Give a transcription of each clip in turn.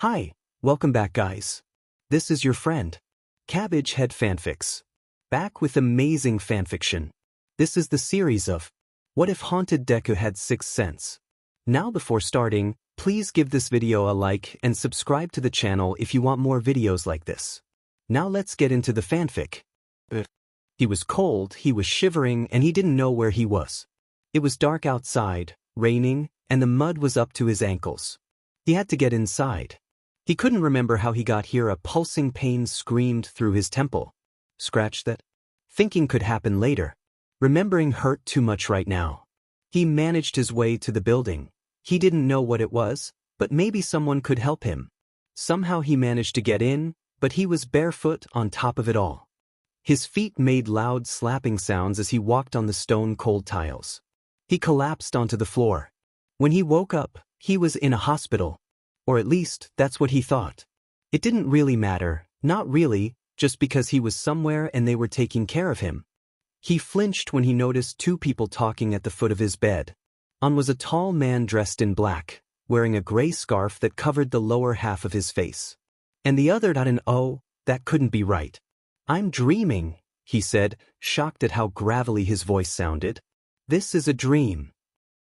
Hi, welcome back guys. This is your friend, Cabbage Head Fanfics. Back with amazing fanfiction. This is the series of What If Haunted Deku Had Sixth Sense? Now before starting, please give this video a like and subscribe to the channel if you want more videos like this. Now let's get into the fanfic. He was cold, he was shivering, and he didn't know where he was. It was dark outside, raining, and the mud was up to his ankles. He had to get inside. He couldn't remember how he got here. A pulsing pain screamed through his temple. Scratch that. Thinking could happen later. Remembering hurt too much right now. He managed his way to the building. He didn't know what it was, but maybe someone could help him. Somehow he managed to get in, but he was barefoot on top of it all. His feet made loud slapping sounds as he walked on the stone-cold tiles. He collapsed onto the floor. When he woke up, he was in a hospital. Or at least, that's what he thought. It didn't really matter, not really, just because he was somewhere and they were taking care of him. He flinched when he noticed two people talking at the foot of his bed. On was a tall man dressed in black, wearing a gray scarf that covered the lower half of his face. And the other got an "Oh, that couldn't be right. I'm dreaming," he said, shocked at how gravelly his voice sounded. "This is a dream."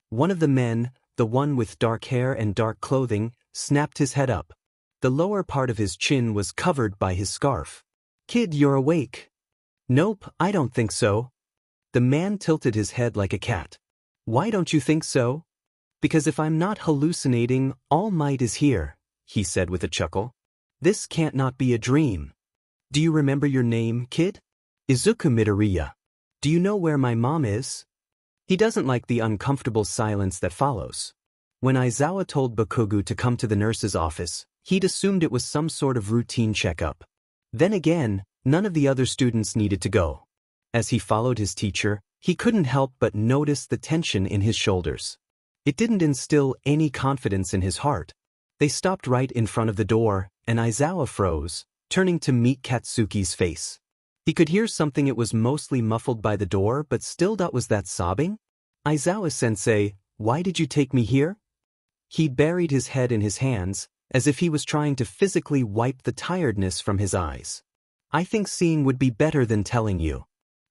One of the men, the one with dark hair and dark clothing, snapped his head up. The lower part of his chin was covered by his scarf. "Kid, you're awake." "Nope, I don't think so." The man tilted his head like a cat. "Why don't you think so?" "Because if I'm not hallucinating, All Might is here," he said with a chuckle. "This can't not be a dream." "Do you remember your name, kid?" "Isuku Midoriya." "Do you know where my mom is?" He doesn't like the uncomfortable silence that follows. When Aizawa told Bakugo to come to the nurse's office, he'd assumed it was some sort of routine checkup. Then again, none of the other students needed to go. As he followed his teacher, he couldn't help but notice the tension in his shoulders. It didn't instill any confidence in his heart. They stopped right in front of the door, and Aizawa froze, turning to meet Katsuki's face. He could hear something. It was mostly muffled by the door, but still. Was that sobbing? "Aizawa-sensei, why did you take me here?" He buried his head in his hands, as if he was trying to physically wipe the tiredness from his eyes. "I think seeing would be better than telling you."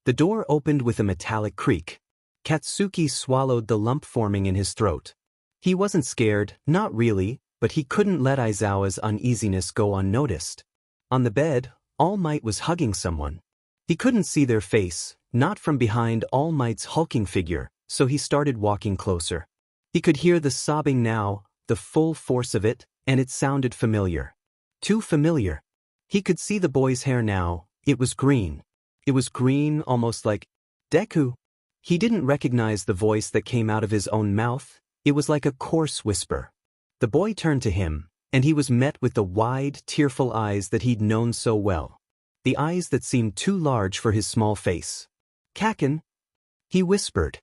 The door opened with a metallic creak. Katsuki swallowed the lump forming in his throat. He wasn't scared, not really, but he couldn't let Aizawa's uneasiness go unnoticed. On the bed, All Might was hugging someone. He couldn't see their face, not from behind All Might's hulking figure, so he started walking closer. He could hear the sobbing now, the full force of it, and it sounded familiar. Too familiar. He could see the boy's hair now. It was green. It was green, almost like Deku. He didn't recognize the voice that came out of his own mouth. It was like a coarse whisper. The boy turned to him, and he was met with the wide, tearful eyes that he'd known so well. The eyes that seemed too large for his small face. "Kaken," he whispered.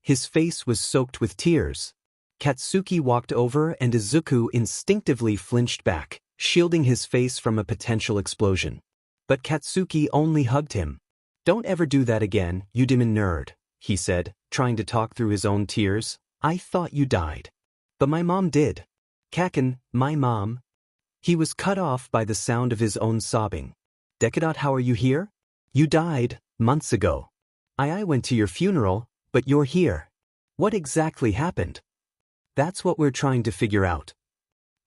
His face was soaked with tears. Katsuki walked over and Isuku instinctively flinched back, shielding his face from a potential explosion. But Katsuki only hugged him. "Don't ever do that again, you demon nerd," he said, trying to talk through his own tears. "I thought you died." "But my mom did." "Kaken, my mom." He was cut off by the sound of his own sobbing. "Decadot, how are you here? You died months ago. I went to your funeral, but you're here. What exactly happened?" "That's what we're trying to figure out."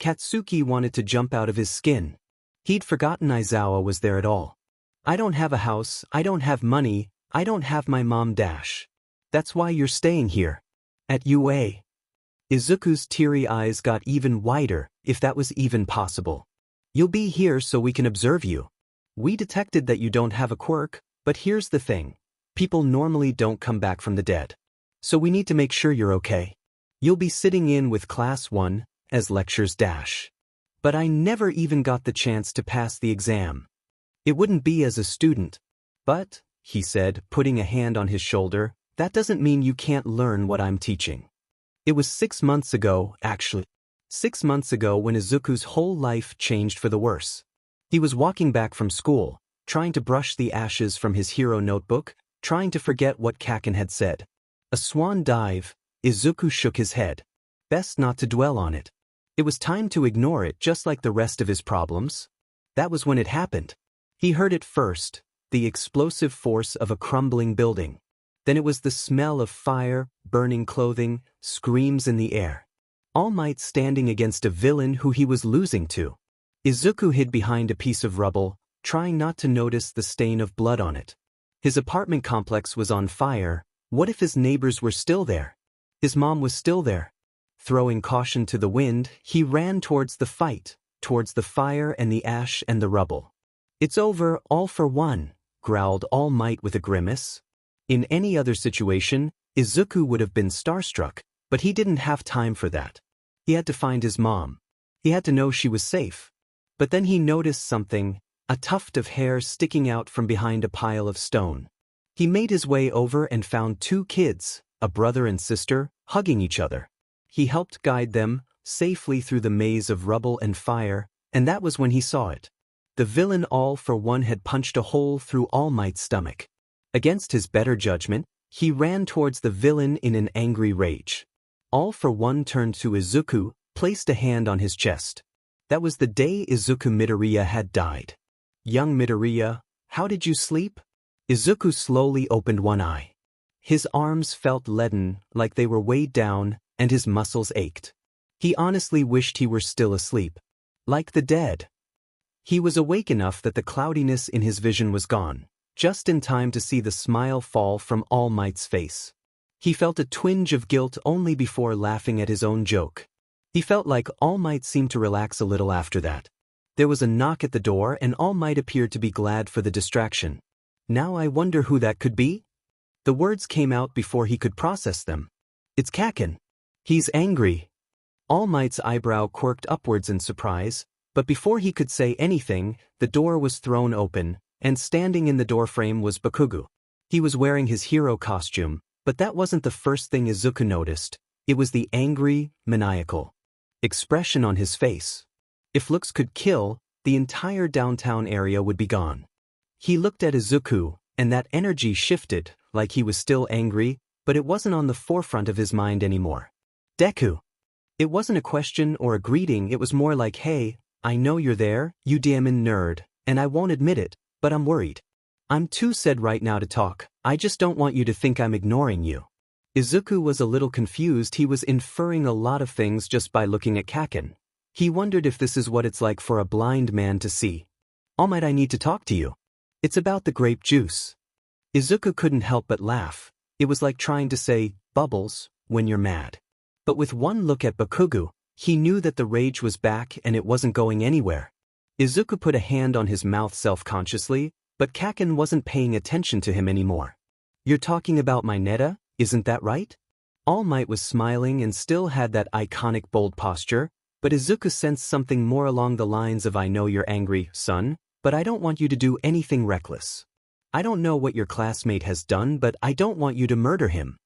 Katsuki wanted to jump out of his skin. He'd forgotten Aizawa was there at all. "I don't have a house, I don't have money, I don't have my mom dash. That's why you're staying here. At UA. Izuku's teary eyes got even wider, if that was even possible. "You'll be here so we can observe you. We detected that you don't have a quirk, but here's the thing. People normally don't come back from the dead. So we need to make sure you're okay. You'll be sitting in with Class 1, as lectures dash. But I never even got the chance to pass the exam. It wouldn't be as a student. But," he said, putting a hand on his shoulder, "that doesn't mean you can't learn what I'm teaching." It was 6 months ago, actually. 6 months ago when Izuku's whole life changed for the worse. He was walking back from school, trying to brush the ashes from his hero notebook, trying to forget what Kaken had said. A swan dive. Izuku shook his head. Best not to dwell on it. It was time to ignore it just like the rest of his problems. That was when it happened. He heard it first, the explosive force of a crumbling building. Then it was the smell of fire, burning clothing, screams in the air. All Might standing against a villain who he was losing to. Izuku hid behind a piece of rubble, trying not to notice the stain of blood on it. His apartment complex was on fire. What if his neighbors were still there? His mom was still there. Throwing caution to the wind, he ran towards the fight, towards the fire and the ash and the rubble. "It's over, all for one," growled All Might with a grimace. In any other situation, Izuku would have been starstruck, but he didn't have time for that. He had to find his mom. He had to know she was safe. But then he noticed something, a tuft of hair sticking out from behind a pile of stone. He made his way over and found two kids, a brother and sister, hugging each other. He helped guide them safely through the maze of rubble and fire, and that was when he saw it. The villain All for One had punched a hole through All Might's stomach. Against his better judgment, he ran towards the villain in an angry rage. All for One turned to Izuku, placed a hand on his chest. That was the day Izuku Midoriya had died. "Young Midoriya, how did you sleep?" Izuku slowly opened one eye. His arms felt leaden, like they were weighed down, and his muscles ached. He honestly wished he were still asleep. Like the dead. He was awake enough that the cloudiness in his vision was gone, just in time to see the smile fall from All Might's face. He felt a twinge of guilt only before laughing at his own joke. He felt like All Might seemed to relax a little after that. There was a knock at the door and All Might appeared to be glad for the distraction. "Now I wonder who that could be?" The words came out before he could process them. "It's Kaken. He's angry." All Might's eyebrow quirked upwards in surprise, but before he could say anything, the door was thrown open, and standing in the doorframe was Bakugo. He was wearing his hero costume, but that wasn't the first thing Izuku noticed. It was the angry, maniacal expression on his face. If looks could kill, the entire downtown area would be gone. He looked at Izuku, and that energy shifted, like he was still angry, but it wasn't on the forefront of his mind anymore. "Deku." It wasn't a question or a greeting, it was more like, "Hey, I know you're there, you damn nerd, and I won't admit it, but I'm worried. I'm too sad right now to talk, I just don't want you to think I'm ignoring you." Izuku was a little confused. He was inferring a lot of things just by looking at Kaken. He wondered if this is what it's like for a blind man to see. "All Might, I need to talk to you. It's about the grape juice." Izuku couldn't help but laugh. It was like trying to say, "Bubbles," when you're mad. But with one look at Bakugo, he knew that the rage was back and it wasn't going anywhere. Izuku put a hand on his mouth self-consciously, but Kaken wasn't paying attention to him anymore. "You're talking about Mineta, isn't that right?" All Might was smiling and still had that iconic bold posture, but Izuku sensed something more along the lines of, "I know you're angry, son, but I don't want you to do anything reckless. I don't know what your classmate has done, but I don't want you to murder him.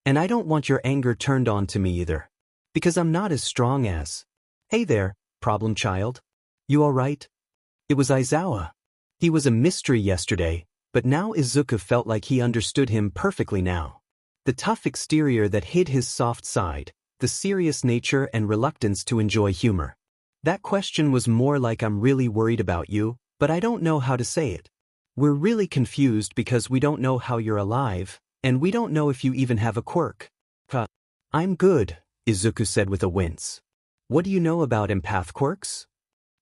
And I don't want your anger turned on to me either. Because I'm not as strong as—" "Hey there, problem child. You alright?" It was Aizawa. He was a mystery yesterday, but now Izuku felt like he understood him perfectly now. The tough exterior that hid his soft side, the serious nature and reluctance to enjoy humor. That question was more like, "I'm really worried about you, but I don't know how to say it. We're really confused because we don't know how you're alive, and we don't know if you even have a quirk." "I'm good," Izuku said with a wince. "What do you know about empath quirks?"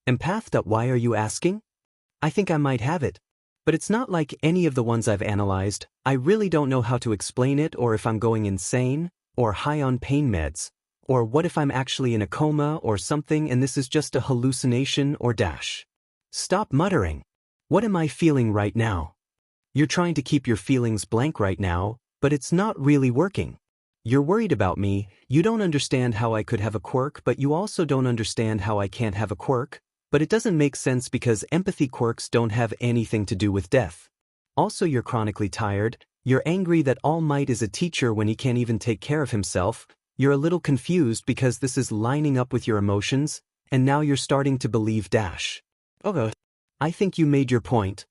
"Empath? Why are you asking?" "I think I might have it. But it's not like any of the ones I've analyzed. I really don't know how to explain it, or if I'm going insane, or high on pain meds, or what if I'm actually in a coma or something and this is just a hallucination or dash." "Stop muttering. What am I feeling right now?" "You're trying to keep your feelings blank right now, but it's not really working. You're worried about me, you don't understand how I could have a quirk, but you also don't understand how I can't have a quirk, but it doesn't make sense because empathy quirks don't have anything to do with death. Also, you're chronically tired, you're angry that All Might is a teacher when he can't even take care of himself, you're a little confused because this is lining up with your emotions, and now you're starting to believe dash." "Okay. I think you made your point."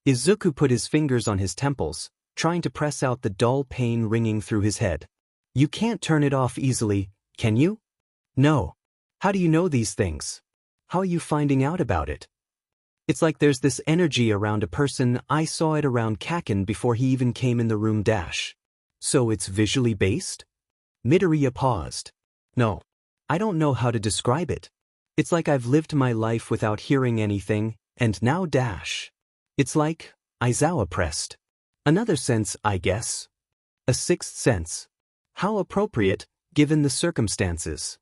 Izuku put his fingers on his temples, trying to press out the dull pain ringing through his head. "You can't turn it off easily, can you?" "No. How do you know these things? How are you finding out about it? It's like there's this energy around a person. I saw it around Kaken before he even came in the room dash. So it's visually based? Midoriya paused. No. I don't know how to describe it. It's like I've lived my life without hearing anything, and now dash. It's like, Aizawa pressed. Another sense, I guess. A sixth sense. How appropriate, given the circumstances.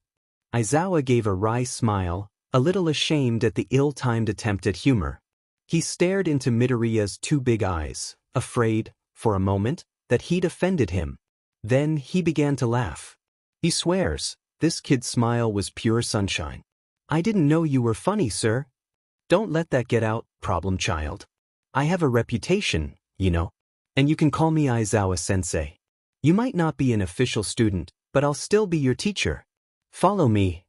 Aizawa gave a wry smile, a little ashamed at the ill-timed attempt at humor. He stared into Midoriya's two big eyes, afraid, for a moment, that he'd offended him. Then he began to laugh. He swears, this kid's smile was pure sunshine. I didn't know you were funny, sir. Don't let that get out, problem child. I have a reputation, you know. And you can call me Aizawa-sensei. You might not be an official student, but I'll still be your teacher. Follow me.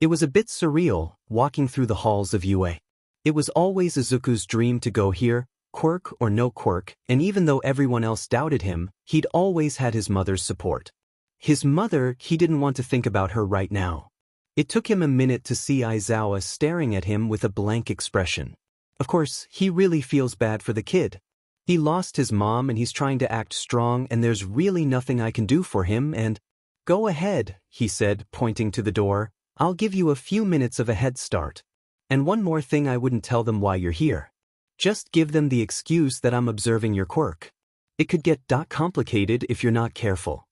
It was a bit surreal, walking through the halls of UA. It was always Izuku's dream to go here, quirk or no quirk, and even though everyone else doubted him, he'd always had his mother's support. His mother, he didn't want to think about her right now. It took him a minute to see Aizawa staring at him with a blank expression. Of course, he really feels bad for the kid. He lost his mom and he's trying to act strong and there's really nothing I can do for him and… Go ahead, he said, pointing to the door. I'll give you a few minutes of a head start. And one more thing, I wouldn't tell them why you're here. Just give them the excuse that I'm observing your quirk. It could get complicated if you're not careful.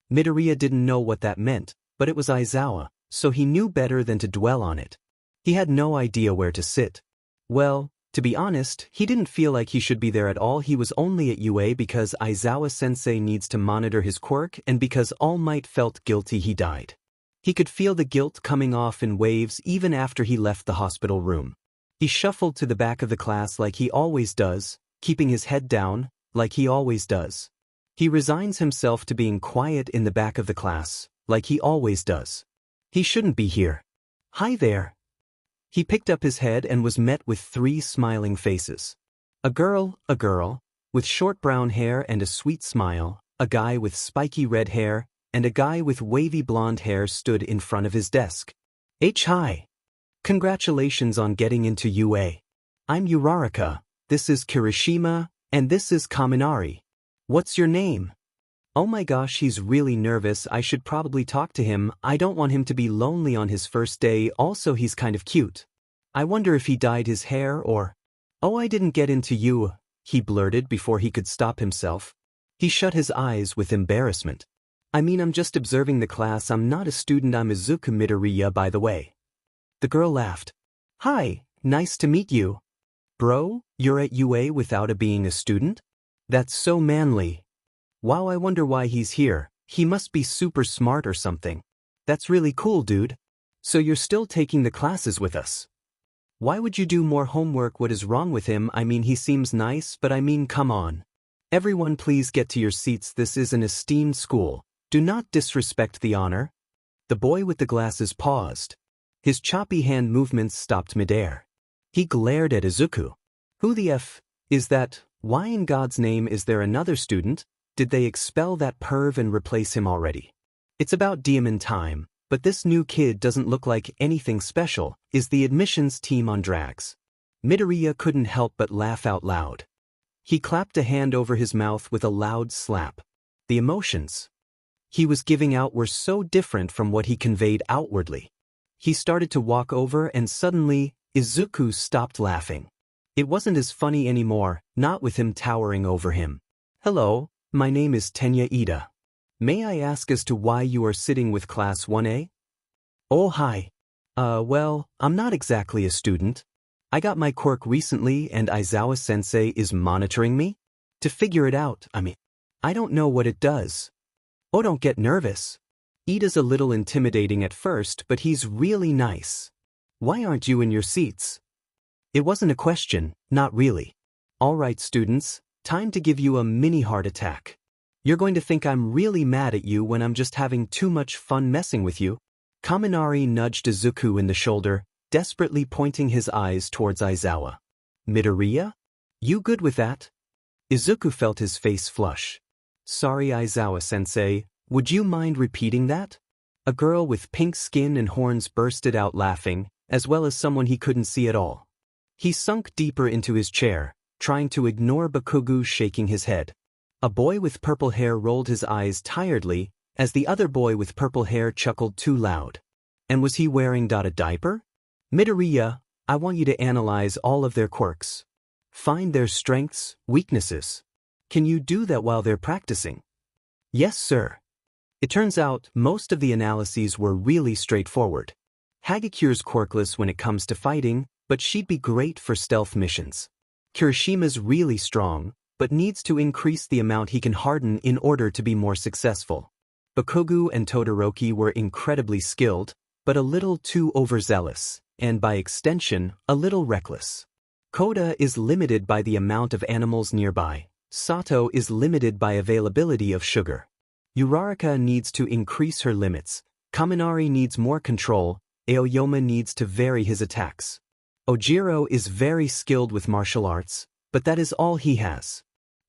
Midoriya didn't know what that meant, but it was Aizawa, so he knew better than to dwell on it. He had no idea where to sit. Well, to be honest, he didn't feel like he should be there at all. He was only at UA because Aizawa-sensei needs to monitor his quirk and because All Might felt guilty he died. He could feel the guilt coming off in waves even after he left the hospital room. He shuffled to the back of the class like he always does, keeping his head down, like he always does. He resigns himself to being quiet in the back of the class, like he always does. He shouldn't be here. Hi there. He picked up his head and was met with 3 smiling faces. A girl, with short brown hair and a sweet smile, a guy with spiky red hair, and a guy with wavy blonde hair stood in front of his desk. Hi. Congratulations on getting into UA. I'm Uraraka, this is Kirishima, and this is Kaminari. What's your name? Oh my gosh, he's really nervous. I should probably talk to him. I don't want him to be lonely on his first day. Also, he's kind of cute. I wonder if he dyed his hair or… Oh, I didn't get into you, he blurted before he could stop himself. He shut his eyes with embarrassment. I mean, I'm just observing the class. I'm not a student. I'm Izuku Midoriya, by the way. The girl laughed. Hi, nice to meet you. Bro, you're at UA without being a student? That's so manly. Wow, I wonder why he's here. He must be super smart or something. That's really cool, dude. So you're still taking the classes with us? Why would you do more homework? What is wrong with him? I mean, he seems nice, but I mean, come on. Everyone please get to your seats. This is an esteemed school. Do not disrespect the honor. The boy with the glasses paused. His choppy hand movements stopped midair. He glared at Izuku. Who the F is that? Why in God's name is there another student? Did they expel that perv and replace him already? It's about demon time, but this new kid doesn't look like anything special. Is the admissions team on drags? Midoriya couldn't help but laugh out loud. He clapped a hand over his mouth with a loud slap. The emotions he was giving out were so different from what he conveyed outwardly. He started to walk over and suddenly, Izuku stopped laughing. It wasn't as funny anymore, not with him towering over him. Hello, my name is Tenya Ida. May I ask as to why you are sitting with Class 1A? Oh hi. Well, I'm not exactly a student. I got my quirk recently and Aizawa-sensei is monitoring me? To figure it out, I don't know what it does. Oh, don't get nervous. Ida's a little intimidating at first, but he's really nice. Why aren't you in your seats? It wasn't a question, not really. All right, students, time to give you a mini heart attack. You're going to think I'm really mad at you when I'm just having too much fun messing with you. Kaminari nudged Izuku in the shoulder, desperately pointing his eyes towards Aizawa. Midoriya? You good with that? Izuku felt his face flush. Sorry, Aizawa-sensei, would you mind repeating that? A girl with pink skin and horns bursted out laughing, as well as someone he couldn't see at all. He sunk deeper into his chair, trying to ignore Bakugou shaking his head. A boy with purple hair rolled his eyes tiredly, as the other boy with purple hair chuckled too loud. And was he wearing a diaper? Midoriya, I want you to analyze all of their quirks. Find their strengths, weaknesses. Can you do that while they're practicing? Yes, sir. It turns out most of the analyses were really straightforward. Hagakure's quirkless when it comes to fighting, but she'd be great for stealth missions. Kirishima's really strong, but needs to increase the amount he can harden in order to be more successful. Bakugo and Todoroki were incredibly skilled, but a little too overzealous, and by extension, a little reckless. Kota is limited by the amount of animals nearby. Sato is limited by availability of sugar. Uraraka needs to increase her limits. Kaminari needs more control. Aoyama needs to vary his attacks. Ojiro is very skilled with martial arts, but that is all he has.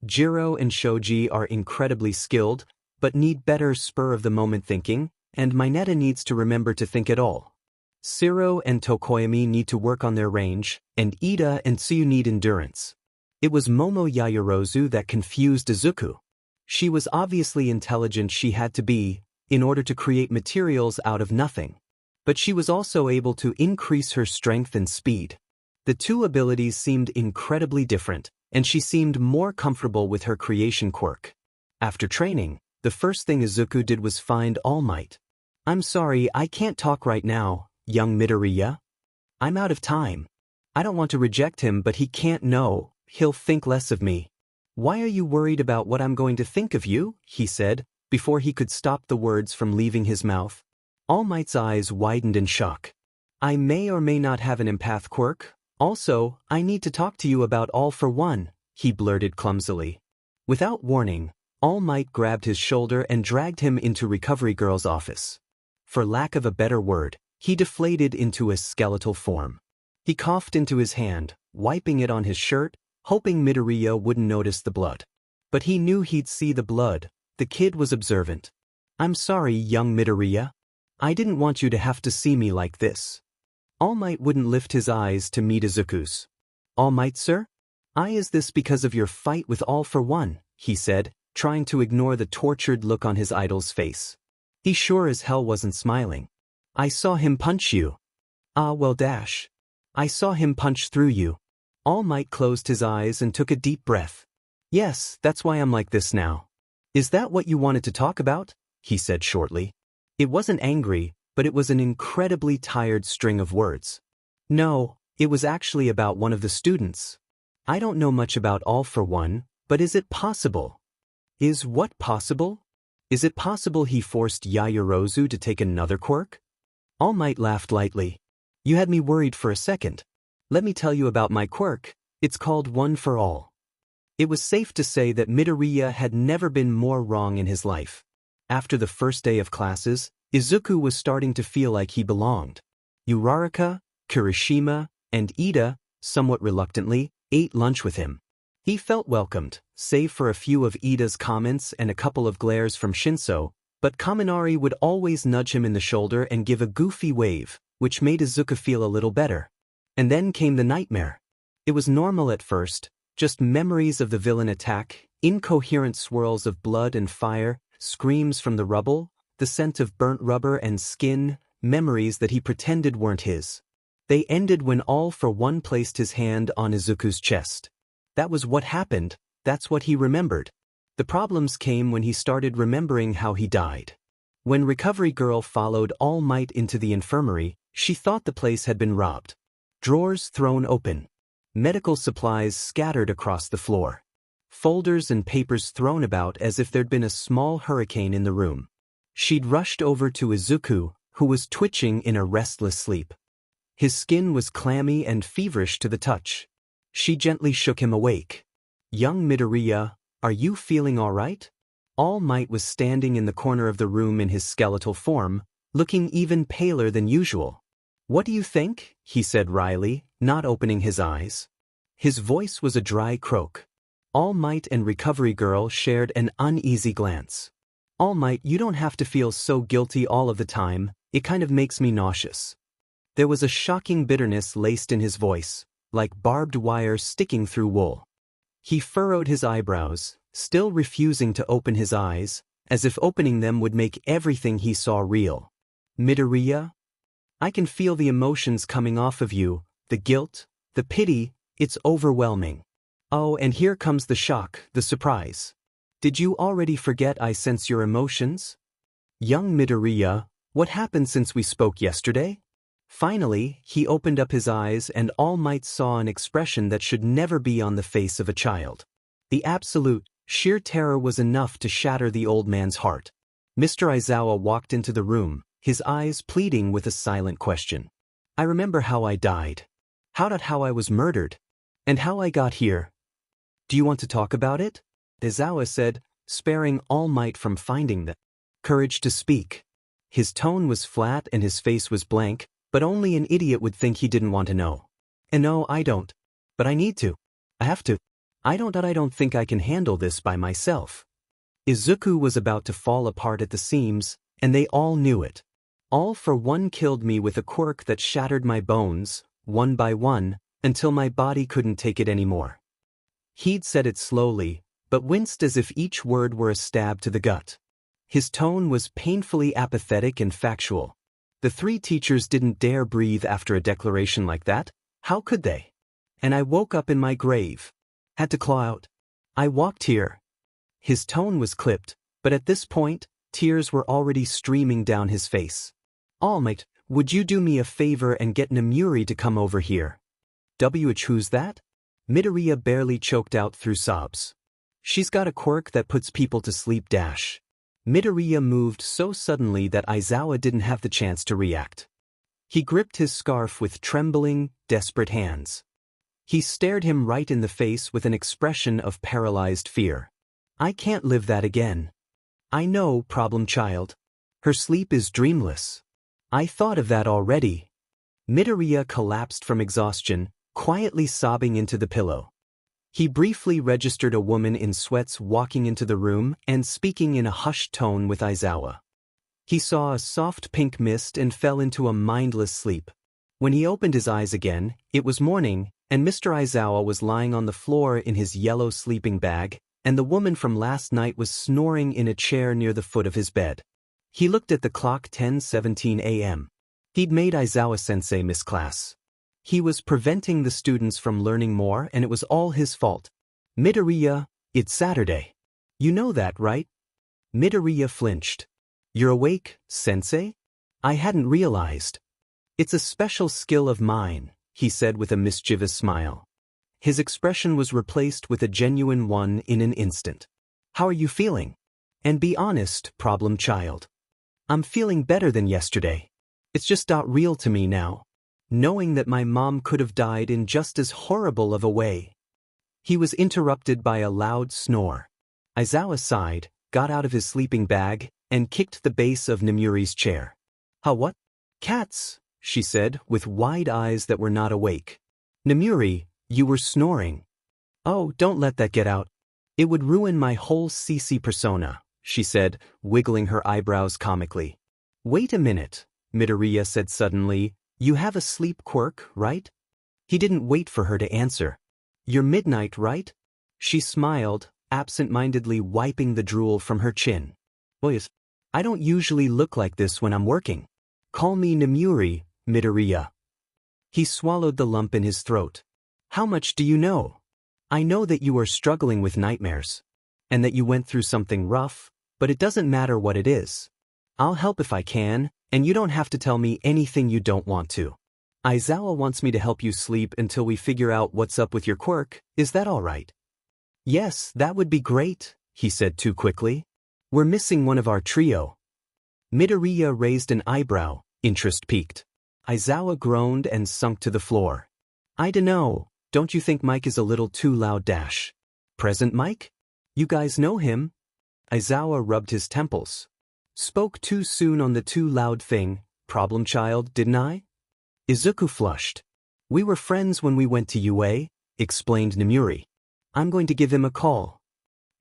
Jiro and Shoji are incredibly skilled, but need better spur-of-the-moment thinking, and Mineta needs to remember to think at all. Siro and Tokoyami need to work on their range, and Ida and Tsuyu need endurance. It was Momo Yayorozu that confused Isuku. She was obviously intelligent she had to be, in order to create materials out of nothing. But she was also able to increase her strength and speed. The two abilities seemed incredibly different, and she seemed more comfortable with her creation quirk. After training, the first thing Isuku did was find All Might. I'm sorry, I can't talk right now, young Midoriya. I'm out of time. I don't want to reject him, but he can't know. He'll think less of me. Why are you worried about what I'm going to think of you? He said, before he could stop the words from leaving his mouth. All Might's eyes widened in shock. I may or may not have an empath quirk. Also, I need to talk to you about All for One, he blurted clumsily. Without warning, All Might grabbed his shoulder and dragged him into Recovery Girl's office. For lack of a better word, he deflated into a skeletal form. He coughed into his hand, wiping it on his shirt, hoping Midoriya wouldn't notice the blood. But he knew he'd see the blood. The kid was observant. I'm sorry, young Midoriya. I didn't want you to have to see me like this. All Might wouldn't lift his eyes to meet Izuku's. All Might, sir? Is this because of your fight with All for One, he said, trying to ignore the tortured look on his idol's face. He sure as hell wasn't smiling. I saw him punch you. I saw him punch through you. All Might closed his eyes and took a deep breath. Yes, that's why I'm like this now. Is that what you wanted to talk about? He said shortly. It wasn't angry, but it was an incredibly tired string of words. No, it was actually about one of the students. I don't know much about All for One, but is it possible? Is what possible? Is it possible he forced Yayorozu to take another quirk? All Might laughed lightly. You had me worried for a second. Let me tell you about my quirk. It's called One for All. It was safe to say that Midoriya had never been more wrong in his life. After the first day of classes, Izuku was starting to feel like he belonged. Uraraka, Kirishima, and Ida, somewhat reluctantly, ate lunch with him. He felt welcomed, save for a few of Ida's comments and a couple of glares from Shinso, but Kaminari would always nudge him in the shoulder and give a goofy wave, which made Izuku feel a little better. And then came the nightmare. It was normal at first, just memories of the villain attack, incoherent swirls of blood and fire, screams from the rubble, the scent of burnt rubber and skin, memories that he pretended weren't his. They ended when All for One placed his hand on Izuku's chest. That was what happened, that's what he remembered. The problems came when he started remembering how he died. When Recovery Girl followed All Might into the infirmary, she thought the place had been robbed. Drawers thrown open. Medical supplies scattered across the floor. Folders and papers thrown about as if there'd been a small hurricane in the room. She'd rushed over to Izuku, who was twitching in a restless sleep. His skin was clammy and feverish to the touch. She gently shook him awake. Young Midoriya, are you feeling all right? All Might was standing in the corner of the room in his skeletal form, looking even paler than usual. What do you think? He said wryly, not opening his eyes. His voice was a dry croak. All Might and Recovery Girl shared an uneasy glance. All Might, you don't have to feel so guilty all of the time, it kind of makes me nauseous. There was a shocking bitterness laced in his voice, like barbed wire sticking through wool. He furrowed his eyebrows, still refusing to open his eyes, as if opening them would make everything he saw real. Midoriya? I can feel the emotions coming off of you, the guilt, the pity, it's overwhelming. Oh, and here comes the shock, the surprise. Did you already forget I sense your emotions? Young Midoriya, what happened since we spoke yesterday? Finally, he opened up his eyes and All Might saw an expression that should never be on the face of a child. The absolute, sheer terror was enough to shatter the old man's heart. Mr. Aizawa walked into the room, his eyes pleading with a silent question. I remember how I died. How I was murdered. And how I got here. Do you want to talk about it? Aizawa said, sparing All Might from finding the courage to speak. His tone was flat and his face was blank, but only an idiot would think he didn't want to know. And no, I don't. But I need to. I have to. I don't think I can handle this by myself. Isuku was about to fall apart at the seams, and they all knew it. All for one killed me with a quirk that shattered my bones, one by one, until my body couldn't take it anymore. He'd said it slowly, but winced as if each word were a stab to the gut. His tone was painfully apathetic and factual. The three teachers didn't dare breathe after a declaration like that. How could they? And I woke up in my grave. Had to claw out. I walked here. His tone was clipped, but at this point, tears were already streaming down his face. All Might, would you do me a favor and get Nomuri to come over here? Who's that? Midoriya barely choked out through sobs. She's got a quirk that puts people to sleep. Midoriya moved so suddenly that Aizawa didn't have the chance to react. He gripped his scarf with trembling, desperate hands. He stared him right in the face with an expression of paralyzed fear. I can't live that again. I know, problem child. Her sleep is dreamless. I thought of that already. Midoriya collapsed from exhaustion, quietly sobbing into the pillow. He briefly registered a woman in sweats walking into the room and speaking in a hushed tone with Aizawa. He saw a soft pink mist and fell into a mindless sleep. When he opened his eyes again, it was morning, and Mr. Aizawa was lying on the floor in his yellow sleeping bag, and the woman from last night was snoring in a chair near the foot of his bed. He looked at the clock. 10:17 a.m. He'd made Aizawa-sensei miss class. He was preventing the students from learning more, and it was all his fault. Midoriya, it's Saturday. You know that, right? Midoriya flinched. You're awake, sensei? I hadn't realized. It's a special skill of mine, he said with a mischievous smile. His expression was replaced with a genuine one in an instant. How are you feeling? And be honest, problem child. I'm feeling better than yesterday. It's just not real to me now. Knowing that my mom could have died in just as horrible of a way. He was interrupted by a loud snore. Aizawa sighed, got out of his sleeping bag, and kicked the base of Nomuri's chair. What? Cats, she said, with wide eyes that were not awake. Nomuri, you were snoring. Oh, don't let that get out. It would ruin my whole CC persona, she said, wiggling her eyebrows comically. Wait a minute, Midoriya said suddenly. You have a sleep quirk, right? He didn't wait for her to answer. You're midnight, right? She smiled, absent-mindedly wiping the drool from her chin. Boys, I don't usually look like this when I'm working. Call me Nomuri, Midoriya. He swallowed the lump in his throat. How much do you know? I know that you are struggling with nightmares. And that you went through something rough, but it doesn't matter what it is. I'll help if I can, and you don't have to tell me anything you don't want to. Aizawa wants me to help you sleep until we figure out what's up with your quirk. Is that all right? Yes, that would be great, he said too quickly. We're missing one of our trio. Midoriya raised an eyebrow, interest piqued. Aizawa groaned and sunk to the floor. I dunno, don't you think Mike is a little too loud? Present Mike? You guys know him? Aizawa rubbed his temples. Spoke too soon on the too loud thing, problem child, didn't I? Isuku flushed. We were friends when we went to UA, explained Nomuri. I'm going to give him a call.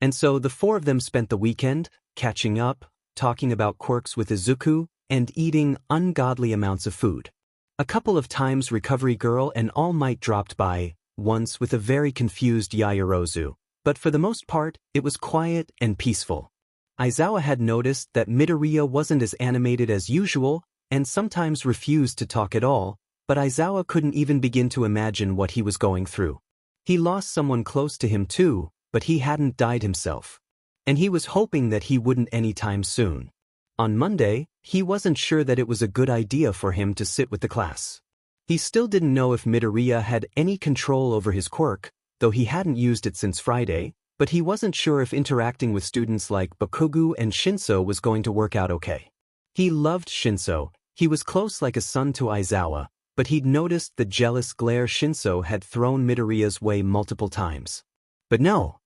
And so the four of them spent the weekend, catching up, talking about quirks with Isuku, and eating ungodly amounts of food. A couple of times Recovery Girl and All Might dropped by, once with a very confused Yayorozu, but for the most part, it was quiet and peaceful. Aizawa had noticed that Midoriya wasn't as animated as usual and sometimes refused to talk at all, but Aizawa couldn't even begin to imagine what he was going through. He lost someone close to him too, but he hadn't died himself. And he was hoping that he wouldn't anytime soon. On Monday, he wasn't sure that it was a good idea for him to sit with the class. He still didn't know if Midoriya had any control over his quirk, though he hadn't used it since Friday, but he wasn't sure if interacting with students like Bakugo and Shinso was going to work out okay. He loved Shinso, he was close like a son to Aizawa, but he'd noticed the jealous glare Shinso had thrown Midoriya's way multiple times. But no,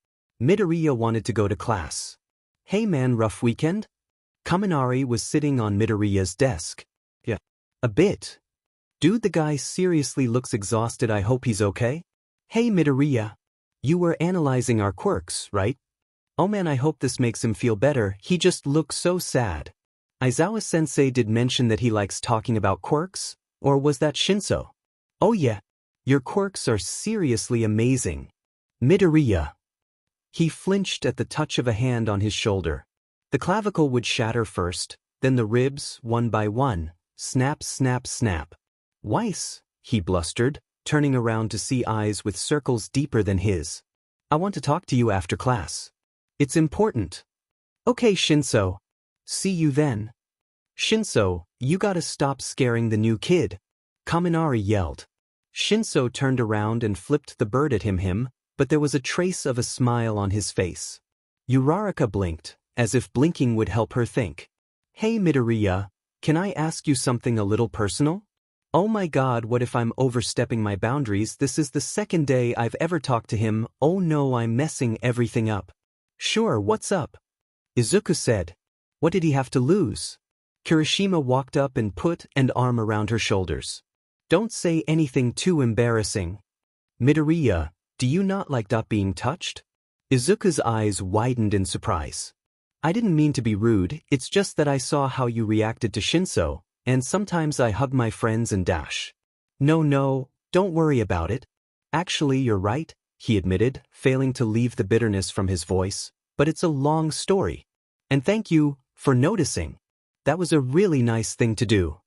Midoriya wanted to go to class. Hey man, rough weekend? Kaminari was sitting on Midoriya's desk. Yeah. A bit. Dude, the guy seriously looks exhausted. I hope he's okay. Hey Midoriya. You were analyzing our quirks, right? Oh man, I hope this makes him feel better. He just looks so sad. Aizawa-sensei did mention that he likes talking about quirks, or was that Shinso? Oh yeah. Your quirks are seriously amazing. Midoriya. He flinched at the touch of a hand on his shoulder. The clavicle would shatter first, then the ribs, one by one, snap, snap, snap. Weiss, he blustered, turning around to see eyes with circles deeper than his. I want to talk to you after class. It's important. Okay, Shinso. See you then. Shinso, you gotta stop scaring the new kid. Kaminari yelled. Shinso turned around and flipped the bird at him, but there was a trace of a smile on his face. Uraraka blinked, as if blinking would help her think. Hey Midoriya, can I ask you something a little personal? Oh my god, what if I'm overstepping my boundaries? This is the second day I've ever talked to him. Oh no, I'm messing everything up. Sure, what's up? Izuku said. What did he have to lose? Kirishima walked up and put an arm around her shoulders. Don't say anything too embarrassing. Midoriya, do you not like being touched? Izuku's eyes widened in surprise. I didn't mean to be rude, it's just that I saw how you reacted to Shinso, and sometimes I hug my friends and dash. No, don't worry about it. Actually, you're right, he admitted, failing to leave the bitterness from his voice, but it's a long story. And thank you for noticing. That was a really nice thing to do.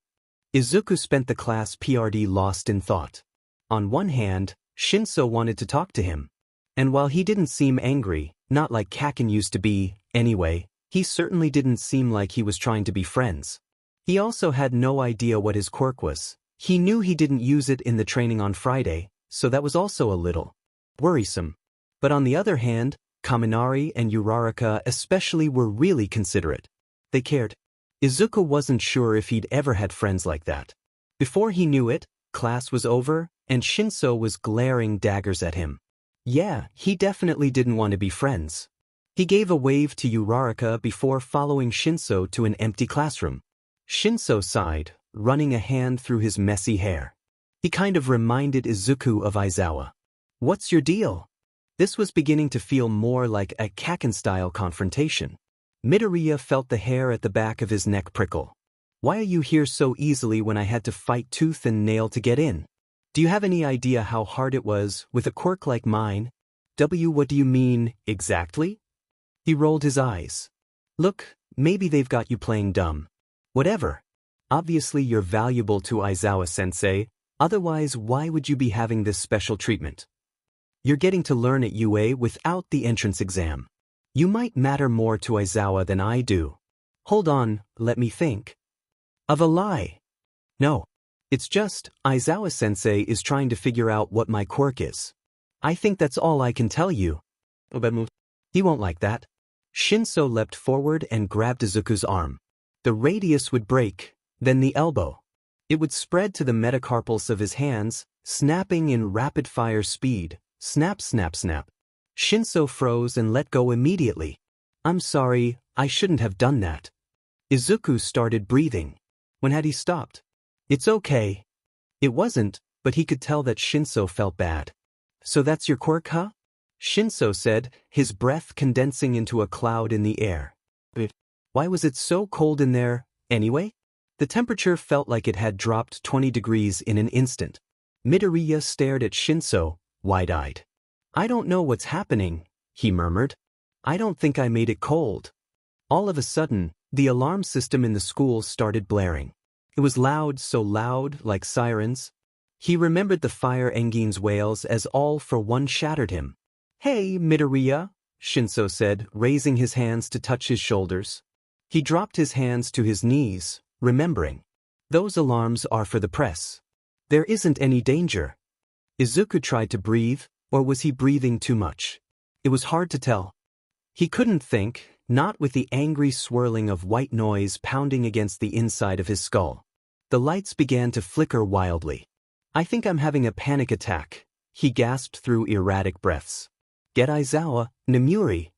Izuku spent the class PRD lost in thought. On one hand, Shinso wanted to talk to him. And while he didn't seem angry, not like Kaken used to be, anyway, he certainly didn't seem like he was trying to be friends. He also had no idea what his quirk was. He knew he didn't use it in the training on Friday, so that was also a little worrisome. But on the other hand, Kaminari and Uraraka especially were really considerate. They cared. Izuku wasn't sure if he'd ever had friends like that. Before he knew it, class was over, and Shinso was glaring daggers at him. Yeah, he definitely didn't want to be friends. He gave a wave to Uraraka before following Shinso to an empty classroom. Shinso sighed, running a hand through his messy hair. He kind of reminded Izuku of Aizawa. What's your deal? This was beginning to feel more like a Kaken-style confrontation. Midoriya felt the hair at the back of his neck prickle. Why are you here so easily when I had to fight tooth and nail to get in? Do you have any idea how hard it was with a quirk like mine? What do you mean, exactly? He rolled his eyes. Look, maybe they've got you playing dumb. Whatever. Obviously you're valuable to Aizawa-sensei, otherwise why would you be having this special treatment? You're getting to learn at UA without the entrance exam. You might matter more to Aizawa than I do. Hold on, let me think. Of a lie. No. It's just, Aizawa-sensei is trying to figure out what my quirk is. I think that's all I can tell you. He won't like that. Shinso leapt forward and grabbed Izuku's arm. The radius would break, then the elbow. It would spread to the metacarpals of his hands, snapping in rapid-fire speed. Snap, snap, snap. Shinso froze and let go immediately. I'm sorry, I shouldn't have done that. Izuku started breathing. When had he stopped? It's okay. It wasn't, but he could tell that Shinso felt bad. So that's your quirk, huh? Shinso said, his breath condensing into a cloud in the air. Why was it so cold in there, anyway? The temperature felt like it had dropped 20 degrees in an instant. Midoriya stared at Shinso, wide-eyed. I don't know what's happening, he murmured. I don't think I made it cold. All of a sudden, the alarm system in the school started blaring. It was loud, so loud, like sirens. He remembered the fire engine's wails as all for one shattered him. Hey, Midoriya, Shinso said, raising his hands to touch his shoulders. He dropped his hands to his knees, remembering. Those alarms are for the press. There isn't any danger. Isuku tried to breathe, or was he breathing too much? It was hard to tell. He couldn't think, not with the angry swirling of white noise pounding against the inside of his skull. The lights began to flicker wildly. I think I'm having a panic attack, he gasped through erratic breaths. Get Aizawa, Nomuri.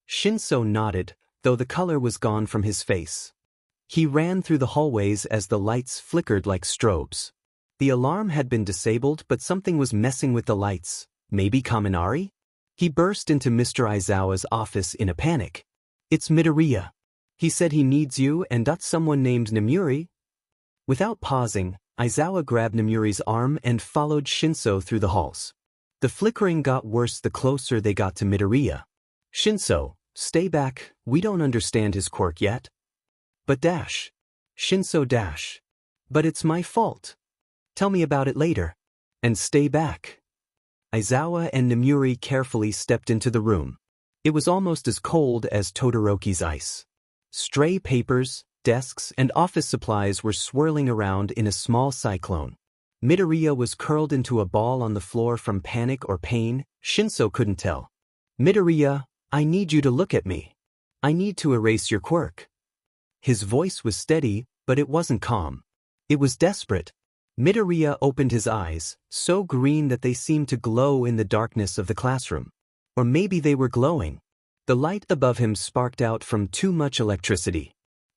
Shinso nodded, though the color was gone from his face. He ran through the hallways as the lights flickered like strobes. The alarm had been disabled, but something was messing with the lights. Maybe Kaminari? He burst into Mr. Aizawa's office in a panic. It's Midoriya. He said he needs you and that's someone named Nomuri. Without pausing, Aizawa grabbed Nomuri's arm and followed Shinso through the halls. The flickering got worse the closer they got to Midoriya. Shinso, stay back, we don't understand his quirk yet. But dash. Shinso dash. But it's my fault. Tell me about it later. And stay back. Aizawa and Nomuri carefully stepped into the room. It was almost as cold as Todoroki's ice. Stray papers, desks, and office supplies were swirling around in a small cyclone. Midoriya was curled into a ball on the floor from panic or pain. Shinso couldn't tell. Midoriya, I need you to look at me. I need to erase your quirk. His voice was steady, but it wasn't calm. It was desperate. Midoriya opened his eyes, so green that they seemed to glow in the darkness of the classroom. Or maybe they were glowing. The light above him sparked out from too much electricity.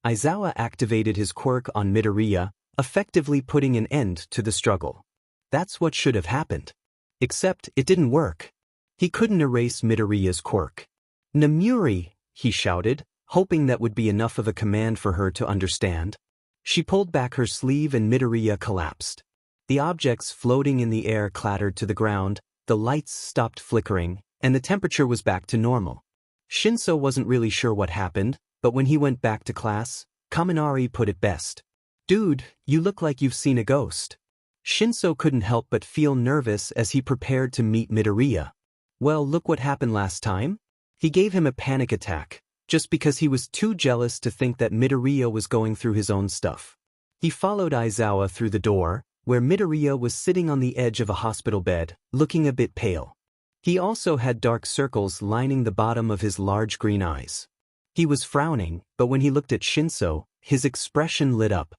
Aizawa activated his quirk on Midoriya, effectively putting an end to the struggle. That's what should have happened. Except it didn't work. He couldn't erase Midoriya's quirk. Nomuri, he shouted, hoping that would be enough of a command for her to understand. She pulled back her sleeve and Midoriya collapsed. The objects floating in the air clattered to the ground, the lights stopped flickering, and the temperature was back to normal. Shinso wasn't really sure what happened, but when he went back to class, Kaminari put it best. Dude, you look like you've seen a ghost. Shinso couldn't help but feel nervous as he prepared to meet Midoriya. Well, look what happened last time. He gave him a panic attack, just because he was too jealous to think that Midoriya was going through his own stuff. He followed Aizawa through the door, where Midoriya was sitting on the edge of a hospital bed, looking a bit pale. He also had dark circles lining the bottom of his large green eyes. He was frowning, but when he looked at Shinso, his expression lit up.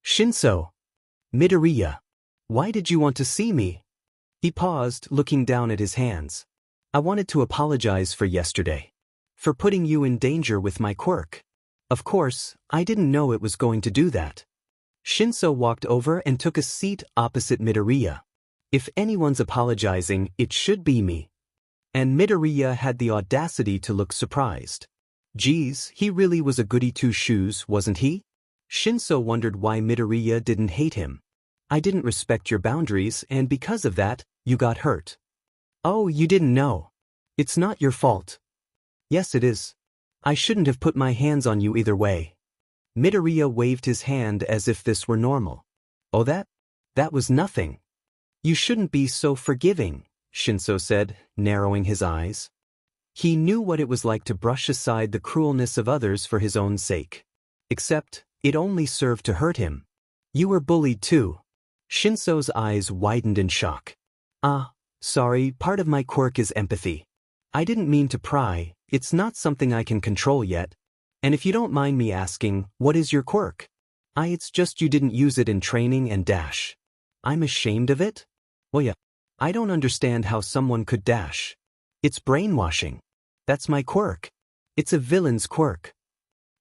Shinso! Midoriya! Why did you want to see me? He paused, looking down at his hands. I wanted to apologize for yesterday. For putting you in danger with my quirk. Of course, I didn't know it was going to do that. Shinso walked over and took a seat opposite Midoriya. If anyone's apologizing, it should be me. And Midoriya had the audacity to look surprised. Geez, he really was a goody two-shoes, wasn't he? Shinso wondered why Midoriya didn't hate him. I didn't respect your boundaries, and because of that, you got hurt. Oh, you didn't know. It's not your fault. Yes, it is. I shouldn't have put my hands on you either way. Midoriya waved his hand as if this were normal. Oh, that was nothing. You shouldn't be so forgiving, Shinso said, narrowing his eyes. He knew what it was like to brush aside the cruelness of others for his own sake. Except, it only served to hurt him. You were bullied too. Shinso's eyes widened in shock. Sorry, part of my quirk is empathy. I didn't mean to pry, it's not something I can control yet. And if you don't mind me asking, what is your quirk? It's just you didn't use it in training and dash. I'm ashamed of it? Well, yeah. I don't understand how someone could dash. It's brainwashing. That's my quirk. It's a villain's quirk.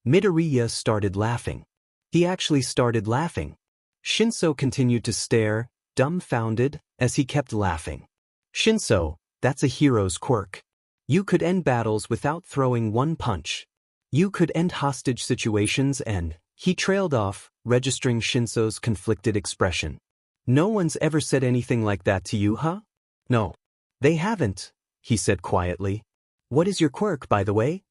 Midoriya started laughing. He actually started laughing. Shinso continued to stare, dumbfounded, as he kept laughing. Shinso, that's a hero's quirk. You could end battles without throwing one punch. You could end hostage situations and, he trailed off, registering Shinso's conflicted expression. No one's ever said anything like that to you, huh? No. They haven't, he said quietly. What is your quirk, by the way?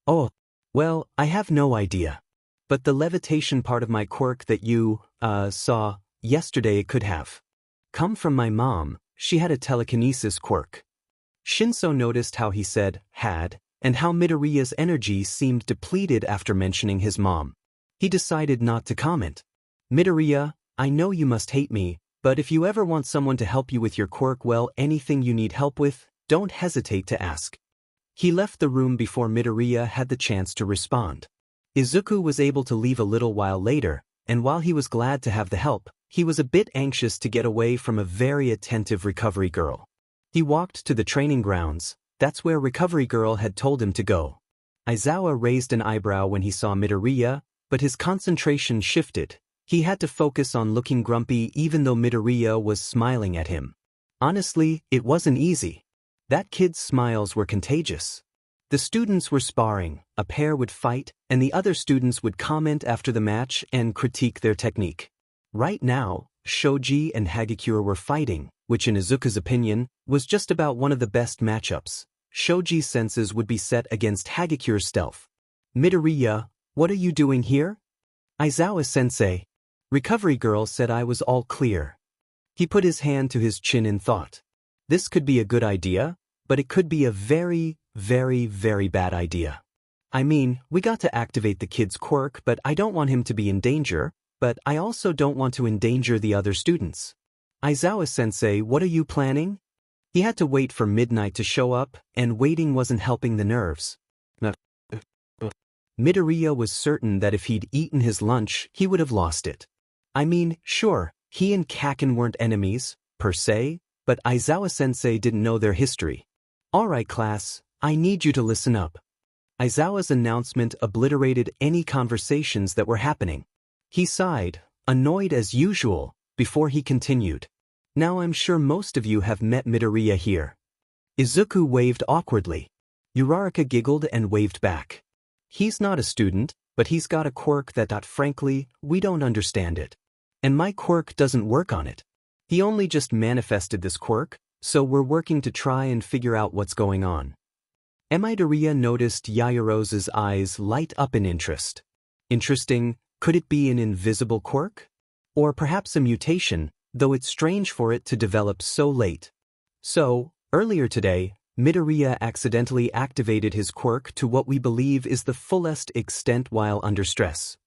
Oh, well, I have no idea. But the levitation part of my quirk that you, saw, yesterday it could have come from my mom. She had a telekinesis quirk. Shinso noticed how he said, had, and how Midoriya's energy seemed depleted after mentioning his mom. He decided not to comment. Midoriya, I know you must hate me, but if you ever want someone to help you with your quirk, well, anything you need help with, don't hesitate to ask. He left the room before Midoriya had the chance to respond. Isuku was able to leave a little while later, and while he was glad to have the help, he was a bit anxious to get away from a very attentive recovery girl. He walked to the training grounds. That's where recovery girl had told him to go. Aizawa raised an eyebrow when he saw Midoriya, but his concentration shifted. He had to focus on looking grumpy even though Midoriya was smiling at him. Honestly, it wasn't easy. That kid's smiles were contagious. The students were sparring, a pair would fight, and the other students would comment after the match and critique their technique. Right now, Shoji and Hagakure were fighting, which in Izuku's opinion, was just about one of the best matchups. Shoji's senses would be set against Hagakure's stealth. Midoriya, what are you doing here? Aizawa-sensei. Recovery girl said I was all clear. He put his hand to his chin in thought. This could be a good idea, but it could be a very, very, very bad idea. I mean, we got to activate the kid's quirk, but I don't want him to be in danger, but I also don't want to endanger the other students. Aizawa-sensei, what are you planning? He had to wait for midnight to show up, and waiting wasn't helping the nerves. Midoriya was certain that if he'd eaten his lunch, he would have lost it. I mean, sure, he and Kaken weren't enemies, per se, but Aizawa-sensei didn't know their history. Alright class, I need you to listen up. Aizawa's announcement obliterated any conversations that were happening. He sighed, annoyed as usual, before he continued. Now I'm sure most of you have met Midoriya here. Izuku waved awkwardly. Uraraka giggled and waved back. He's not a student, but he's got a quirk that, frankly, we don't understand it. And my quirk doesn't work on it. He only just manifested this quirk, so we're working to try and figure out what's going on. Midoriya noticed Yayorozu's eyes light up in interest. Interesting, could it be an invisible quirk? Or perhaps a mutation, though it's strange for it to develop so late. So, earlier today, Midoriya accidentally activated his quirk to what we believe is the fullest extent while under stress.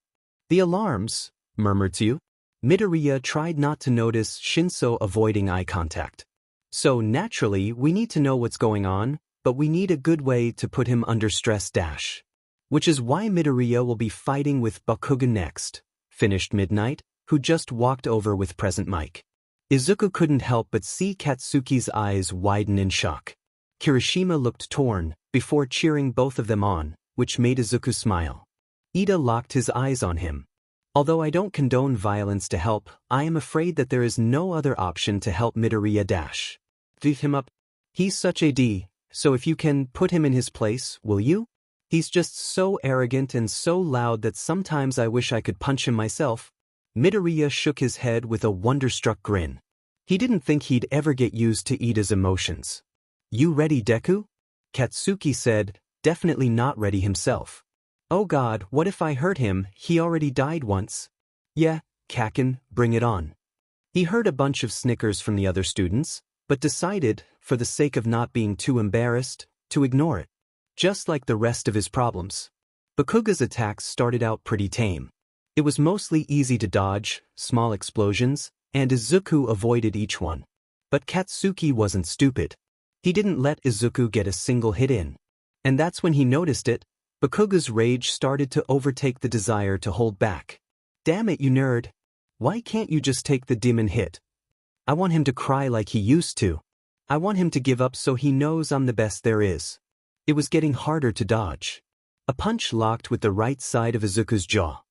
The alarms, murmured Tsu. Midoriya tried not to notice Shinso avoiding eye contact. So naturally, we need to know what's going on, but we need a good way to put him under stress dash. Which is why Midoriya will be fighting with Bakugo next, finished Midnight, who just walked over with present mic. Izuku couldn't help but see Katsuki's eyes widen in shock. Kirishima looked torn, before cheering both of them on, which made Izuku smile. Ida locked his eyes on him. Although I don't condone violence to help, I am afraid that there is no other option to help Midoriya dash. Beef him up. He's such a D, so if you can put him in his place, will you? He's just so arrogant and so loud that sometimes I wish I could punch him myself. Midoriya shook his head with a wonderstruck grin. He didn't think he'd ever get used to Ida's emotions. You ready, Deku? Katsuki said, definitely not ready himself. Oh god, what if I hurt him? He already died once. Yeah, Kaken, bring it on. He heard a bunch of snickers from the other students, but decided, for the sake of not being too embarrassed, to ignore it. Just like the rest of his problems. Bakugo's attacks started out pretty tame. It was mostly easy to dodge, small explosions, and Izuku avoided each one. But Katsuki wasn't stupid. He didn't let Izuku get a single hit in. And that's when he noticed it. Bakugo's rage started to overtake the desire to hold back. Damn it, you nerd. Why can't you just take the demon hit? I want him to cry like he used to. I want him to give up so he knows I'm the best there is. It was getting harder to dodge. A punch locked with the right side of Izuku's jaw.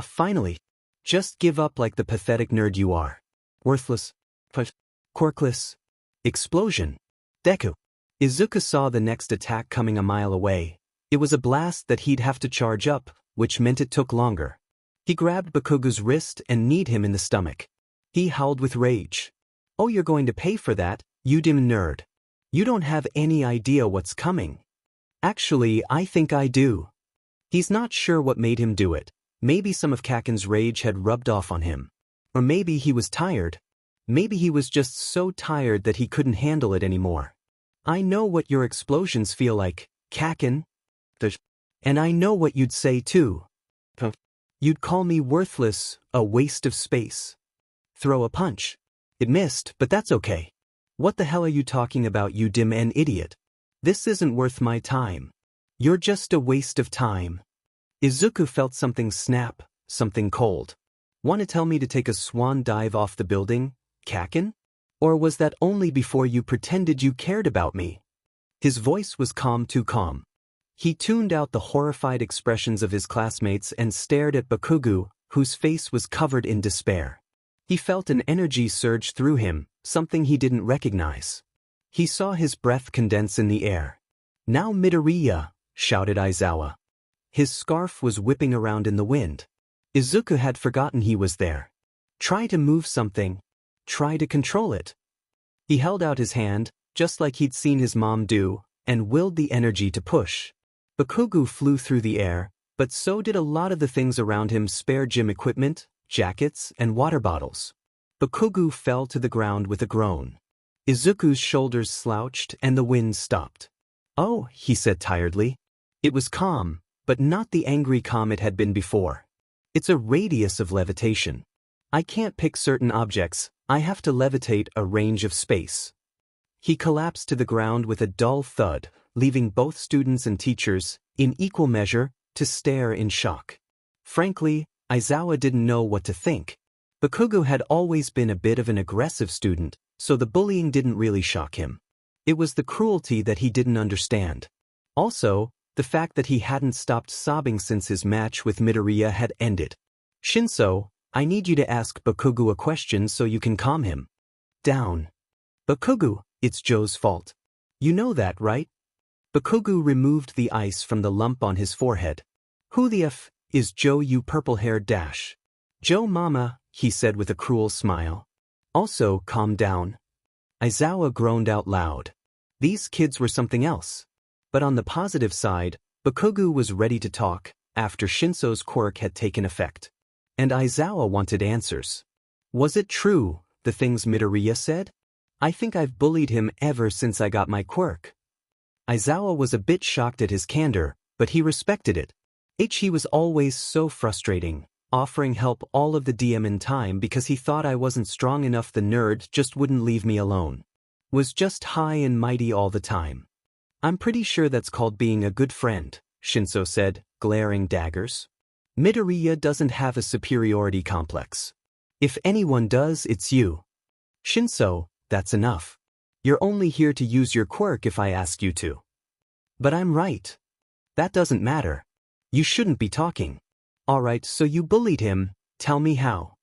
Finally. Just give up like the pathetic nerd you are. Worthless. Quirkless. Explosion. Deku. Izuku saw the next attack coming a mile away. It was a blast that he'd have to charge up, which meant it took longer. He grabbed Bakugo's wrist and kneed him in the stomach. He howled with rage. "Oh, you're going to pay for that, you dim nerd. You don't have any idea what's coming." "Actually, I think I do." He's not sure what made him do it. Maybe some of Kaken's rage had rubbed off on him. Or maybe he was tired. Maybe he was just so tired that he couldn't handle it anymore. "I know what your explosions feel like, Kaken. And I know what you'd say too. You'd call me worthless, a waste of space." Throw a punch. It missed, but that's okay. "What the hell are you talking about, you dim and idiot? This isn't worth my time. You're just a waste of time." Izuku felt something snap, something cold. "Want to tell me to take a swan dive off the building, Kaken? Or was that only before you pretended you cared about me?" His voice was calm, too calm. He tuned out the horrified expressions of his classmates and stared at Bakugou, whose face was covered in despair. He felt an energy surge through him, something he didn't recognize. He saw his breath condense in the air. "Now Midoriya," shouted Aizawa. His scarf was whipping around in the wind. Izuku had forgotten he was there. "Try to move something. Try to control it." He held out his hand, just like he'd seen his mom do, and willed the energy to push. Bakugou flew through the air, but so did a lot of the things around him: spare gym equipment, jackets, and water bottles. Bakugou fell to the ground with a groan. Izuku's shoulders slouched and the wind stopped. "Oh," he said tiredly. It was calm, but not the angry calm it had been before. "It's a radius of levitation. I can't pick certain objects, I have to levitate a range of space." He collapsed to the ground with a dull thud, leaving both students and teachers, in equal measure, to stare in shock. Frankly, Aizawa didn't know what to think. Bakugou had always been a bit of an aggressive student, so the bullying didn't really shock him. It was the cruelty that he didn't understand. Also, the fact that he hadn't stopped sobbing since his match with Midoriya had ended. "Shinso, I need you to ask Bakugou a question so you can calm him down." "Bakugou, it's Joe's fault. You know that, right?" Bakugou removed the ice from the lump on his forehead. "Who the f is Joe, you purple-haired dash?" "Joe mama," he said with a cruel smile. "Also, calm down." Aizawa groaned out loud. These kids were something else. But on the positive side, Bakugou was ready to talk, after Shinso's quirk had taken effect. And Aizawa wanted answers. Was it true, the things Midoriya said? "I think I've bullied him ever since I got my quirk." Aizawa was a bit shocked at his candor, but he respected it. He was always so frustrating, offering help all of the DM in time because he thought I wasn't strong enough. The nerd just wouldn't leave me alone. Was just high and mighty all the time. "I'm pretty sure that's called being a good friend," Shinso said, glaring daggers. "Midoriya doesn't have a superiority complex. If anyone does, it's you. Shinso, that's enough. You're only here to use your quirk if I ask you to." "But I'm right." "That doesn't matter. You shouldn't be talking." "Alright, so you bullied him, tell me how."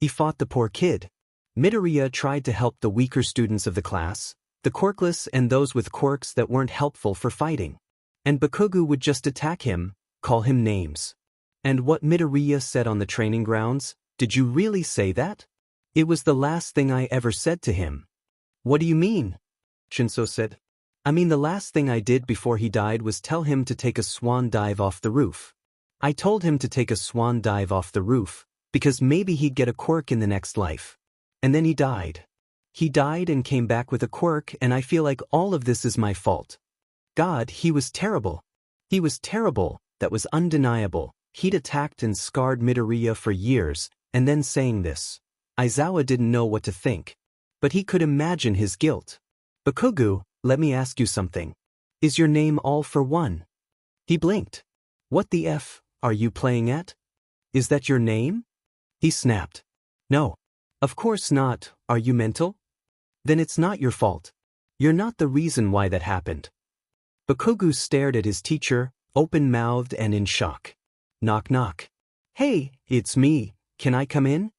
"He fought the poor kid. Midoriya tried to help the weaker students of the class, the quirkless and those with quirks that weren't helpful for fighting. And Bakugou would just attack him, call him names. And what Midoriya said on the training grounds, did you really say that?" "It was the last thing I ever said to him." "What do you mean?" Shinso said. "I mean, the last thing I did before he died was tell him to take a swan dive off the roof. I told him to take a swan dive off the roof, because maybe he'd get a quirk in the next life. And then he died. He died and came back with a quirk, and I feel like all of this is my fault. God, he was terrible. He was terrible, that was undeniable. He'd attacked and scarred Midoriya for years, and then saying this. Aizawa didn't know what to think. But he could imagine his guilt. "Bakugou, let me ask you something. Is your name all for one?" He blinked. "What the f are you playing at? Is that your name?" He snapped. "No. Of course not, are you mental? Then it's not your fault. You're not the reason why that happened." Bakugou stared at his teacher, open-mouthed and in shock. Knock knock. "Hey, it's me, can I come in?"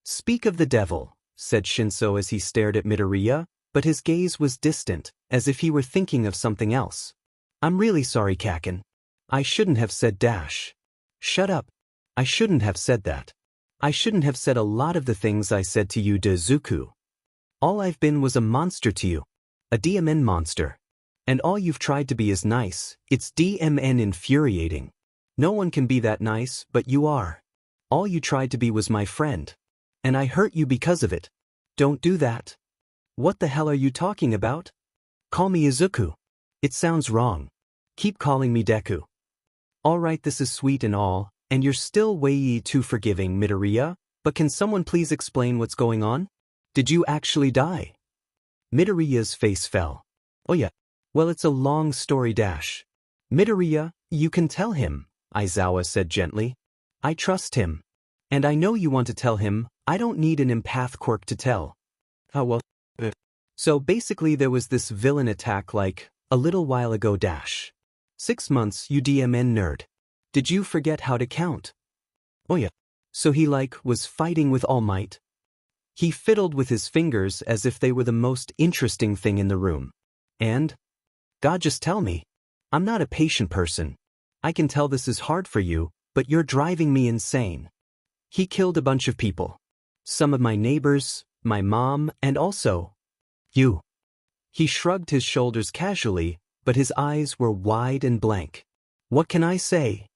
"Speak of the devil," said Shinso as he stared at Midoriya, but his gaze was distant, as if he were thinking of something else. "I'm really sorry, Kaken. I shouldn't have said dash. Shut up. I shouldn't have said that. I shouldn't have said a lot of the things I said to you, Dezuku. All I've been was a monster to you. A DMN monster. And all you've tried to be is nice. It's DMN infuriating. No one can be that nice, but you are. All you tried to be was my friend. And I hurt you because of it. Don't do that. What the hell are you talking about? Call me Isuku. It sounds wrong. Keep calling me Deku. Alright, this is sweet and all, and you're still way too forgiving, Midoriya, but can someone please explain what's going on? Did you actually die? Midoriya's face fell. Oh yeah. Well, it's a long story dash. Midoriya, you can tell him, Aizawa said gently. I trust him. And I know you want to tell him. I don't need an empath quirk to tell. Oh well. So basically there was this villain attack like, a little while ago dash. 6 months, you DMN nerd. Did you forget how to count? Oh yeah. So he was fighting with All Might. He fiddled with his fingers as if they were the most interesting thing in the room. And? God, just tell me. I'm not a patient person. I can tell this is hard for you, but you're driving me insane. He killed a bunch of people. Some of my neighbors, my mom, and also you. He shrugged his shoulders casually, but his eyes were wide and blank. What can I say?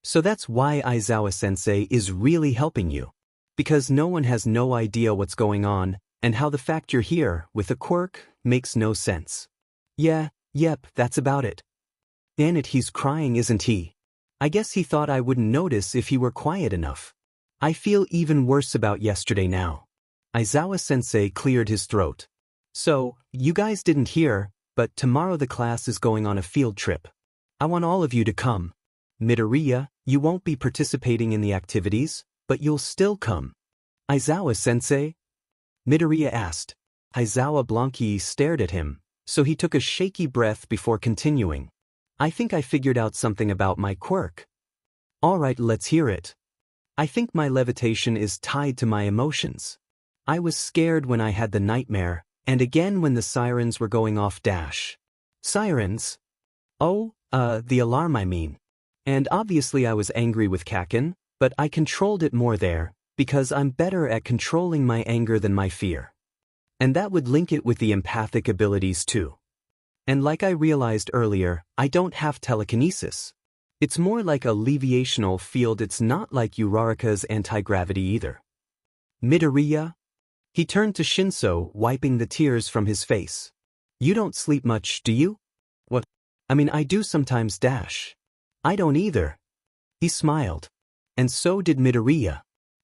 So that's why Aizawa-sensei is really helping you. Because no one has no idea what's going on, and how the fact you're here, with a quirk, makes no sense. Yep, that's about it. Damn it, he's crying, isn't he? I guess he thought I wouldn't notice if he were quiet enough. I feel even worse about yesterday now. Aizawa-sensei cleared his throat. So, you guys didn't hear, but tomorrow the class is going on a field trip. I want all of you to come. Midoriya, you won't be participating in the activities, but you'll still come. Aizawa-sensei? Midoriya asked. Aizawa Blanqui stared at him, so he took a shaky breath before continuing. I think I figured out something about my quirk. Alright, let's hear it. I think my levitation is tied to my emotions. I was scared when I had the nightmare, and again when the sirens were going off dash. Sirens? Oh, the alarm I mean. And obviously I was angry with Kaken, but I controlled it more there, because I'm better at controlling my anger than my fear. And that would link it with the empathic abilities too. And like I realized earlier, I don't have telekinesis. It's more like a leviational field, it's not like Uraraka's anti-gravity either. Midoriya? He turned to Shinso, wiping the tears from his face. You don't sleep much, do you? What? I mean, I do sometimes dash. I don't either. He smiled. And so did Midoriya.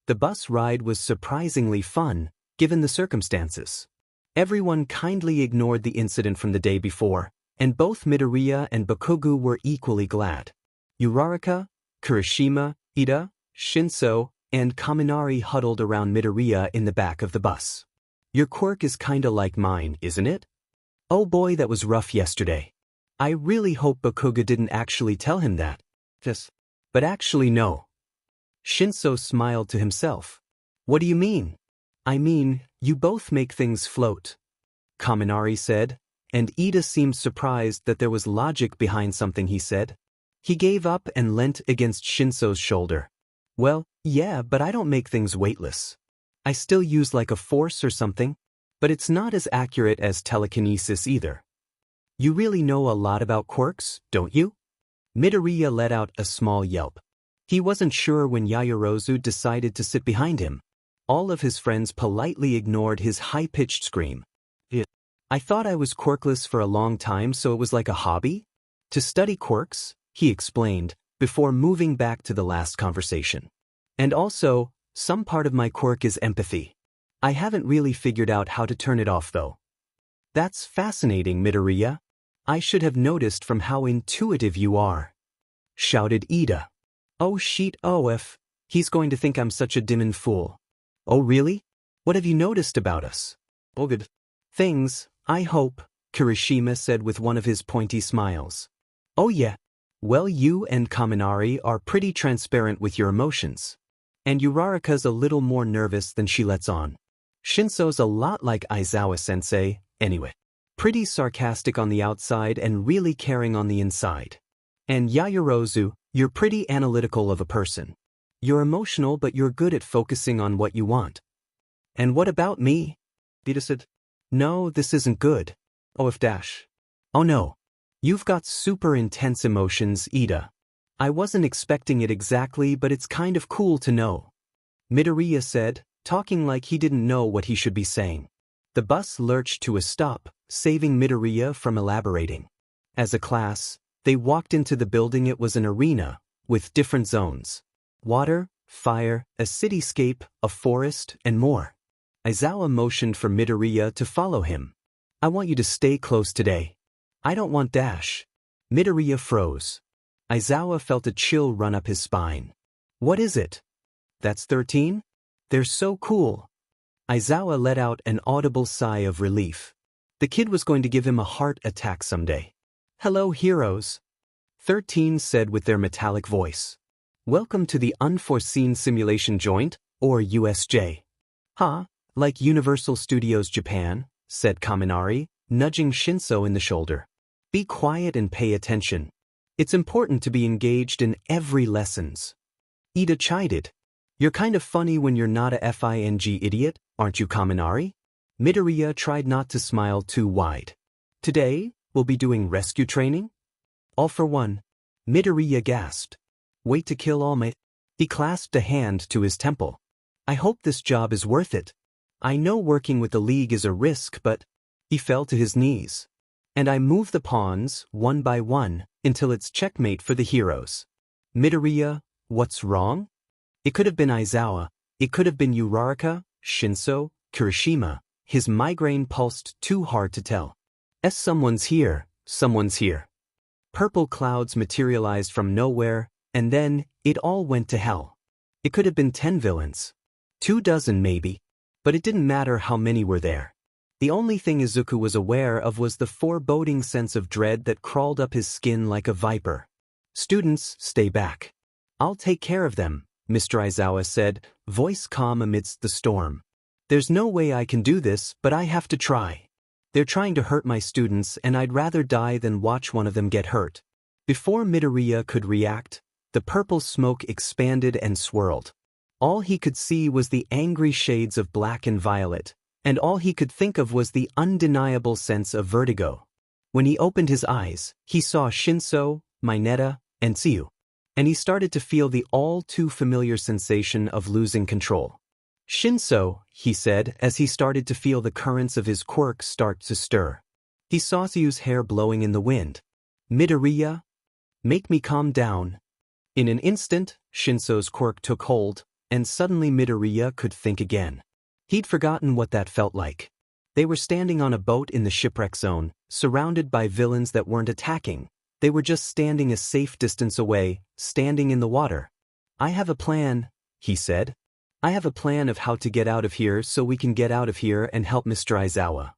The bus ride was surprisingly fun, given the circumstances. Everyone kindly ignored the incident from the day before, and both Midoriya and Bakugo were equally glad. Uraraka, Kirishima, Ida, Shinso, and Kaminari huddled around Midoriya in the back of the bus. Your quirk is kinda like mine, isn't it? Oh boy, that was rough yesterday. I really hope Bakugo didn't actually tell him that. But actually no. Shinso smiled to himself. What do you mean? I mean, you both make things float. Kaminari said, and Ida seemed surprised that there was logic behind something he said. He gave up and leant against Shinso's shoulder. Well, yeah, but I don't make things weightless. I still use like a force or something, but it's not as accurate as telekinesis either. You really know a lot about quirks, don't you? Midoriya let out a small yelp. He wasn't sure when Yayorozu decided to sit behind him. All of his friends politely ignored his high-pitched scream. I thought I was quirkless for a long time, so it was like a hobby? To study quirks, he explained, before moving back to the last conversation. And also, some part of my quirk is empathy. I haven't really figured out how to turn it off though. That's fascinating, Midoriya. I should have noticed from how intuitive you are. Shouted Ida. Oh shit, if he's going to think I'm such a dimmin' fool. Oh really? What have you noticed about us? Oh good. Things, I hope, Kirishima said with one of his pointy smiles. Oh yeah. Well, you and Kaminari are pretty transparent with your emotions. And Uraraka's a little more nervous than she lets on. Shinso's a lot like Aizawa-sensei, anyway. Pretty sarcastic on the outside and really caring on the inside. And Yayorozu, you're pretty analytical of a person. You're emotional but you're good at focusing on what you want. And what about me? Ida said. No, this isn't good. Oh if dash. Oh no. You've got super intense emotions, Ida. I wasn't expecting it exactly, but it's kind of cool to know. Midoriya said, talking like he didn't know what he should be saying. The bus lurched to a stop, saving Midoriya from elaborating. As a class, they walked into the building. It was an arena, with different zones. Water, fire, a cityscape, a forest, and more. Aizawa motioned for Midoriya to follow him. I want you to stay close today. I don't want dash. Midoriya froze. Aizawa felt a chill run up his spine. What is it? That's 13? They're so cool. Aizawa let out an audible sigh of relief. The kid was going to give him a heart attack someday. Hello, heroes. 13 said with their metallic voice. Welcome to the Unforeseen Simulation Joint, or USJ. Huh, like Universal Studios Japan, said Kaminari, nudging Shinso in the shoulder. Be quiet and pay attention. It's important to be engaged in every lessons. Ida chided. You're kind of funny when you're not a FING idiot, aren't you, Kaminari? Midoriya tried not to smile too wide. Today, we'll be doing rescue training? All for one. Midoriya gasped. Wait to kill all my... He clasped a hand to his temple. I hope this job is worth it. I know working with the League is a risk, but... He fell to his knees. And I move the pawns, one by one, until it's checkmate for the heroes. Midoriya, what's wrong? It could have been Aizawa, it could have been Uraraka, Shinso, Kirishima. His migraine pulsed too hard to tell. Someone's here, someone's here. Purple clouds materialized from nowhere, and then, it all went to hell. It could have been 10 villains. 24 maybe. But it didn't matter how many were there. The only thing Isuku was aware of was the foreboding sense of dread that crawled up his skin like a viper. Students, stay back. I'll take care of them, Mr. Aizawa said, voice calm amidst the storm. There's no way I can do this, but I have to try. They're trying to hurt my students and I'd rather die than watch one of them get hurt. Before Midoriya could react, the purple smoke expanded and swirled. All he could see was the angry shades of black and violet, and all he could think of was the undeniable sense of vertigo. When he opened his eyes, he saw Shinso, Mineta, and Tsuyu. And he started to feel the all-too-familiar sensation of losing control. Shinso, he said as he started to feel the currents of his quirk start to stir. He saw Tsuyu's hair blowing in the wind. Midoriya? Make me calm down. In an instant, Shinso's quirk took hold, and suddenly Midoriya could think again. He'd forgotten what that felt like. They were standing on a boat in the shipwreck zone, surrounded by villains that weren't attacking. They were just standing a safe distance away, standing in the water. I have a plan, he said. I have a plan of how to get out of here so we can get out of here and help Mr. Aizawa.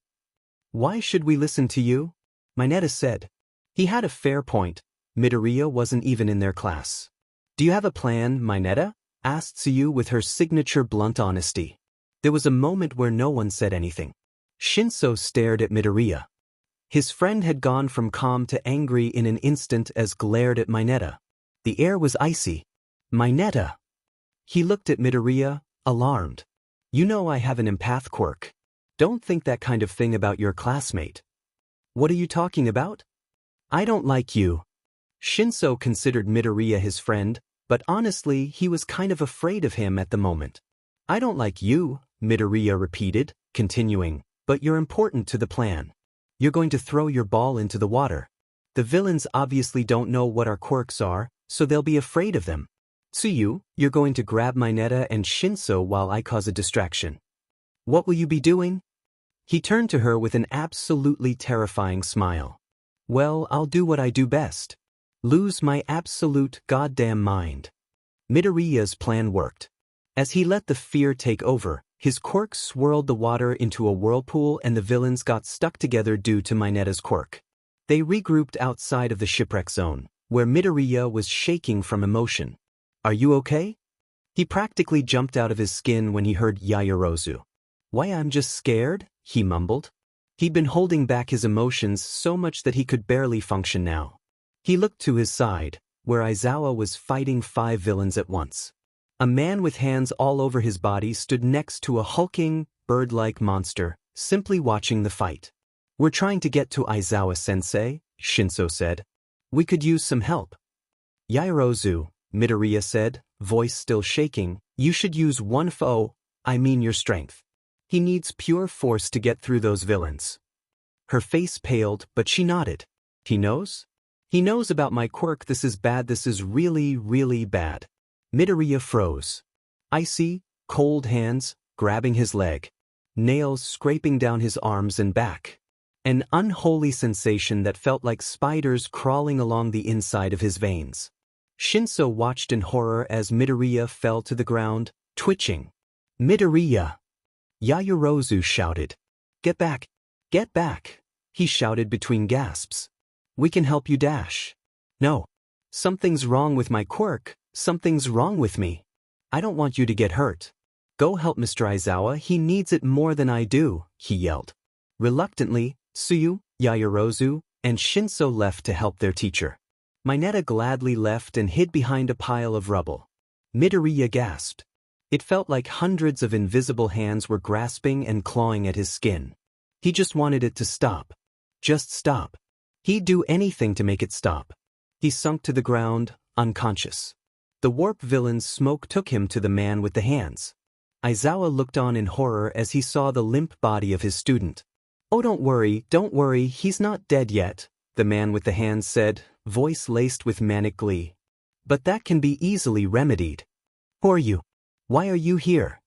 Why should we listen to you? Mineta said. He had a fair point. Midoriya wasn't even in their class. Do you have a plan, Mineta? Asked Tsuyu with her signature blunt honesty. There was a moment where no one said anything. Shinso stared at Midoriya. His friend had gone from calm to angry in an instant as glared at Mineta. The air was icy. Mineta! He looked at Midoriya, alarmed. You know I have an empath quirk. Don't think that kind of thing about your classmate. What are you talking about? I don't like you. Shinso considered Midoriya his friend, but honestly he was kind of afraid of him at the moment. I don't like you, Midoriya repeated, continuing, but you're important to the plan. You're going to throw your ball into the water. The villains obviously don't know what our quirks are, so they'll be afraid of them. Tsuyu, you're going to grab Mineta and Shinso while I cause a distraction. What will you be doing? He turned to her with an absolutely terrifying smile. Well, I'll do what I do best. Lose my absolute goddamn mind. Midoriya's plan worked. As he let the fear take over, his quirk swirled the water into a whirlpool and the villains got stuck together due to Mineta's quirk. They regrouped outside of the shipwreck zone, where Midoriya was shaking from emotion. Are you okay? He practically jumped out of his skin when he heard Yayorozu. Why, I'm just scared, he mumbled. He'd been holding back his emotions so much that he could barely function now. He looked to his side, where Aizawa was fighting 5 villains at once. A man with hands all over his body stood next to a hulking, bird-like monster, simply watching the fight. "We're trying to get to Aizawa-sensei," Shinso said. "We could use some help." "Yayorozu," Midoriya said, voice still shaking, "you should use one foe, I mean your strength. He needs pure force to get through those villains." Her face paled, but she nodded. "He knows? He knows about my quirk. This is bad. This is really, really bad." Midoriya froze. Icy, cold hands, grabbing his leg. Nails scraping down his arms and back. An unholy sensation that felt like spiders crawling along the inside of his veins. Shinso watched in horror as Midoriya fell to the ground, twitching. "Midoriya!" Yayorozu shouted. "Get back! Get back!" he shouted between gasps. "We can help you dash." "No. Something's wrong with my quirk. Something's wrong with me. I don't want you to get hurt. Go help Mr. Aizawa, he needs it more than I do," he yelled. Reluctantly, Tsuyu, Yayorozu, and Shinso left to help their teacher. Mineta gladly left and hid behind a pile of rubble. Midoriya gasped. It felt like hundreds of invisible hands were grasping and clawing at his skin. He just wanted it to stop. Just stop. He'd do anything to make it stop. He sunk to the ground, unconscious. The warp villain's smoke took him to the man with the hands. Aizawa looked on in horror as he saw the limp body of his student. "Oh, don't worry, he's not dead yet," the man with the hands said, voice laced with manic glee. "But that can be easily remedied." "Who are you? Why are you here?"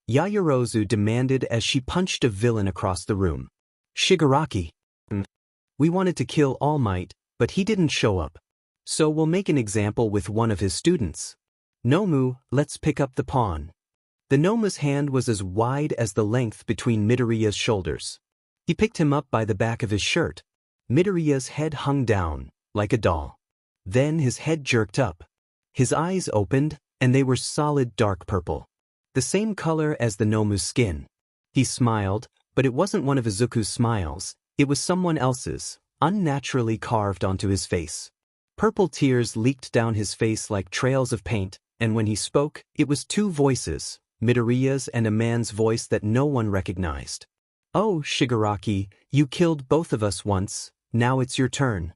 Yayorozu demanded as she punched a villain across the room. "Shigaraki. We wanted to kill All Might, but he didn't show up. So we'll make an example with one of his students. Nomu, let's pick up the pawn." The Nomu's hand was as wide as the length between Midoriya's shoulders. He picked him up by the back of his shirt. Midoriya's head hung down, like a doll. Then his head jerked up. His eyes opened, and they were solid dark purple. The same color as the Nomu's skin. He smiled, but it wasn't one of Izuku's smiles, it was someone else's, unnaturally carved onto his face. Purple tears leaked down his face like trails of paint, and when he spoke, it was 2 voices, Midoriya's and a man's voice that no one recognized. "Oh, Shigaraki, you killed both of us once, now it's your turn."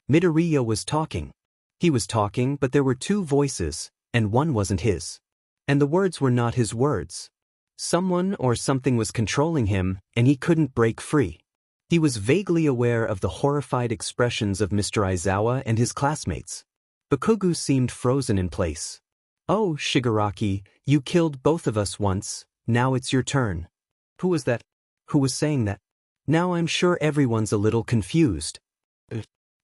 Midoriya was talking. He was talking, but there were 2 voices, and one wasn't his. And the words were not his words. Someone or something was controlling him, and he couldn't break free. He was vaguely aware of the horrified expressions of Mr. Aizawa and his classmates. Bakugou seemed frozen in place. "Oh, Shigaraki, you killed both of us once, now it's your turn." Who was that? Who was saying that? Now I'm sure everyone's a little confused.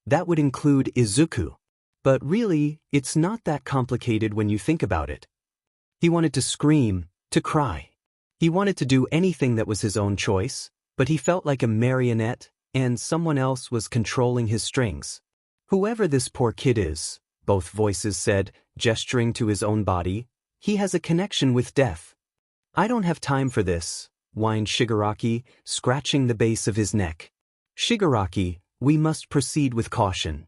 That would include Izuku. But really, it's not that complicated when you think about it. He wanted to scream, to cry. He wanted to do anything that was his own choice, but he felt like a marionette, and someone else was controlling his strings. "Whoever this poor kid is," both voices said, gesturing to his own body, "he has a connection with death." "I don't have time for this," whined Shigaraki, scratching the base of his neck. "Shigaraki, we must proceed with caution."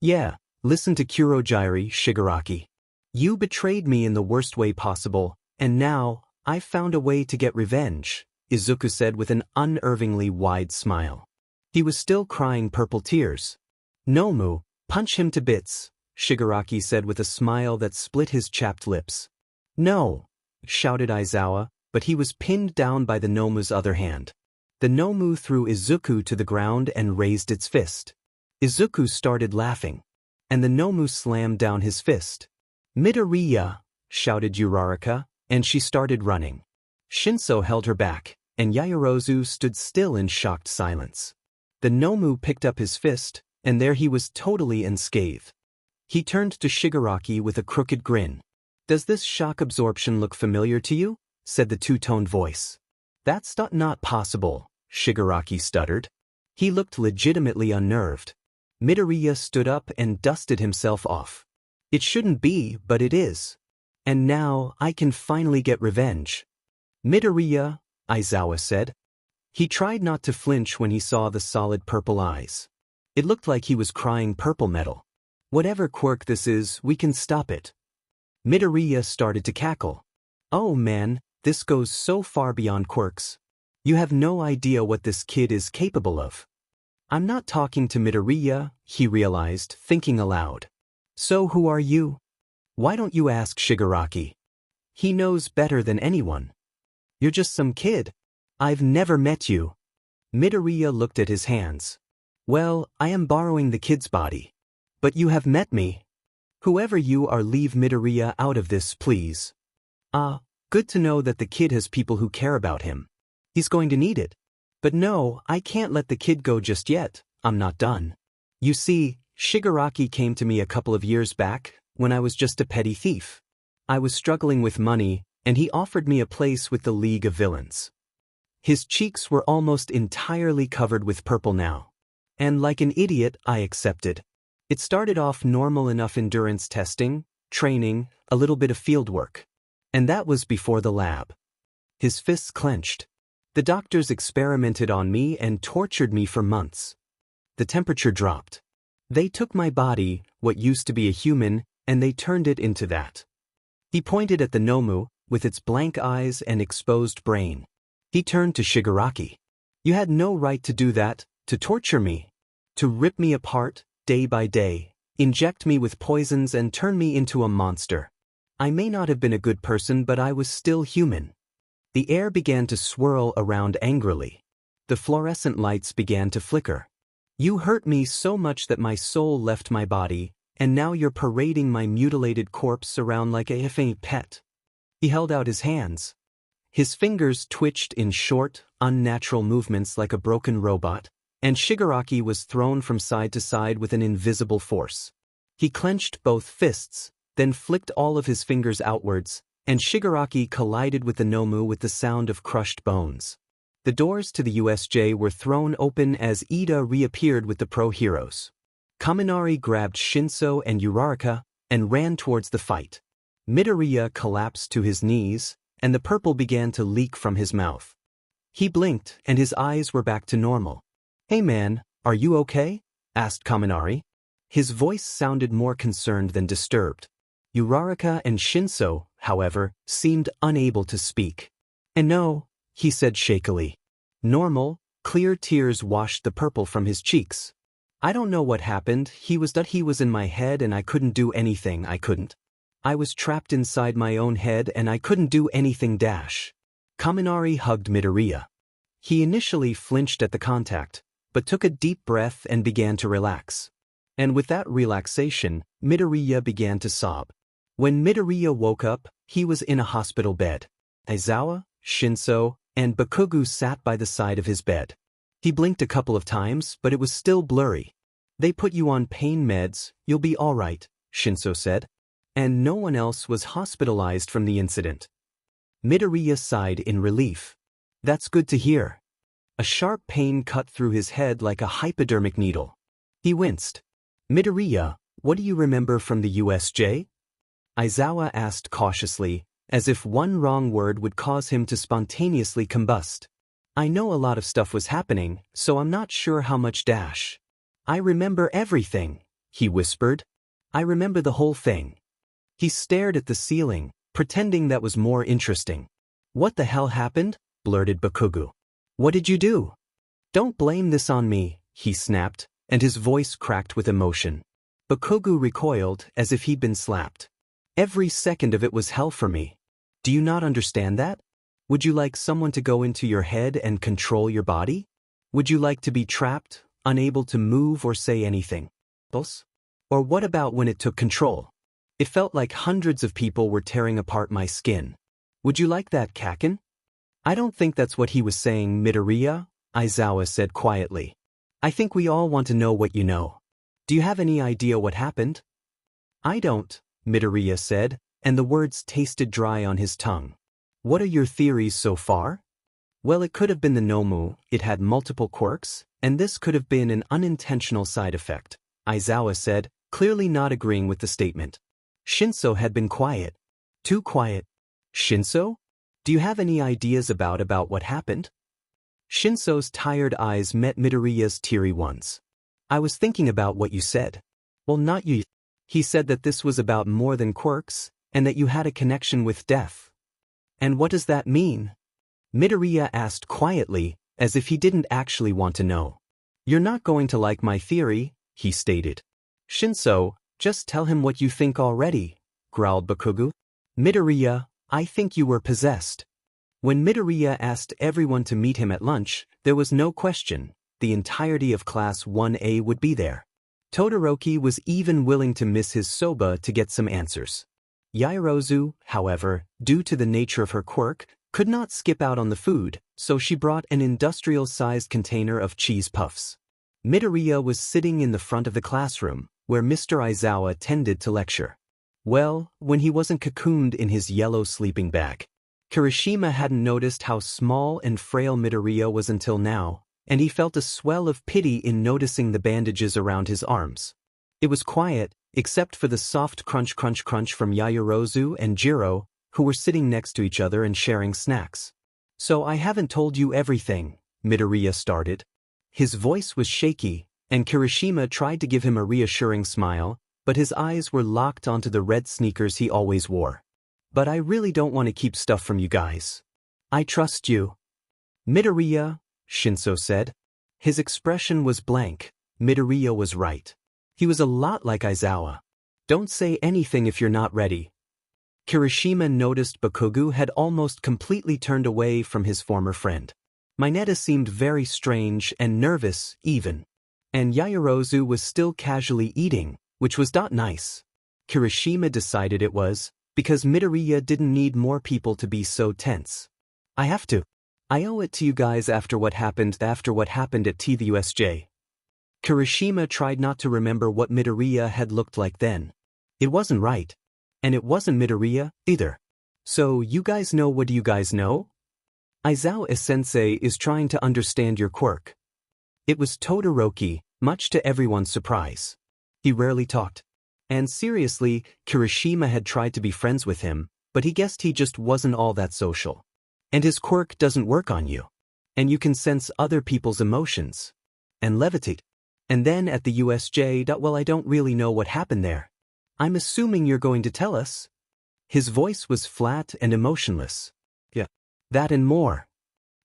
"Yeah, listen to Kurojiri, Shigaraki. You betrayed me in the worst way possible, and now, I've found a way to get revenge," Izuku said with an unnervingly wide smile. He was still crying purple tears. "Nomu, punch him to bits," Shigaraki said with a smile that split his chapped lips. "No," shouted Aizawa, but he was pinned down by the Nomu's other hand. The Nomu threw Izuku to the ground and raised its fist. Izuku started laughing. And the Nomu slammed down his fist. "Midoriya!" shouted Uraraka, and she started running. Shinso held her back, and Yayorozu stood still in shocked silence. The Nomu picked up his fist, and there he was totally unscathed. He turned to Shigaraki with a crooked grin. "Does this shock absorption look familiar to you?" said the 2-toned voice. "That's not possible," Shigaraki stuttered. He looked legitimately unnerved. Midoriya stood up and dusted himself off. "It shouldn't be, but it is. And now I can finally get revenge." "Midoriya," Aizawa said. He tried not to flinch when he saw the solid purple eyes. It looked like he was crying purple metal. Whatever quirk this is, we can stop it. Midoriya started to cackle. Oh man, this goes so far beyond quirks. You have no idea what this kid is capable of. I'm not talking to Midoriya, he realized, thinking aloud. So who are you? Why don't you ask Shigaraki? He knows better than anyone. You're just some kid. I've never met you. Midoriya looked at his hands. Well, I am borrowing the kid's body. But you have met me. Whoever you are, leave Midoriya out of this, please. Good to know that the kid has people who care about him. He's going to need it. But no, I can't let the kid go just yet, I'm not done. You see, Shigaraki came to me a couple of years back, when I was just a petty thief. I was struggling with money, and he offered me a place with the League of Villains. His cheeks were almost entirely covered with purple now. And like an idiot, I accepted. It started off normal enough endurance testing, training, a little bit of field work. And that was before the lab. His fists clenched. The doctors experimented on me and tortured me for months. The temperature dropped. They took my body, what used to be a human, and they turned it into that. He pointed at the Nomu, with its blank eyes and exposed brain. He turned to Shigaraki. You had no right to do that, to torture me. To rip me apart, day by day, inject me with poisons and turn me into a monster. I may not have been a good person, but I was still human. The air began to swirl around angrily. The fluorescent lights began to flicker. You hurt me so much that my soul left my body, and now you're parading my mutilated corpse around like a pet. He held out his hands. His fingers twitched in short, unnatural movements like a broken robot, and Shigaraki was thrown from side to side with an invisible force. He clenched both fists, then flicked all of his fingers outwards, and Shigaraki collided with the Nomu with the sound of crushed bones. The doors to the USJ were thrown open as Ida reappeared with the pro-heroes. Kaminari grabbed Shinso and Uraraka and ran towards the fight. Midoriya collapsed to his knees, and the purple began to leak from his mouth. He blinked, and his eyes were back to normal. Hey man, are you okay? Asked Kaminari. His voice sounded more concerned than disturbed. Uraraka and Shinso, however, seemed unable to speak. And no, he said shakily. Normal, clear tears washed the purple from his cheeks. I don't know what happened, he was in my head and I couldn't do anything, I was trapped inside my own head and I couldn't do anything. Kaminari hugged Midoriya. He initially flinched at the contact, but took a deep breath and began to relax. And with that relaxation, Midoriya began to sob. When Midoriya woke up, he was in a hospital bed. Aizawa, Shinso, and Bakugo sat by the side of his bed. He blinked a couple of times, but it was still blurry. They put you on pain meds, you'll be all right, Shinso said. And no one else was hospitalized from the incident. Midoriya sighed in relief. That's good to hear. A sharp pain cut through his head like a hypodermic needle. He winced. Midoriya, what do you remember from the USJ? Aizawa asked cautiously, as if one wrong word would cause him to spontaneously combust. I know a lot of stuff was happening, so I'm not sure how much. I remember everything, he whispered. I remember the whole thing. He stared at the ceiling, pretending that was more interesting. What the hell happened? Blurted Bakugo. What did you do? Don't blame this on me, he snapped, and his voice cracked with emotion. Bakugo recoiled as if he'd been slapped. Every second of it was hell for me. Do you not understand that? Would you like someone to go into your head and control your body? Would you like to be trapped, unable to move or say anything else? Or what about when it took control? It felt like hundreds of people were tearing apart my skin. Would you like that, Kaken? I don't think that's what he was saying, Midoriya, Aizawa said quietly. I think we all want to know what you know. Do you have any idea what happened? I don't, Midoriya said, and the words tasted dry on his tongue. What are your theories so far? Well, it could have been the Nomu, it had multiple quirks, and this could have been an unintentional side effect, Aizawa said, clearly not agreeing with the statement. Shinso had been quiet. Too quiet. Shinso? Do you have any ideas about what happened? Shinso's tired eyes met Midoriya's teary ones. I was thinking about what you said. Well, not you. He said that this was about more than quirks, and that you had a connection with death. And what does that mean? Midoriya asked quietly, as if he didn't actually want to know. You're not going to like my theory, he stated. Shinso, just tell him what you think already, growled Bakugo. Midoriya, I think you were possessed. When Midoriya asked everyone to meet him at lunch, there was no question, the entirety of Class 1A would be there. Todoroki was even willing to miss his soba to get some answers. Yayorozu, however, due to the nature of her quirk, could not skip out on the food, so she brought an industrial-sized container of cheese puffs. Midoriya was sitting in the front of the classroom, where Mr. Aizawa tended to lecture. Well, when he wasn't cocooned in his yellow sleeping bag. Kirishima hadn't noticed how small and frail Midoriya was until now, and he felt a swell of pity in noticing the bandages around his arms. It was quiet, except for the soft crunch crunch crunch from Yayorozu and Jiro, who were sitting next to each other and sharing snacks. So I haven't told you everything, Midoriya started. His voice was shaky, and Kirishima tried to give him a reassuring smile, but his eyes were locked onto the red sneakers he always wore. But I really don't want to keep stuff from you guys. I trust you. Midoriya, Shinso said. His expression was blank. Midoriya was right. He was a lot like Aizawa. Don't say anything if you're not ready. Kirishima noticed Bakugo had almost completely turned away from his former friend. Mineta seemed very strange and nervous, even. And Yayorozu was still casually eating, which was not nice. Kirishima decided it was, because Midoriya didn't need more people to be so tense. I have to. I owe it to you guys after what happened at TVUSJ. Kirishima tried not to remember what Midoriya had looked like then. It wasn't right. And it wasn't Midoriya, either. So you guys know what do you guys know? Aizawa-sensei is trying to understand your quirk. It was Todoroki, much to everyone's surprise. He rarely talked. And seriously, Kirishima had tried to be friends with him, but he guessed he just wasn't all that social. And his quirk doesn't work on you. And you can sense other people's emotions. And levitate. And then at the USJ, well, I don't really know what happened there. I'm assuming you're going to tell us. His voice was flat and emotionless. Yeah. That and more.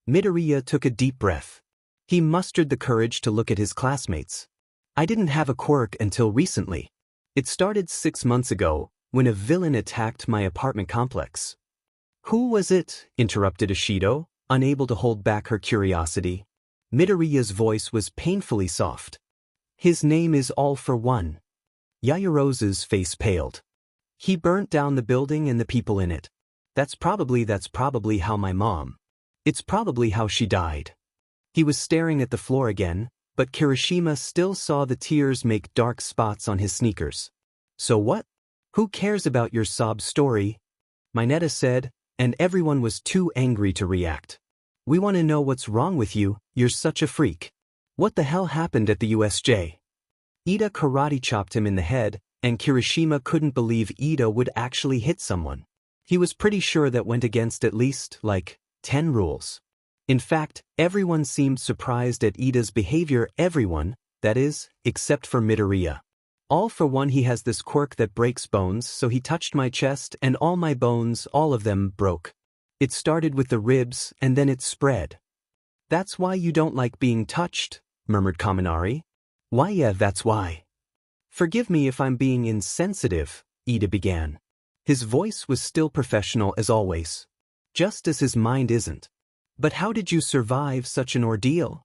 Midoriya took a deep breath. He mustered the courage to look at his classmates. I didn't have a quirk until recently. It started 6 months ago, when a villain attacked my apartment complex. Who was it? Interrupted Ishido, unable to hold back her curiosity. Midoriya's voice was painfully soft. His name is All for One. Yayorozu's face paled. He burnt down the building and the people in it. That's probably how my mom. It's probably how she died. He was staring at the floor again, but Kirishima still saw the tears make dark spots on his sneakers. So what? Who cares about your sob story? Mineta said, and everyone was too angry to react. We want to know what's wrong with you, you're such a freak. What the hell happened at the USJ? Ida karate chopped him in the head, and Kirishima couldn't believe Ida would actually hit someone. He was pretty sure that went against at least, 10 rules. In fact, everyone seemed surprised at Ida's behavior, everyone, that is, except for Midoriya. All for one, he has this quirk that breaks bones, so he touched my chest and all my bones, all of them, broke. It started with the ribs and then it spread. That's why you don't like being touched, murmured Kaminari. Why, yeah, that's why. Forgive me if I'm being insensitive, Ida began. His voice was still professional as always. Just as his mind isn't. But how did you survive such an ordeal?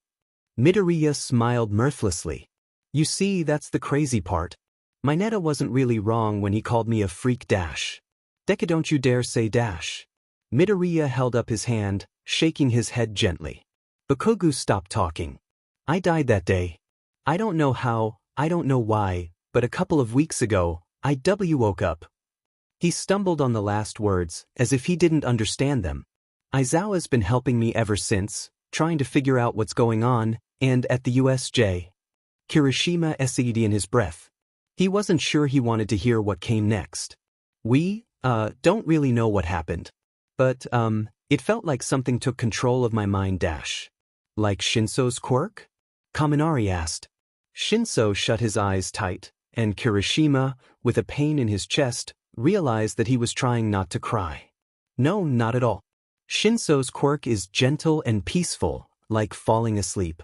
Midoriya smiled mirthlessly. You see, that's the crazy part. Mineta wasn't really wrong when he called me a freak dash. Deku, don't you dare say dash. Midoriya held up his hand, shaking his head gently. Bakugo stopped talking. I died that day. I don't know how, I don't know why, but a couple of weeks ago, I woke up. He stumbled on the last words, as if he didn't understand them. Aizawa's been helping me ever since, trying to figure out what's going on, and at the USJ. Kirishima essayed in his breath. He wasn't sure he wanted to hear what came next. We, don't really know what happened. But, it felt like something took control of my mind dash. Like Shinso's quirk? Kaminari asked. Shinso shut his eyes tight, and Kirishima, with a pain in his chest, realized that he was trying not to cry. No, not at all. Shinso's quirk is gentle and peaceful, like falling asleep.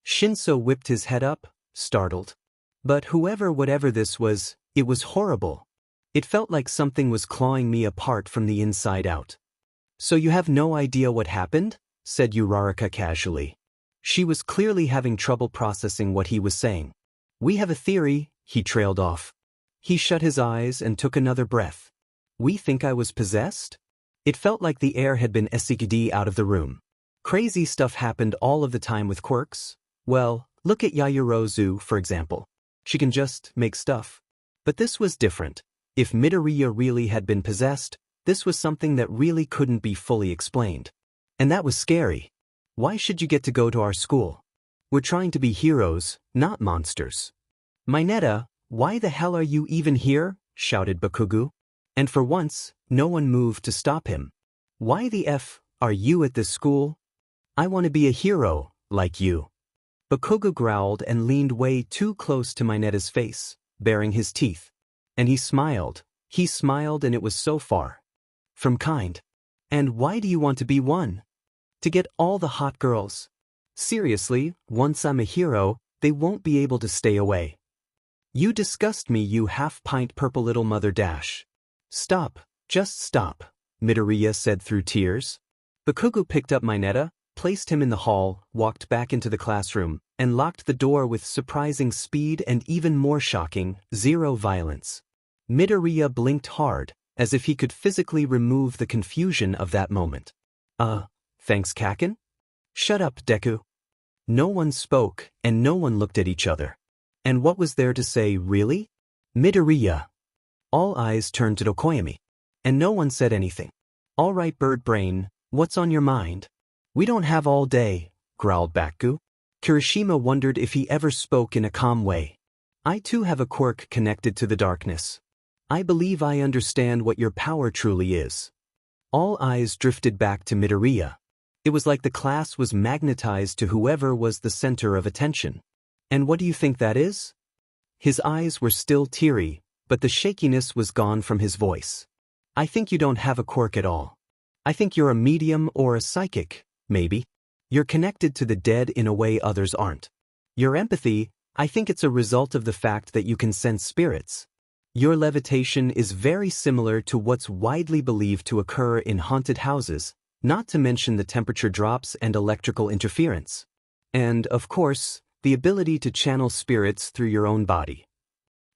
Shinso whipped his head up, startled. But whatever this was, it was horrible. It felt like something was clawing me apart from the inside out. So you have no idea what happened? Said Uraraka casually. She was clearly having trouble processing what he was saying. We have a theory, he trailed off. He shut his eyes and took another breath. We think I was possessed? It felt like the air had been esikidi out of the room. Crazy stuff happened all of the time with quirks. Well, look at Yayorozu, for example. She can just make stuff. But this was different. If Midoriya really had been possessed, this was something that really couldn't be fully explained. And that was scary. Why should you get to go to our school? We're trying to be heroes, not monsters. Mineta, why the hell are you even here? Shouted Bakugo. And for once, no one moved to stop him. Why the F are you at this school? I want to be a hero, like you. Bakugo growled and leaned way too close to Mineta's face, baring his teeth. And he smiled. He smiled and it was so far from kind. And why do you want to be one? To get all the hot girls. Seriously, once I'm a hero, they won't be able to stay away. You disgust me, you half-pint purple little mother dash. Stop, just stop, Midoriya said through tears. Bakugo picked up Mineta, placed him in the hall, walked back into the classroom, and locked the door with surprising speed and even more shocking, zero violence. Midoriya blinked hard, as if he could physically remove the confusion of that moment. Thanks Kaken? Shut up, Deku. No one spoke, and no one looked at each other. And what was there to say, really? Midoriya. All eyes turned to Dokoyami. And no one said anything. All right, bird brain, what's on your mind? We don't have all day, growled Bakugo. Kirishima wondered if he ever spoke in a calm way. I too have a quirk connected to the darkness. I believe I understand what your power truly is. All eyes drifted back to Midoriya. It was like the class was magnetized to whoever was the center of attention. And what do you think that is? His eyes were still teary, but the shakiness was gone from his voice. I think you don't have a quirk at all. I think you're a medium or a psychic, maybe. You're connected to the dead in a way others aren't. Your empathy, I think it's a result of the fact that you can sense spirits. Your levitation is very similar to what's widely believed to occur in haunted houses, not to mention the temperature drops and electrical interference. And, of course, the ability to channel spirits through your own body.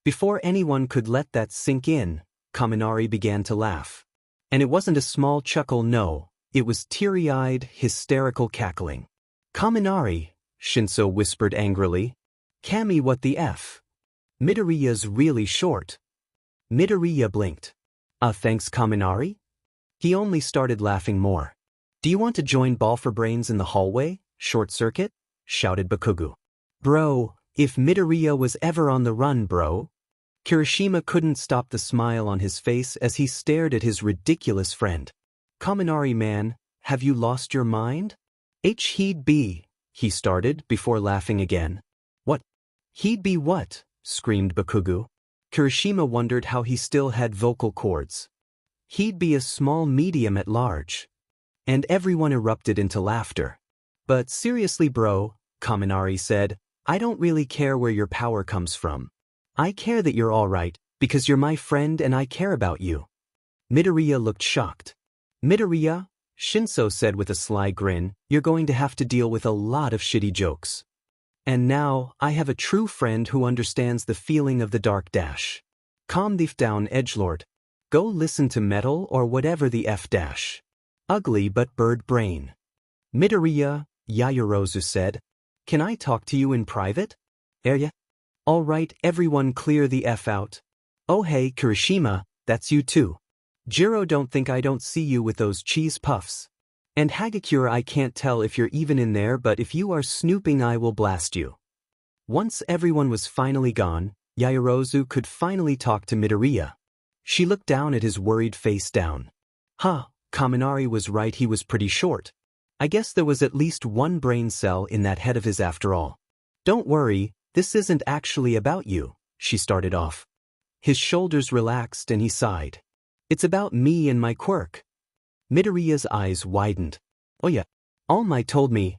Before anyone could let that sink in, Kaminari began to laugh. And it wasn't a small chuckle, no, it was teary-eyed, hysterical cackling. Kaminari, Shinso whispered angrily. Kami, what the F? Midoriya's really short. Midoriya blinked. Thanks Kaminari? He only started laughing more. Do you want to join Ball for Brains in the hallway, Short Circuit? Shouted Bakugo. Bro, if Midoriya was ever on the run, bro. Kirishima couldn't stop the smile on his face as he stared at his ridiculous friend. Kaminari man, have you lost your mind? He'd be, he started before laughing again. What? He'd be what? Screamed Bakugo. Kirishima wondered how he still had vocal cords. He'd be a small medium at large. And everyone erupted into laughter. But seriously bro, Kaminari said, I don't really care where your power comes from. I care that you're alright, because you're my friend and I care about you. Midoriya looked shocked. Midoriya, Shinso said with a sly grin, you're going to have to deal with a lot of shitty jokes. And now, I have a true friend who understands the feeling of the dark dash. Calm the f down, edgelord. Go listen to metal or whatever the f dash. Ugly but bird brain. Midoriya, Yayorozu said. Can I talk to you in private? Ya? All right, everyone clear the f out. Oh hey, Kirishima, that's you too. Jiro, don't think I don't see you with those cheese puffs. And Hagakure, I can't tell if you're even in there, but if you are snooping I will blast you. Once everyone was finally gone, Yayorozu could finally talk to Midoriya. She looked down at his worried face down. Kaminari was right, he was pretty short. I guess there was at least one brain cell in that head of his after all. Don't worry, this isn't actually about you, she started off. His shoulders relaxed and he sighed. It's about me and my quirk. Midoriya's eyes widened. Oh yeah, All Might told me.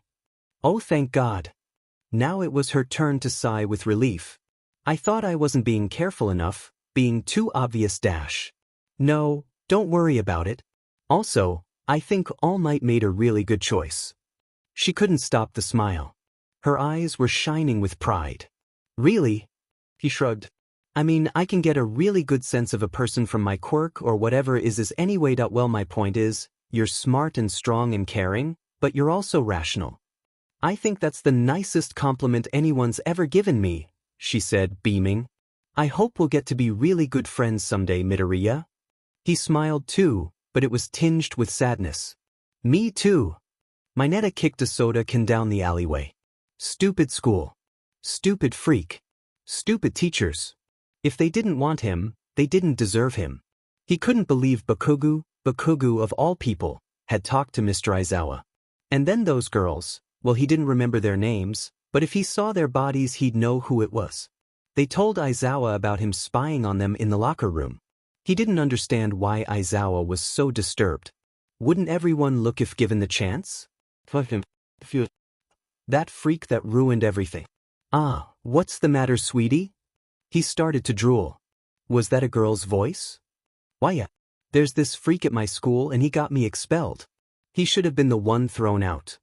Oh thank God. Now it was her turn to sigh with relief. I thought I wasn't being careful enough, being too obvious dash. No, don't worry about it. Also, I think All Might made a really good choice. She couldn't stop the smile. Her eyes were shining with pride. Really? He shrugged. I mean, I can get a really good sense of a person from my quirk or whatever is anyway. Well, my point is, you're smart and strong and caring, but you're also rational. I think that's the nicest compliment anyone's ever given me, she said, beaming. I hope we'll get to be really good friends someday, Midoriya. He smiled too, but it was tinged with sadness. Me too. Mineta kicked a soda can down the alleyway. Stupid school. Stupid freak. Stupid teachers. If they didn't want him, they didn't deserve him. He couldn't believe Bakugo of all people, had talked to Mr. Aizawa. And then those girls, well, he didn't remember their names, but if he saw their bodies he'd know who it was. They told Aizawa about him spying on them in the locker room. He didn't understand why Aizawa was so disturbed. Wouldn't everyone look if given the chance? That freak that ruined everything. Ah, what's the matter, sweetie? He started to drool. Was that a girl's voice? Why yeah, there's this freak at my school and he got me expelled. He should have been the one thrown out.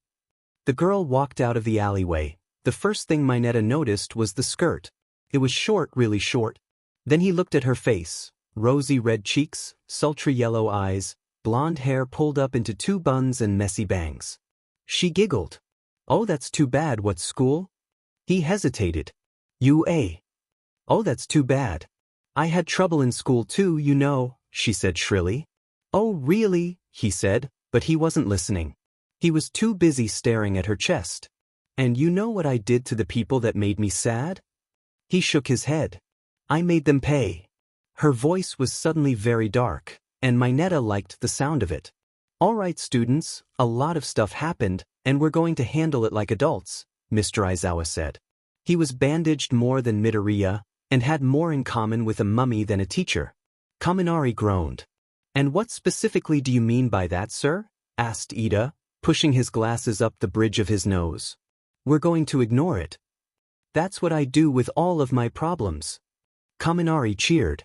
The girl walked out of the alleyway. The first thing Mineta noticed was the skirt. It was short, really short. Then he looked at her face. Rosy red cheeks, sultry yellow eyes, blonde hair pulled up into two buns and messy bangs. She giggled. Oh, that's too bad. What school? He hesitated. UA. Oh, that's too bad. I had trouble in school too, you know, she said shrilly. Oh, really? He said, but he wasn't listening. He was too busy staring at her chest. And you know what I did to the people that made me sad? He shook his head. I made them pay. Her voice was suddenly very dark, and Mineta liked the sound of it. All right, students, a lot of stuff happened, and we're going to handle it like adults, Mr. Aizawa said. He was bandaged more than Midoriya, and had more in common with a mummy than a teacher. Kaminari groaned. And what specifically do you mean by that, sir? Asked Ida, pushing his glasses up the bridge of his nose. We're going to ignore it. That's what I do with all of my problems. Kaminari cheered.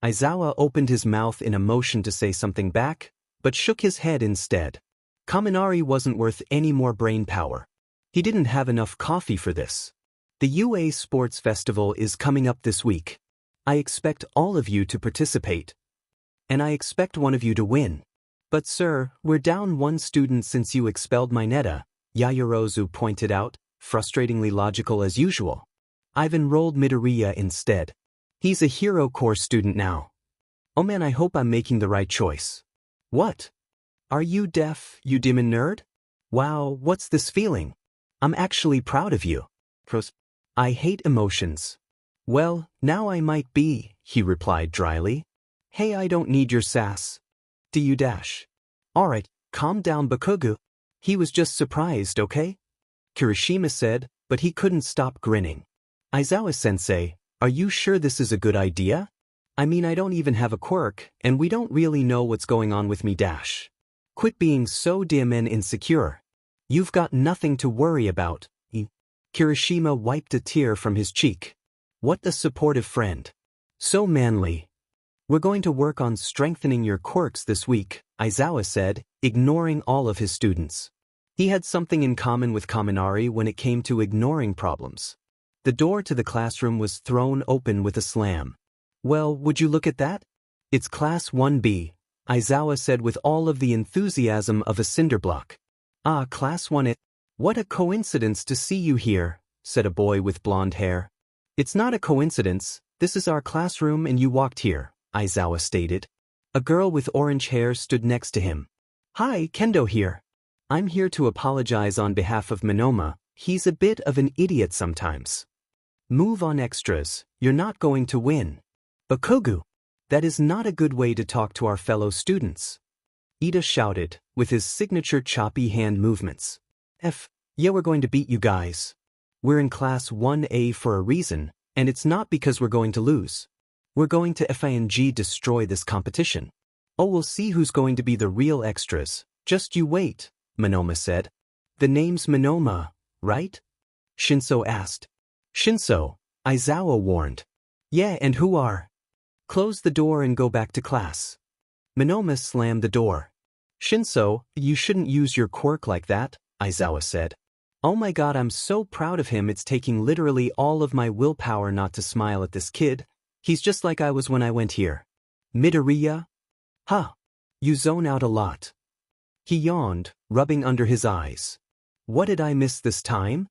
Aizawa opened his mouth in a motion to say something back, but shook his head instead. Kaminari wasn't worth any more brain power. He didn't have enough coffee for this. The UA Sports Festival is coming up this week. I expect all of you to participate. And I expect one of you to win. But sir, we're down one student since you expelled Mineta, Yayorozu pointed out, frustratingly logical as usual. I've enrolled Midoriya instead. He's a Hero Corps student now. Oh man, I hope I'm making the right choice. What? Are you deaf, you demon nerd? Wow, what's this feeling? I'm actually proud of you. I hate emotions. Well, now I might be, he replied dryly. Hey, I don't need your sass. Do you dash? Alright, calm down, Bakugo. He was just surprised, okay? Kirishima said, but he couldn't stop grinning. Aizawa-sensei, are you sure this is a good idea? I mean, I don't even have a quirk, and we don't really know what's going on with me dash. Quit being so damn insecure. You've got nothing to worry about. Kirishima wiped a tear from his cheek. What a supportive friend. So manly. We're going to work on strengthening your quirks this week, Aizawa said, ignoring all of his students. He had something in common with Kaminari when it came to ignoring problems. The door to the classroom was thrown open with a slam. Well, would you look at that? It's Class 1B, Aizawa said with all of the enthusiasm of a cinder block. Ah, Class 1A. What a coincidence to see you here, said a boy with blonde hair. It's not a coincidence, this is our classroom and you walked here, Aizawa stated. A girl with orange hair stood next to him. Hi, Kendo here. I'm here to apologize on behalf of Monoma, he's a bit of an idiot sometimes. Move on extras, you're not going to win. Bakugo, that is not a good way to talk to our fellow students. Ida shouted, with his signature choppy hand movements. Yeah, we're going to beat you guys. We're in Class 1A for a reason, And it's not because we're going to lose. We're going to FING destroy this competition. Oh, we'll see who's going to be the real extras. Just you wait, Monoma said. The name's Monoma, right? Shinso asked. Shinso, Aizawa warned. Yeah, and who are? Close the door and go back to class. Monoma slammed the door. Shinso, you shouldn't use your quirk like that, Aizawa said. Oh my god, I'm so proud of him, it's taking literally all of my willpower not to smile at this kid. He's just like I was when I went here. Midoriya? Huh. You zone out a lot. He yawned, rubbing under his eyes. What did I miss this time?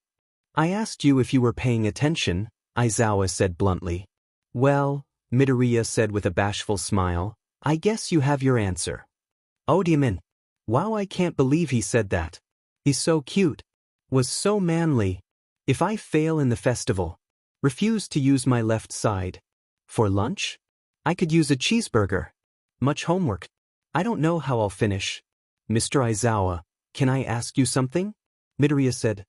I asked you if you were paying attention, Aizawa said bluntly. Well, Midoriya said with a bashful smile, I guess you have your answer. Oh, Diamond. Wow, I can't believe he said that. He's so cute. Was so manly. If I fail in the festival, refuse to use my left side. For lunch? I could use a cheeseburger. Much homework. I don't know how I'll finish. Mr. Aizawa, can I ask you something? Midoriya said.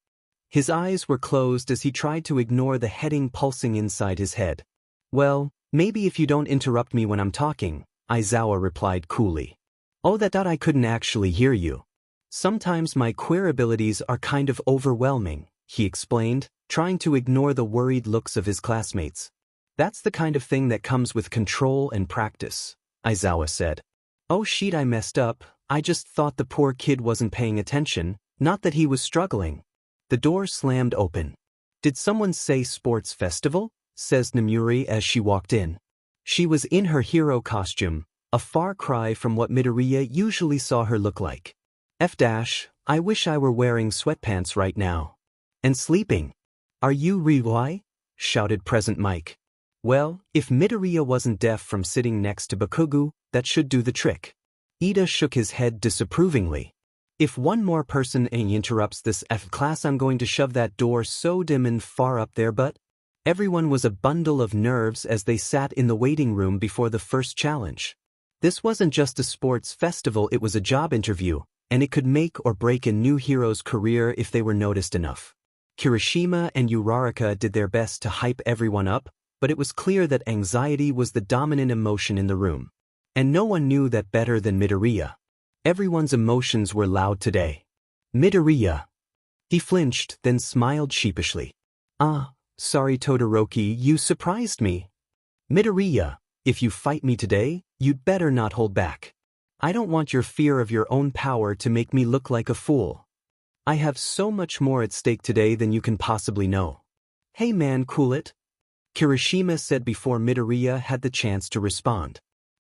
His eyes were closed as he tried to ignore the heading pulsing inside his head. Well, maybe if you don't interrupt me when I'm talking, Aizawa replied coolly. Oh, that I couldn't actually hear you. Sometimes my queer abilities are kind of overwhelming, he explained, trying to ignore the worried looks of his classmates. That's the kind of thing that comes with control and practice, Aizawa said. Oh shit, I messed up. I just thought the poor kid wasn't paying attention, not that he was struggling. The door slammed open. Did someone say sports festival? Says Nomuri as she walked in. She was in her hero costume, a far cry from what Midoriya usually saw her look like. I wish I were wearing sweatpants right now. And sleeping. Are you Riwai? Shouted present Mike. Well, if Midoriya wasn't deaf from sitting next to Bakugou, that should do the trick. Ida shook his head disapprovingly. If one more person interrupts this class, I'm going to shove that door so dim and far up their butt. Everyone was a bundle of nerves as they sat in the waiting room before the first challenge. This wasn't just a sports festival, it was a job interview, and it could make or break a new hero's career if they were noticed enough. Kirishima and Uraraka did their best to hype everyone up, but it was clear that anxiety was the dominant emotion in the room. And no one knew that better than Midoriya. Everyone's emotions were loud today. Midoriya. He flinched, then smiled sheepishly. Sorry Todoroki, you surprised me. Midoriya, if you fight me today, you'd better not hold back. I don't want your fear of your own power to make me look like a fool. I have so much more at stake today than you can possibly know. Hey man, cool it. Kirishima said before Midoriya had the chance to respond.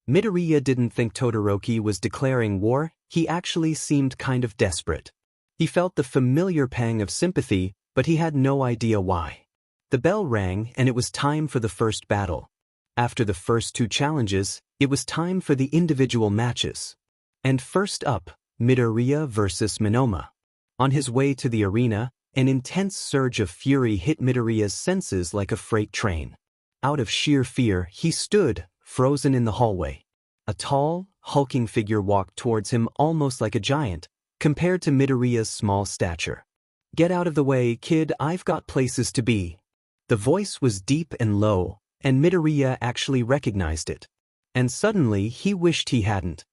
Midoriya didn't think Todoroki was declaring war, he actually seemed kind of desperate. He felt the familiar pang of sympathy, but he had no idea why. The bell rang and it was time for the first battle. After the first two challenges, it was time for the individual matches. And first up, Midoriya versus Monoma. On his way to the arena, an intense surge of fury hit Midoriya's senses like a freight train. Out of sheer fear, he stood, frozen in the hallway. A tall, hulking figure walked towards him almost like a giant, compared to Midoriya's small stature. Get out of the way, kid, I've got places to be. The voice was deep and low, and Midoriya actually recognized it. And suddenly he wished he hadn't.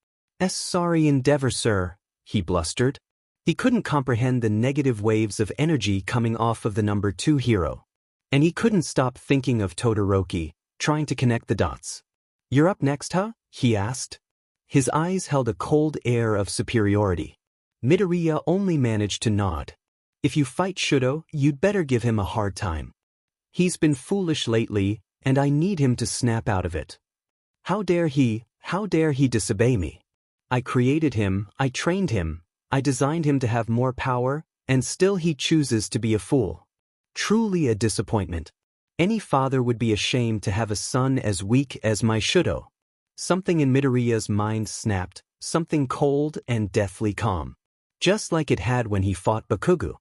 Sorry endeavor, sir, he blustered. He couldn't comprehend the negative waves of energy coming off of the number 2 hero. And he couldn't stop thinking of Todoroki, trying to connect the dots. You're up next, huh? He asked. His eyes held a cold air of superiority. Midoriya only managed to nod. If you fight Shudo, you'd better give him a hard time. He's been foolish lately, and I need him to snap out of it. How dare he disobey me? I created him, I trained him, I designed him to have more power, and still he chooses to be a fool. Truly a disappointment. Any father would be ashamed to have a son as weak as my Shudo. Something in Midoriya's mind snapped, something cold and deathly calm. Just like it had when he fought Bakugo.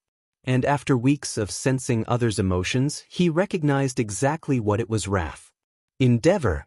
And after weeks of sensing others' emotions, he recognized exactly what it was: wrath. Endeavor.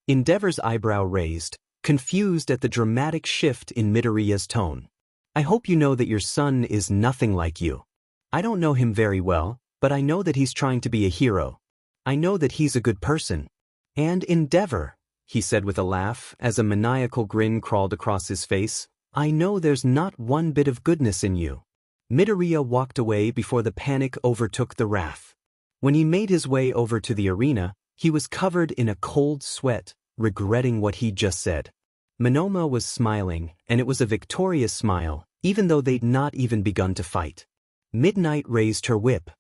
Endeavor's eyebrow raised, confused at the dramatic shift in Midoriya's tone. I hope you know that your son is nothing like you. I don't know him very well, but I know that he's trying to be a hero. I know that he's a good person. And Endeavor, he said with a laugh as a maniacal grin crawled across his face, I know there's not one bit of goodness in you. Midoriya walked away before the panic overtook the wrath. When he made his way over to the arena, he was covered in a cold sweat, regretting what he'd just said. Monoma was smiling, and it was a victorious smile, even though they'd not even begun to fight. Midnight raised her whip.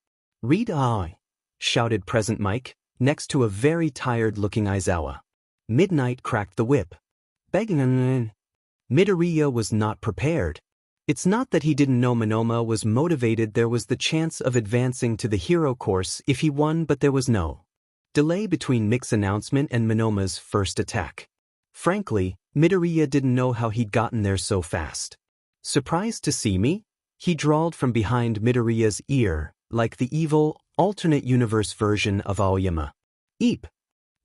Read I, shouted Present Mike, next to a very tired-looking Aizawa. Midnight cracked the whip. Begging. Midoriya was not prepared. It's not that he didn't know Monoma was motivated, there was the chance of advancing to the hero course if he won, but there was no delay between Mick's announcement and Monoma's first attack. Frankly, Midoriya didn't know how he'd gotten there so fast. Surprised to see me? He drawled from behind Midoriya's ear, like the evil, alternate universe version of Aoyama. Eep!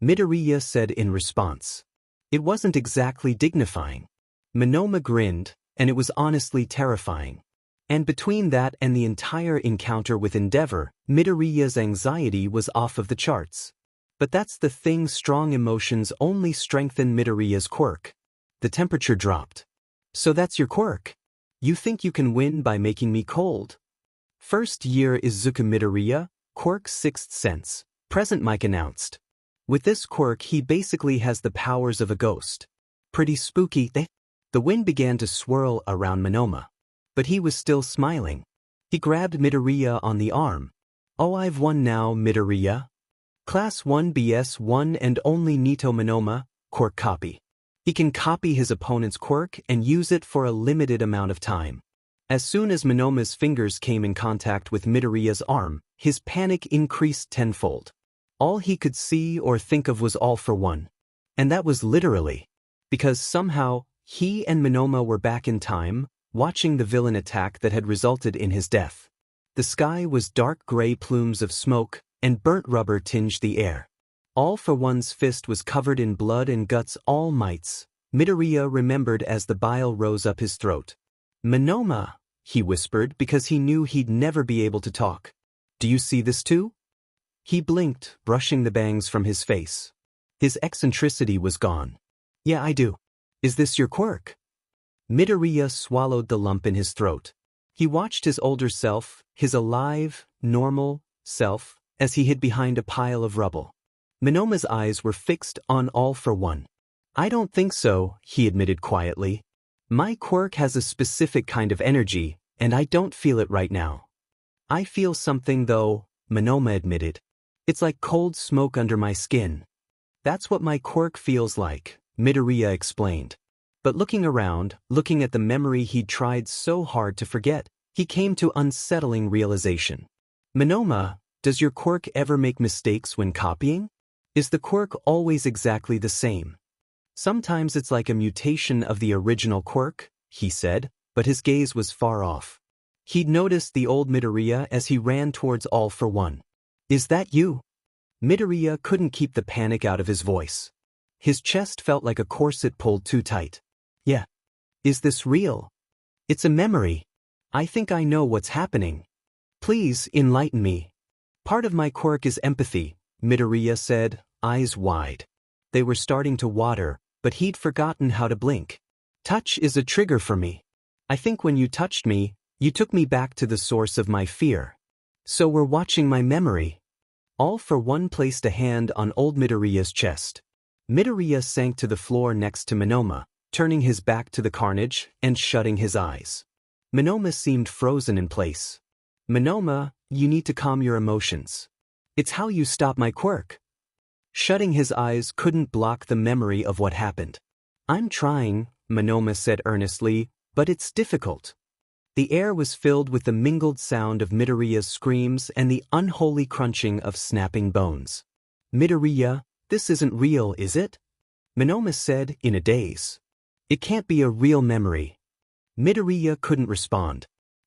Midoriya said in response. It wasn't exactly dignifying. Monoma grinned, and it was honestly terrifying. And between that and the entire encounter with Endeavor, Midoriya's anxiety was off of the charts. But that's the thing, strong emotions only strengthen Midoriya's quirk. The temperature dropped. So that's your quirk? You think you can win by making me cold? First year Isuku Midoriya, quirk Sixth Sense, Present Mike announced. With this quirk he basically has the powers of a ghost. Pretty spooky, eh? The wind began to swirl around Monoma. But he was still smiling. He grabbed Midoriya on the arm. Oh, I've won now, Midoriya. Class 1 BS 1 and only Nito Monoma, quirk copy. He can copy his opponent's quirk and use it for a limited amount of time. As soon as Monoma's fingers came in contact with Midoriya's arm, his panic increased tenfold. All he could see or think of was all for one. And that was literally. Because somehow, he and Monoma were back in time, watching the villain attack that had resulted in his death. The sky was dark gray, plumes of smoke and burnt rubber tinged the air. All for One's fist was covered in blood and guts, all mites, Midoriya remembered as the bile rose up his throat. Monoma, he whispered because he knew he'd never be able to talk. Do you see this too? He blinked, brushing the bangs from his face. His eccentricity was gone. Yeah, I do. Is this your quirk? Midoriya swallowed the lump in his throat. He watched his older self, his alive, normal self, as he hid behind a pile of rubble. Monoma's eyes were fixed on All for One. I don't think so, he admitted quietly. My quirk has a specific kind of energy, and I don't feel it right now. I feel something though, Monoma admitted. It's like cold smoke under my skin. That's what my quirk feels like, Midoriya explained. But looking around, looking at the memory he'd tried so hard to forget, he came to unsettling realization. Monoma, does your quirk ever make mistakes when copying? Is the quirk always exactly the same? Sometimes it's like a mutation of the original quirk, he said, but his gaze was far off. He'd noticed the old Midoriya as he ran towards All for One. Is that you? Midoriya couldn't keep the panic out of his voice. His chest felt like a corset pulled too tight. Yeah. Is this real? It's a memory. I think I know what's happening. Please enlighten me. Part of my quirk is empathy, Midoriya said, eyes wide. They were starting to water, but he'd forgotten how to blink. Touch is a trigger for me. I think when you touched me, you took me back to the source of my fear. So we're watching my memory. All for One placed a hand on old Midoriya's chest. Midoriya sank to the floor next to Monoma, turning his back to the carnage and shutting his eyes. Monoma seemed frozen in place. Monoma, you need to calm your emotions. It's how you stop my quirk. Shutting his eyes couldn't block the memory of what happened. I'm trying, Monoma said earnestly, but it's difficult. The air was filled with the mingled sound of Midoriya's screams and the unholy crunching of snapping bones. Midoriya, this isn't real, is it? Monoma said in a daze. It can't be a real memory. Midoriya couldn't respond.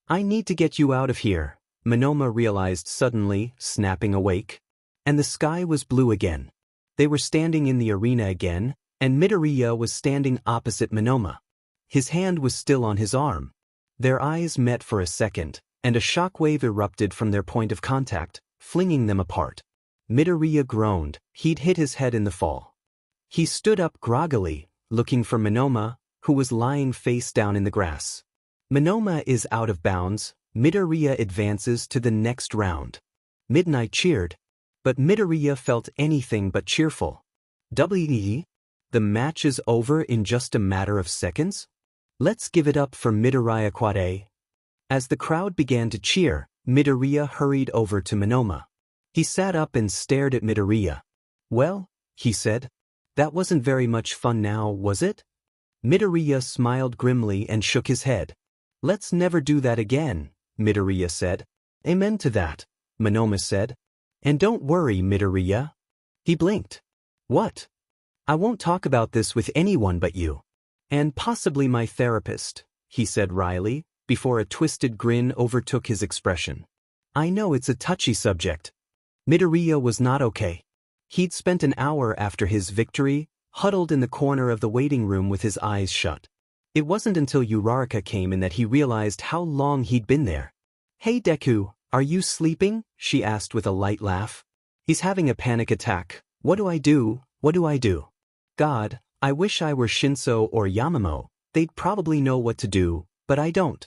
I need to get you out of here, Monoma realized suddenly, snapping awake. And the sky was blue again. They were standing in the arena again, and Midoriya was standing opposite Monoma. His hand was still on his arm. Their eyes met for a second, and a shockwave erupted from their point of contact, flinging them apart. Midoriya groaned. He'd hit his head in the fall. He stood up groggily, looking for Monoma, who was lying face down in the grass. Monoma is out of bounds. Midoriya advances to the next round. Midnight cheered, but Midoriya felt anything but cheerful. The match is over in just a matter of seconds? Let's give it up for Midoriya Quade. As the crowd began to cheer, Midoriya hurried over to Monoma. He sat up and stared at Midoriya. Well, he said, that wasn't very much fun now, was it? Midoriya smiled grimly and shook his head. Let's never do that again, Midoriya said. Amen to that, Monoma said. And don't worry, Midoriya. He blinked. What? I won't talk about this with anyone but you. And possibly my therapist, he said wryly, before a twisted grin overtook his expression. I know it's a touchy subject. Midoriya was not okay. He'd spent an hour after his victory, huddled in the corner of the waiting room with his eyes shut. It wasn't until Uraraka came in that he realized how long he'd been there. Hey Deku, are you sleeping? She asked with a light laugh. He's having a panic attack. What do I do? What do I do? God, I wish I were Shinso or Yamamoto. They'd probably know what to do, but I don't.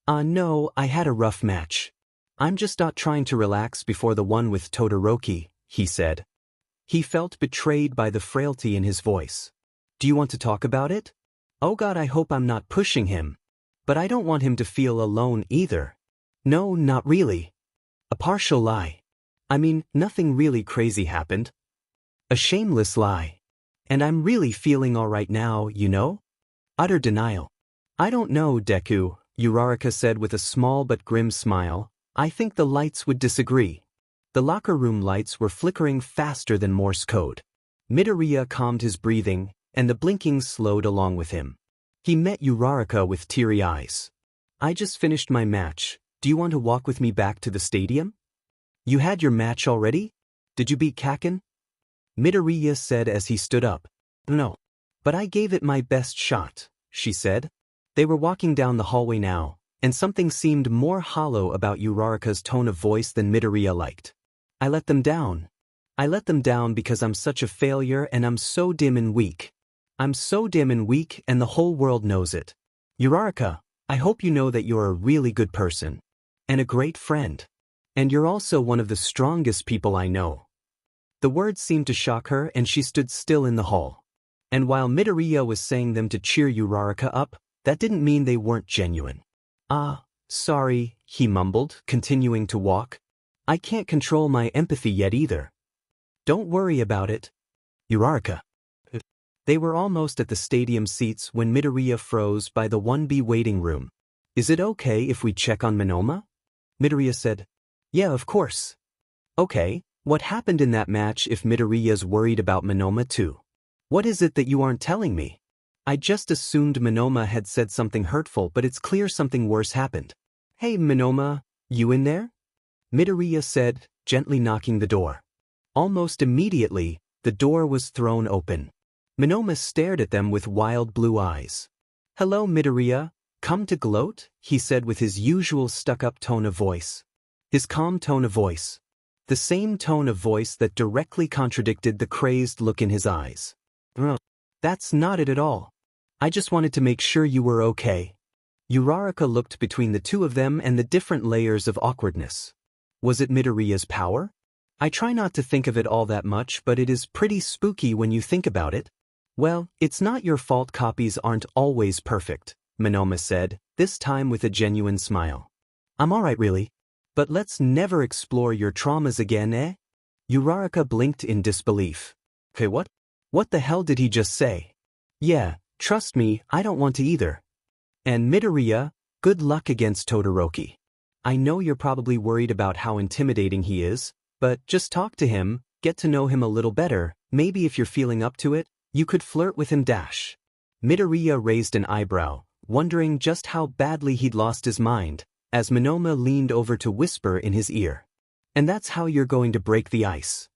No, I had a rough match. I'm just not trying to relax before the one with Todoroki, he said. He felt betrayed by the frailty in his voice. Do you want to talk about it? Oh God, I hope I'm not pushing him. But I don't want him to feel alone either. No, not really. A partial lie. I mean, nothing really crazy happened. A shameless lie. And I'm really feeling all right now, you know? Utter denial. I don't know, Deku, Uraraka said with a small but grim smile. I think the lights would disagree. The locker room lights were flickering faster than Morse code. Midoriya calmed his breathing, and the blinking slowed along with him. He met Uraraka with teary eyes. I just finished my match. Do you want to walk with me back to the stadium? You had your match already? Did you beat Kaken? Midoriya said as he stood up. No. But I gave it my best shot, she said. They were walking down the hallway now, and something seemed more hollow about Uraraka's tone of voice than Midoriya liked. I let them down. I let them down because I'm such a failure and I'm so dim and weak. I'm so dim and weak and the whole world knows it. Uraraka, I hope you know that you're a really good person. And a great friend. And you're also one of the strongest people I know. The words seemed to shock her and she stood still in the hall. And while Midoriya was saying them to cheer Uraraka up, that didn't mean they weren't genuine. Sorry, he mumbled, continuing to walk. I can't control my empathy yet either. Don't worry about it. Uraraka. They were almost at the stadium seats when Midoriya froze by the 1B waiting room. Is it okay if we check on Monoma? Midoriya said. Yeah, of course. Okay, what happened in that match if Midoriya's worried about Monoma too? What is it that you aren't telling me? I just assumed Monoma had said something hurtful, but it's clear something worse happened. Hey Monoma, you in there? Midoriya said, gently knocking the door. Almost immediately, the door was thrown open. Monoma stared at them with wild blue eyes. Hello Midoriya, come to gloat? He said with his usual stuck-up tone of voice. His calm tone of voice. The same tone of voice that directly contradicted the crazed look in his eyes. That's not it at all. I just wanted to make sure you were okay. Uraraka looked between the two of them and the different layers of awkwardness. Was it Midoriya's power? I try not to think of it all that much, but it is pretty spooky when you think about it. Well, it's not your fault copies aren't always perfect, Monoma said, this time with a genuine smile. I'm alright really. But let's never explore your traumas again, eh? Uraraka blinked in disbelief. Okay, what? What the hell did he just say? Yeah, trust me, I don't want to either. And Midoriya, good luck against Todoroki. I know you're probably worried about how intimidating he is, but just talk to him, get to know him a little better, maybe if you're feeling up to it, you could flirt with him dash. Midoriya raised an eyebrow, wondering just how badly he'd lost his mind, as Monoma leaned over to whisper in his ear. And that's how you're going to break the ice.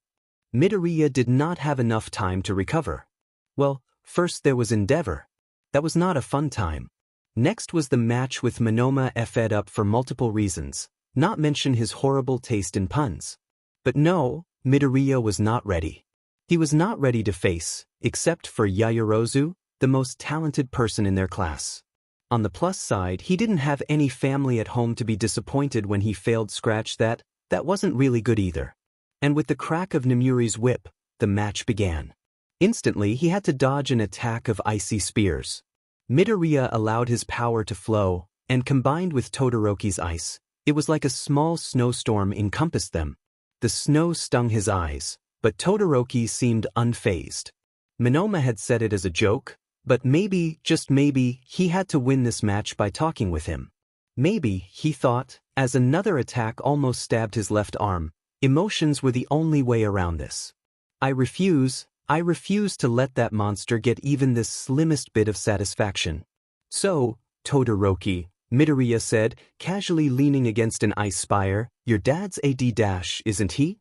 Midoriya did not have enough time to recover. Well, first there was Endeavor. That was not a fun time. Next was the match with Monoma fed up for multiple reasons, not mention his horrible taste in puns. But no, Midoriya was not ready. He was not ready to face, except for Yayorozu, the most talented person in their class. On the plus side, he didn't have any family at home to be disappointed when he failed. Scratch that, that wasn't really good either. And with the crack of Nemuri's whip, the match began. Instantly, he had to dodge an attack of icy spears. Midoriya allowed his power to flow, and combined with Todoroki's ice, it was like a small snowstorm encompassed them. The snow stung his eyes, but Todoroki seemed unfazed. Monoma had said it as a joke, but maybe, just maybe, he had to win this match by talking with him. Maybe, he thought, as another attack almost stabbed his left arm, emotions were the only way around this. I refuse to let that monster get even this slimmest bit of satisfaction. So, Todoroki, Midoriya said, casually leaning against an ice spire, your dad's AD-, isn't he?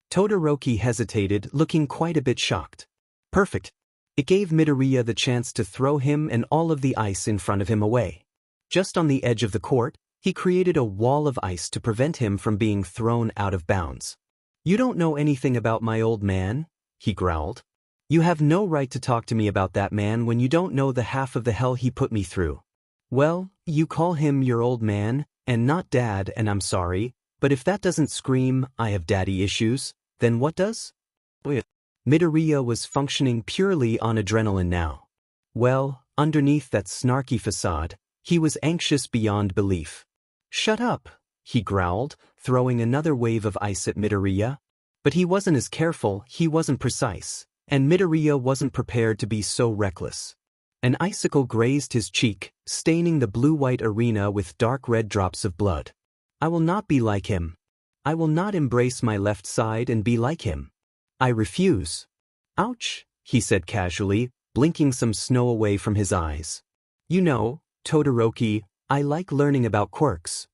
Todoroki hesitated, looking quite a bit shocked. Perfect. It gave Midoriya the chance to throw him and all of the ice in front of him away. Just on the edge of the court, he created a wall of ice to prevent him from being thrown out of bounds. You don't know anything about my old man, he growled. You have no right to talk to me about that man when you don't know the half of the hell he put me through. Well, you call him your old man, and not dad, and I'm sorry, but if that doesn't scream, I have daddy issues, then what does? Midoriya was functioning purely on adrenaline now. Well, underneath that snarky facade, he was anxious beyond belief. Shut up, he growled, throwing another wave of ice at Midoriya. But he wasn't as careful, he wasn't precise, and Midoriya wasn't prepared to be so reckless. An icicle grazed his cheek, staining the blue-white arena with dark red drops of blood. I will not be like him. I will not embrace my left side and be like him. I refuse. Ouch, he said casually, blinking some snow away from his eyes. You know, Todoroki, I like learning about quirks.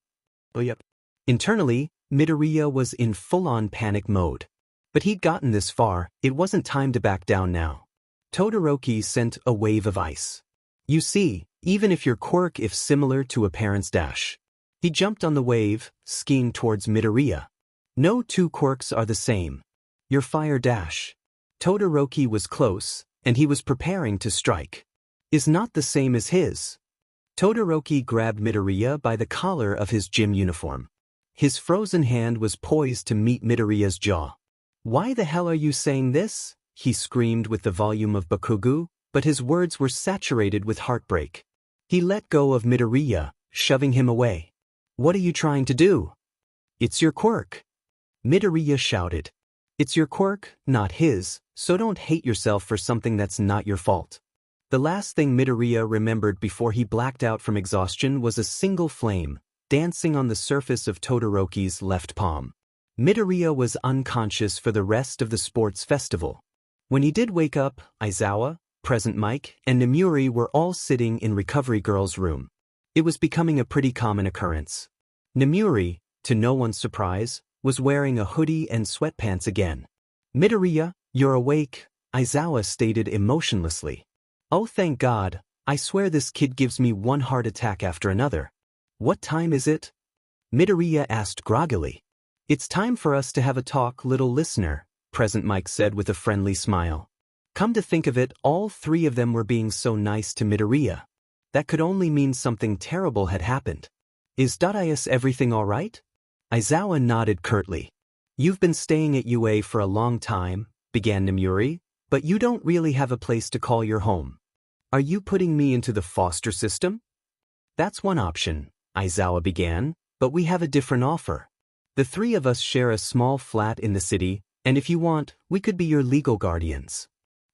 Oh yep. Internally, Midoriya was in full-on panic mode. But he'd gotten this far, it wasn't time to back down now. Todoroki sent a wave of ice. You see, even if your quirk is similar to a parent's dash. He jumped on the wave, skiing towards Midoriya. No two quirks are the same. Your fire dash. Todoroki was close, and he was preparing to strike. Is not the same as his. Todoroki grabbed Midoriya by the collar of his gym uniform. His frozen hand was poised to meet Midoriya's jaw. Why the hell are you saying this? He screamed with the volume of Bakugo, but his words were saturated with heartbreak. He let go of Midoriya, shoving him away. What are you trying to do? It's your quirk. Midoriya shouted. It's your quirk, not his, so don't hate yourself for something that's not your fault. The last thing Midoriya remembered before he blacked out from exhaustion was a single flame, dancing on the surface of Todoroki's left palm. Midoriya was unconscious for the rest of the sports festival. When he did wake up, Aizawa, Present Mike, and Nemuri were all sitting in Recovery Girl's room. It was becoming a pretty common occurrence. Nemuri, to no one's surprise, was wearing a hoodie and sweatpants again. Midoriya, you're awake, Aizawa stated emotionlessly. Oh thank God, I swear this kid gives me one heart attack after another. What time is it? Midoriya asked groggily. It's time for us to have a talk, little listener, Present Mike said with a friendly smile. Come to think of it, all three of them were being so nice to Midoriya. That could only mean something terrible had happened. Is everything all right? Aizawa nodded curtly. You've been staying at UA for a long time, began Nemuri, but you don't really have a place to call your home. Are you putting me into the foster system? That's one option, Aizawa began, but we have a different offer. The three of us share a small flat in the city, and if you want, we could be your legal guardians.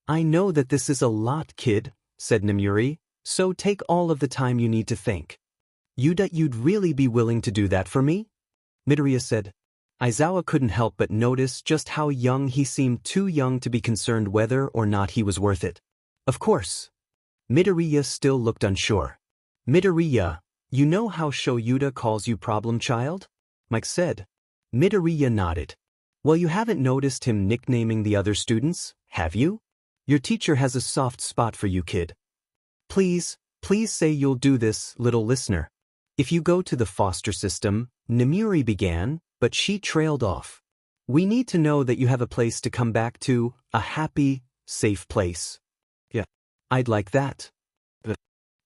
I know that this is a lot, kid, said Nemuri, so take all of the time you need to think. You'd really be willing to do that for me? Midoriya said. Aizawa couldn't help but notice just how young he seemed, too young to be concerned whether or not he was worth it. Of course. Midoriya still looked unsure. Midoriya, you know how Shoyuta calls you problem child? Mike said. Midoriya nodded. Well, you haven't noticed him nicknaming the other students, have you? Your teacher has a soft spot for you, kid. Please say you'll do this, little listener. If you go to the foster system, Nemuri began, but she trailed off. We need to know that you have a place to come back to, a happy, safe place. Yeah. I'd like that. The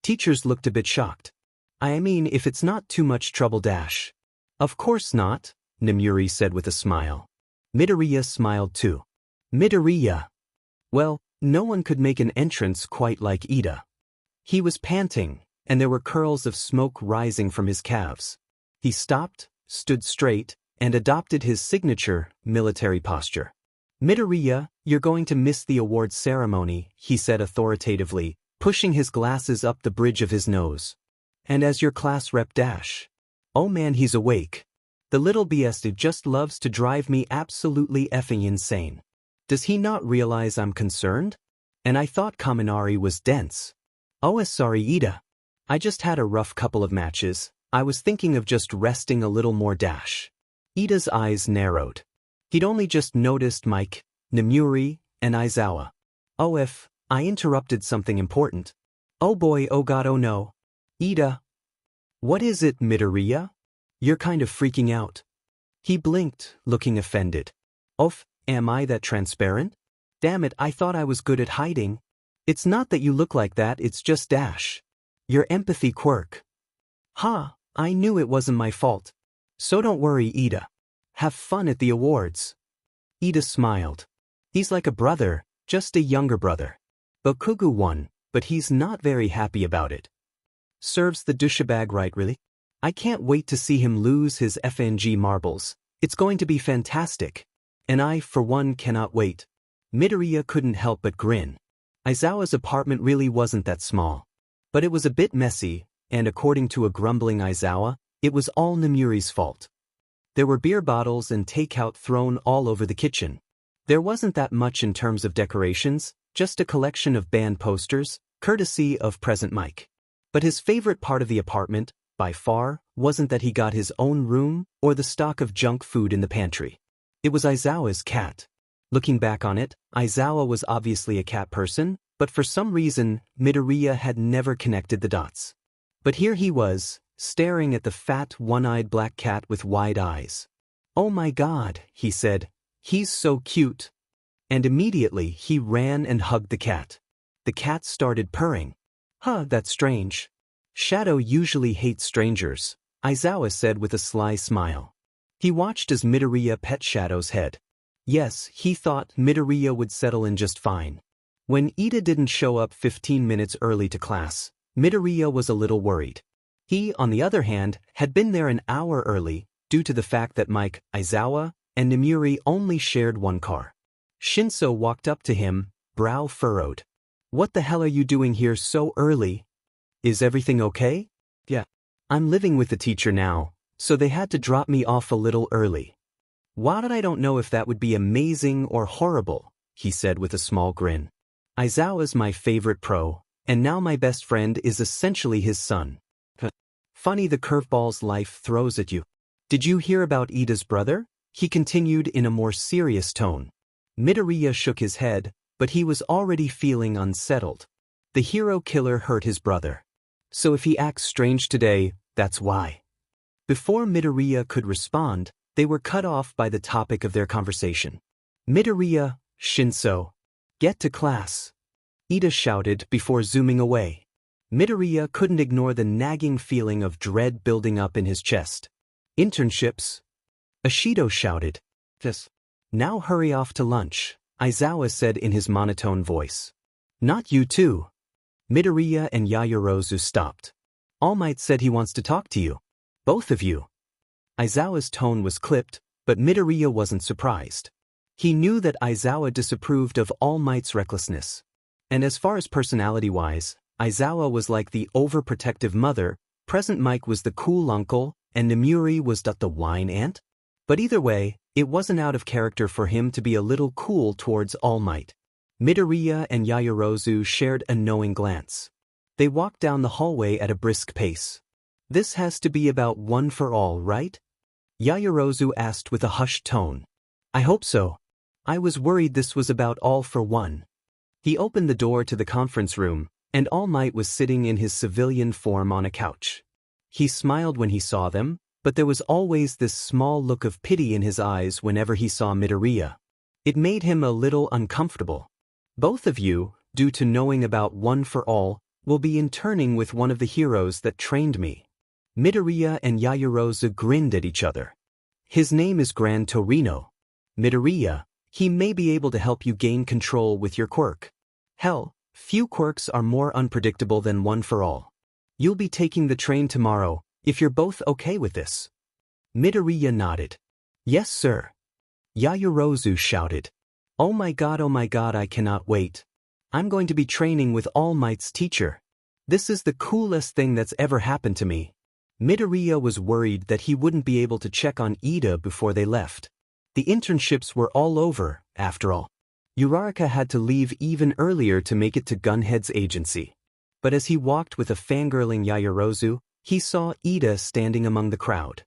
teachers looked a bit shocked. I mean, if it's not too much trouble dash. Of course not, Nomuri said with a smile. Midoriya smiled too. Midoriya. Well, no one could make an entrance quite like Ida. He was panting, and there were curls of smoke rising from his calves. He stopped, stood straight, and adopted his signature military posture. Midoriya, you're going to miss the awards ceremony, he said authoritatively, pushing his glasses up the bridge of his nose. And as your class rep dash. Oh man, he's awake. The little BS just loves to drive me absolutely effing insane. Does he not realize I'm concerned? And I thought Kaminari was dense. Oh, sorry Ida. I just had a rough couple of matches. I was thinking of just resting a little more dash. Ida's eyes narrowed. He'd only just noticed Mike, Nomuri, and Aizawa. Oh, if I interrupted something important. Oh boy, oh god, oh no. Ida. What is it, Midoriya? You're kind of freaking out. He blinked, looking offended. Oof, am I that transparent? Damn it, I thought I was good at hiding. It's not that you look like that, it's just dash. Your empathy quirk. Ha, I knew it wasn't my fault. So don't worry, Ida. Have fun at the awards. Ida smiled. He's like a brother, just a younger brother. Bakugo won, but he's not very happy about it. Serves the douchebag right, really? I can't wait to see him lose his FNG marbles. It's going to be fantastic. And I, for one, cannot wait. Midoriya couldn't help but grin. Aizawa's apartment really wasn't that small. But it was a bit messy, and according to a grumbling Aizawa, it was all Nomuri's fault. There were beer bottles and takeout thrown all over the kitchen. There wasn't that much in terms of decorations, just a collection of band posters, courtesy of present Mike. But his favorite part of the apartment, by far, wasn't that he got his own room or the stock of junk food in the pantry. It was Aizawa's cat. Looking back on it, Aizawa was obviously a cat person, but for some reason, Midoriya had never connected the dots. But here he was, staring at the fat, one-eyed black cat with wide eyes. Oh my god, he said. He's so cute. And immediately he ran and hugged the cat. The cat started purring. Huh, that's strange. Shadow usually hates strangers, Aizawa said with a sly smile. He watched as Midoriya pet Shadow's head. Yes, he thought Midoriya would settle in just fine. When Ida didn't show up 15 minutes early to class, Midoriya was a little worried. He, on the other hand, had been there an hour early, due to the fact that Mike, Aizawa, and Nomuri only shared one car. Shinso walked up to him, brow furrowed. What the hell are you doing here so early? Is everything okay? Yeah. I'm living with the teacher now, so they had to drop me off a little early. Why did I don't know if that would be amazing or horrible, he said with a small grin. Aizawa's my favorite pro, and now my best friend is essentially his son. Funny the curveballs life throws at you. Did you hear about Ida's brother? He continued in a more serious tone. Midoriya shook his head, but he was already feeling unsettled. The hero killer hurt his brother. So if he acts strange today, that's why. Before Midoriya could respond, they were cut off by the topic of their conversation. Midoriya, Shinso. Get to class. Ida shouted before zooming away. Midoriya couldn't ignore the nagging feeling of dread building up in his chest. Internships. Ashido shouted. Yes. Now hurry off to lunch, Aizawa said in his monotone voice. Not you too. Midoriya and Yayorozu stopped. All Might said he wants to talk to you. Both of you. Aizawa's tone was clipped, but Midoriya wasn't surprised. He knew that Aizawa disapproved of All Might's recklessness. And as far as personality-wise, Aizawa was like the overprotective mother, present Mike was the cool uncle, and Nomuri was the whine aunt. But either way, it wasn't out of character for him to be a little cool towards All Might. Midoriya and Yayorozu shared a knowing glance. They walked down the hallway at a brisk pace. This has to be about one for all, right? Yayorozu asked with a hushed tone. I hope so. I was worried this was about all for one. He opened the door to the conference room, and All Might was sitting in his civilian form on a couch. He smiled when he saw them, but there was always this small look of pity in his eyes whenever he saw Midoriya. It made him a little uncomfortable. Both of you, due to knowing about One for All, will be interning with one of the heroes that trained me. Midoriya and Yayorozu grinned at each other. His name is Gran Torino. Midoriya, he may be able to help you gain control with your quirk. Hell, few quirks are more unpredictable than One for All. You'll be taking the train tomorrow, if you're both okay with this. Midoriya nodded. Yes, sir. Yayorozu shouted. Oh my god, I cannot wait. I'm going to be training with All Might's teacher. This is the coolest thing that's ever happened to me. Midoriya was worried that he wouldn't be able to check on Ida before they left. The internships were all over, after all. Uraraka had to leave even earlier to make it to Gunhead's agency. But as he walked with a fangirling Yayorozu, he saw Ida standing among the crowd.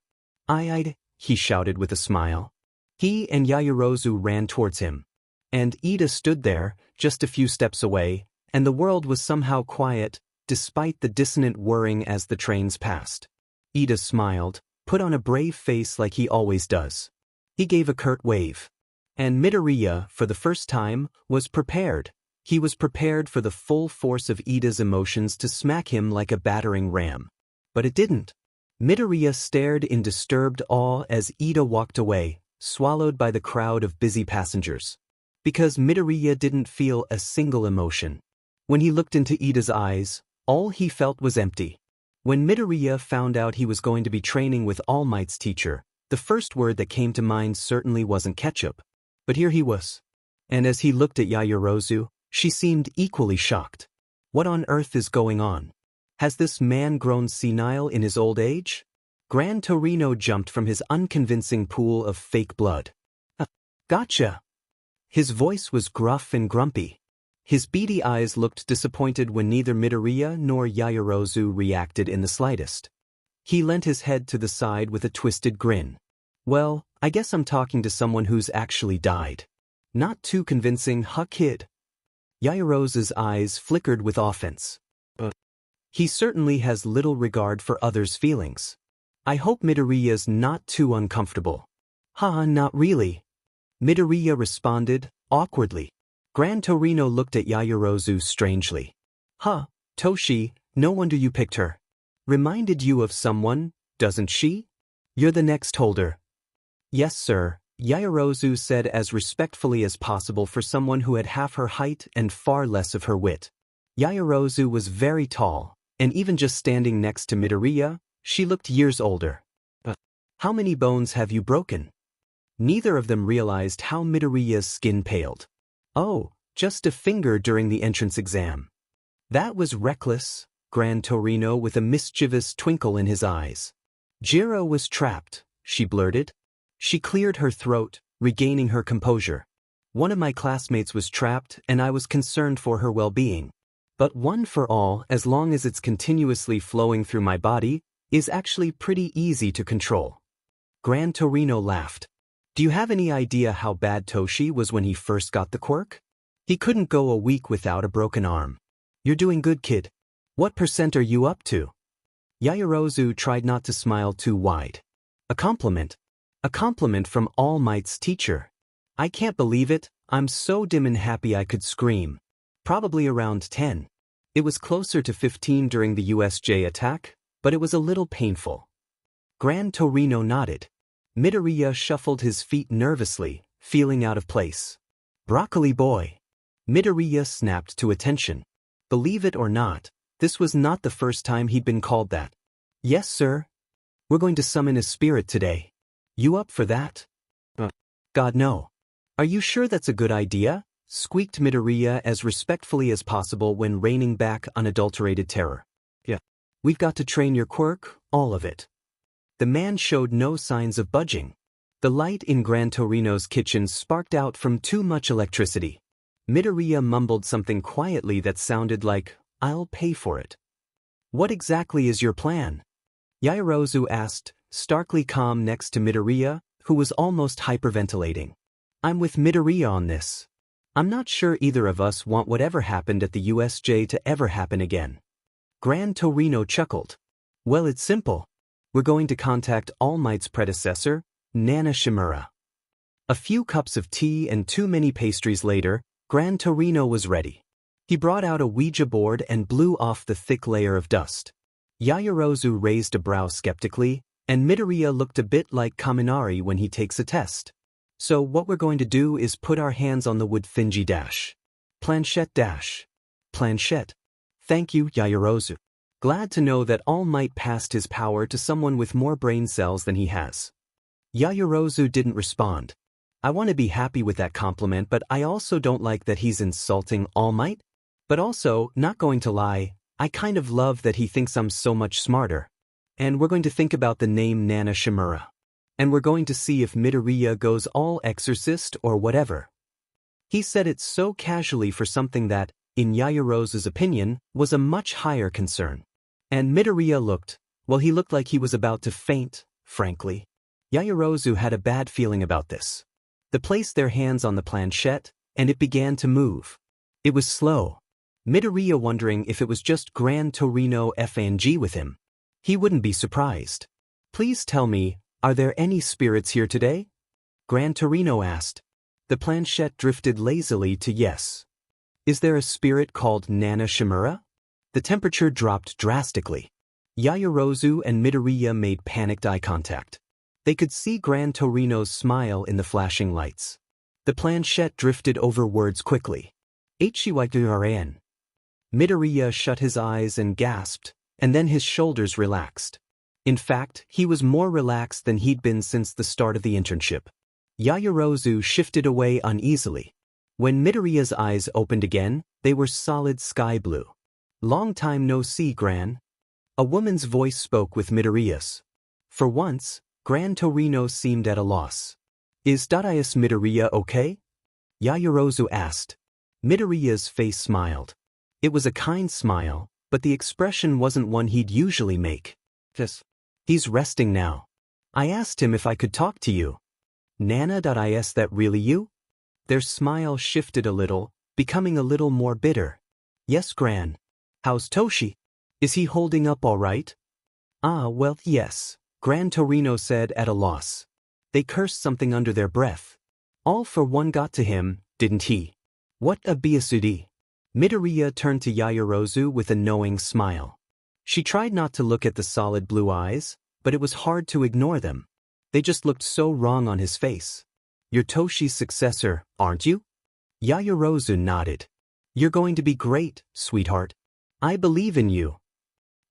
I'd, he shouted with a smile. He and Yayorozu ran towards him. And Ida stood there, just a few steps away, and the world was somehow quiet, despite the dissonant whirring as the trains passed. Ida smiled, put on a brave face like he always does. He gave a curt wave. And Midoriya, for the first time, was prepared. He was prepared for the full force of Ida's emotions to smack him like a battering ram. But it didn't. Midoriya stared in disturbed awe as Ida walked away, swallowed by the crowd of busy passengers. Because Midoriya didn't feel a single emotion. When he looked into Ida's eyes, all he felt was empty. When Midoriya found out he was going to be training with All Might's teacher, the first word that came to mind certainly wasn't ketchup. But here he was. And as he looked at Yayorozu, she seemed equally shocked. What on earth is going on? Has this man grown senile in his old age? Gran Torino jumped from his unconvincing pool of fake blood. Gotcha. His voice was gruff and grumpy. His beady eyes looked disappointed when neither Midoriya nor Yayorozu reacted in the slightest. He leant his head to the side with a twisted grin. Well, I guess I'm talking to someone who's actually died. Not too convincing, huh, kid? Yayorozu's eyes flickered with offense. He certainly has little regard for others' feelings. I hope Midoriya's not too uncomfortable. Not really. Midoriya responded, awkwardly. Gran Torino looked at Yayorozu strangely. Toshi, no wonder you picked her. Reminded you of someone, doesn't she? You're the next holder. Yes, sir, Yayorozu said as respectfully as possible for someone who had half her height and far less of her wit. Yayorozu was very tall, and even just standing next to Midoriya, she looked years older. How many bones have you broken? Neither of them realized how Midoriya's skin paled. Oh, just a finger during the entrance exam. That was reckless, Gran Torino with a mischievous twinkle in his eyes. Jiro was trapped, she blurted. She cleared her throat, regaining her composure. One of my classmates was trapped and I was concerned for her well-being. But One for All, as long as it's continuously flowing through my body, is actually pretty easy to control. Gran Torino laughed. Do you have any idea how bad Toshi was when he first got the quirk? He couldn't go a week without a broken arm. You're doing good, kid. What % are you up to? Yayorozu tried not to smile too wide. A compliment. A compliment from All Might's teacher. I can't believe it, I'm so dim and happy I could scream. Probably around 10. It was closer to 15 during the USJ attack, but it was a little painful. Gran Torino nodded. Midoriya shuffled his feet nervously, feeling out of place. Broccoli boy. Midoriya snapped to attention. Believe it or not, this was not the first time he'd been called that. Yes, sir. We're going to summon a spirit today. You up for that? God, no. Are you sure that's a good idea? Squeaked Midoriya as respectfully as possible when reining back unadulterated terror. Yeah. We've got to train your quirk, all of it. The man showed no signs of budging. The light in Gran Torino's kitchen sparked out from too much electricity. Midoriya mumbled something quietly that sounded like, I'll pay for it. What exactly is your plan? Yayorozu asked, starkly calm next to Midoriya, who was almost hyperventilating. I'm with Midoriya on this. I'm not sure either of us want whatever happened at the USJ to ever happen again. Gran Torino chuckled. Well, it's simple. We're going to contact All Might's predecessor, Nana Shimura. A few cups of tea and too many pastries later, Gran Torino was ready. He brought out a Ouija board and blew off the thick layer of dust. Yayorozu raised a brow skeptically, and Midoriya looked a bit like Kaminari when he takes a test. So what we're going to do is put our hands on the wood thingy dash. Planchette dash. Planchette. Thank you, Yayorozu. Glad to know that All Might passed his power to someone with more brain cells than he has. Yayorozu didn't respond. I want to be happy with that compliment, but I also don't like that he's insulting All Might. But also, not going to lie, I kind of love that he thinks I'm so much smarter. And we're going to think about the name Nana Shimura. And we're going to see if Midoriya goes all exorcist or whatever. He said it so casually for something that, in Yayorozu's opinion, was a much higher concern. And Midoriya he looked like he was about to faint, frankly. Yayorozu had a bad feeling about this. They placed their hands on the planchette, and it began to move. It was slow. Midoriya wondering if it was just Gran Torino FNG with him. He wouldn't be surprised. Please tell me, are there any spirits here today? Gran Torino asked. The planchette drifted lazily to yes. Is there a spirit called Nana Shimura? The temperature dropped drastically. Yayorozu and Midoriya made panicked eye contact. They could see Gran Torino's smile in the flashing lights. The planchette drifted over words quickly. H-E-Y-Q-R-A-N. Midoriya shut his eyes and gasped, and then his shoulders relaxed. In fact, he was more relaxed than he'd been since the start of the internship. Yayorozu shifted away uneasily. When Midoriya's eyes opened again, they were solid sky blue. Long time no see, Gran. A woman's voice spoke with Midoriya's. For once, Gran Torino seemed at a loss. Is Darius Midoriya okay? Yayorozu asked. Midoriya's face smiled. It was a kind smile, but the expression wasn't one he'd usually make. He's resting now. I asked him if I could talk to you. Nana.is that really you? Their smile shifted a little, becoming a little more bitter. Yes, Gran. How's Toshi? Is he holding up all right? Well, yes, Gran Torino said at a loss. They cursed something under their breath. All for one got to him, didn't he? What a biasudi. Midoriya turned to Yayorozu with a knowing smile. She tried not to look at the solid blue eyes, but it was hard to ignore them. They just looked so wrong on his face. You're Toshi's successor, aren't you? Yayorozu nodded. You're going to be great, sweetheart. I believe in you.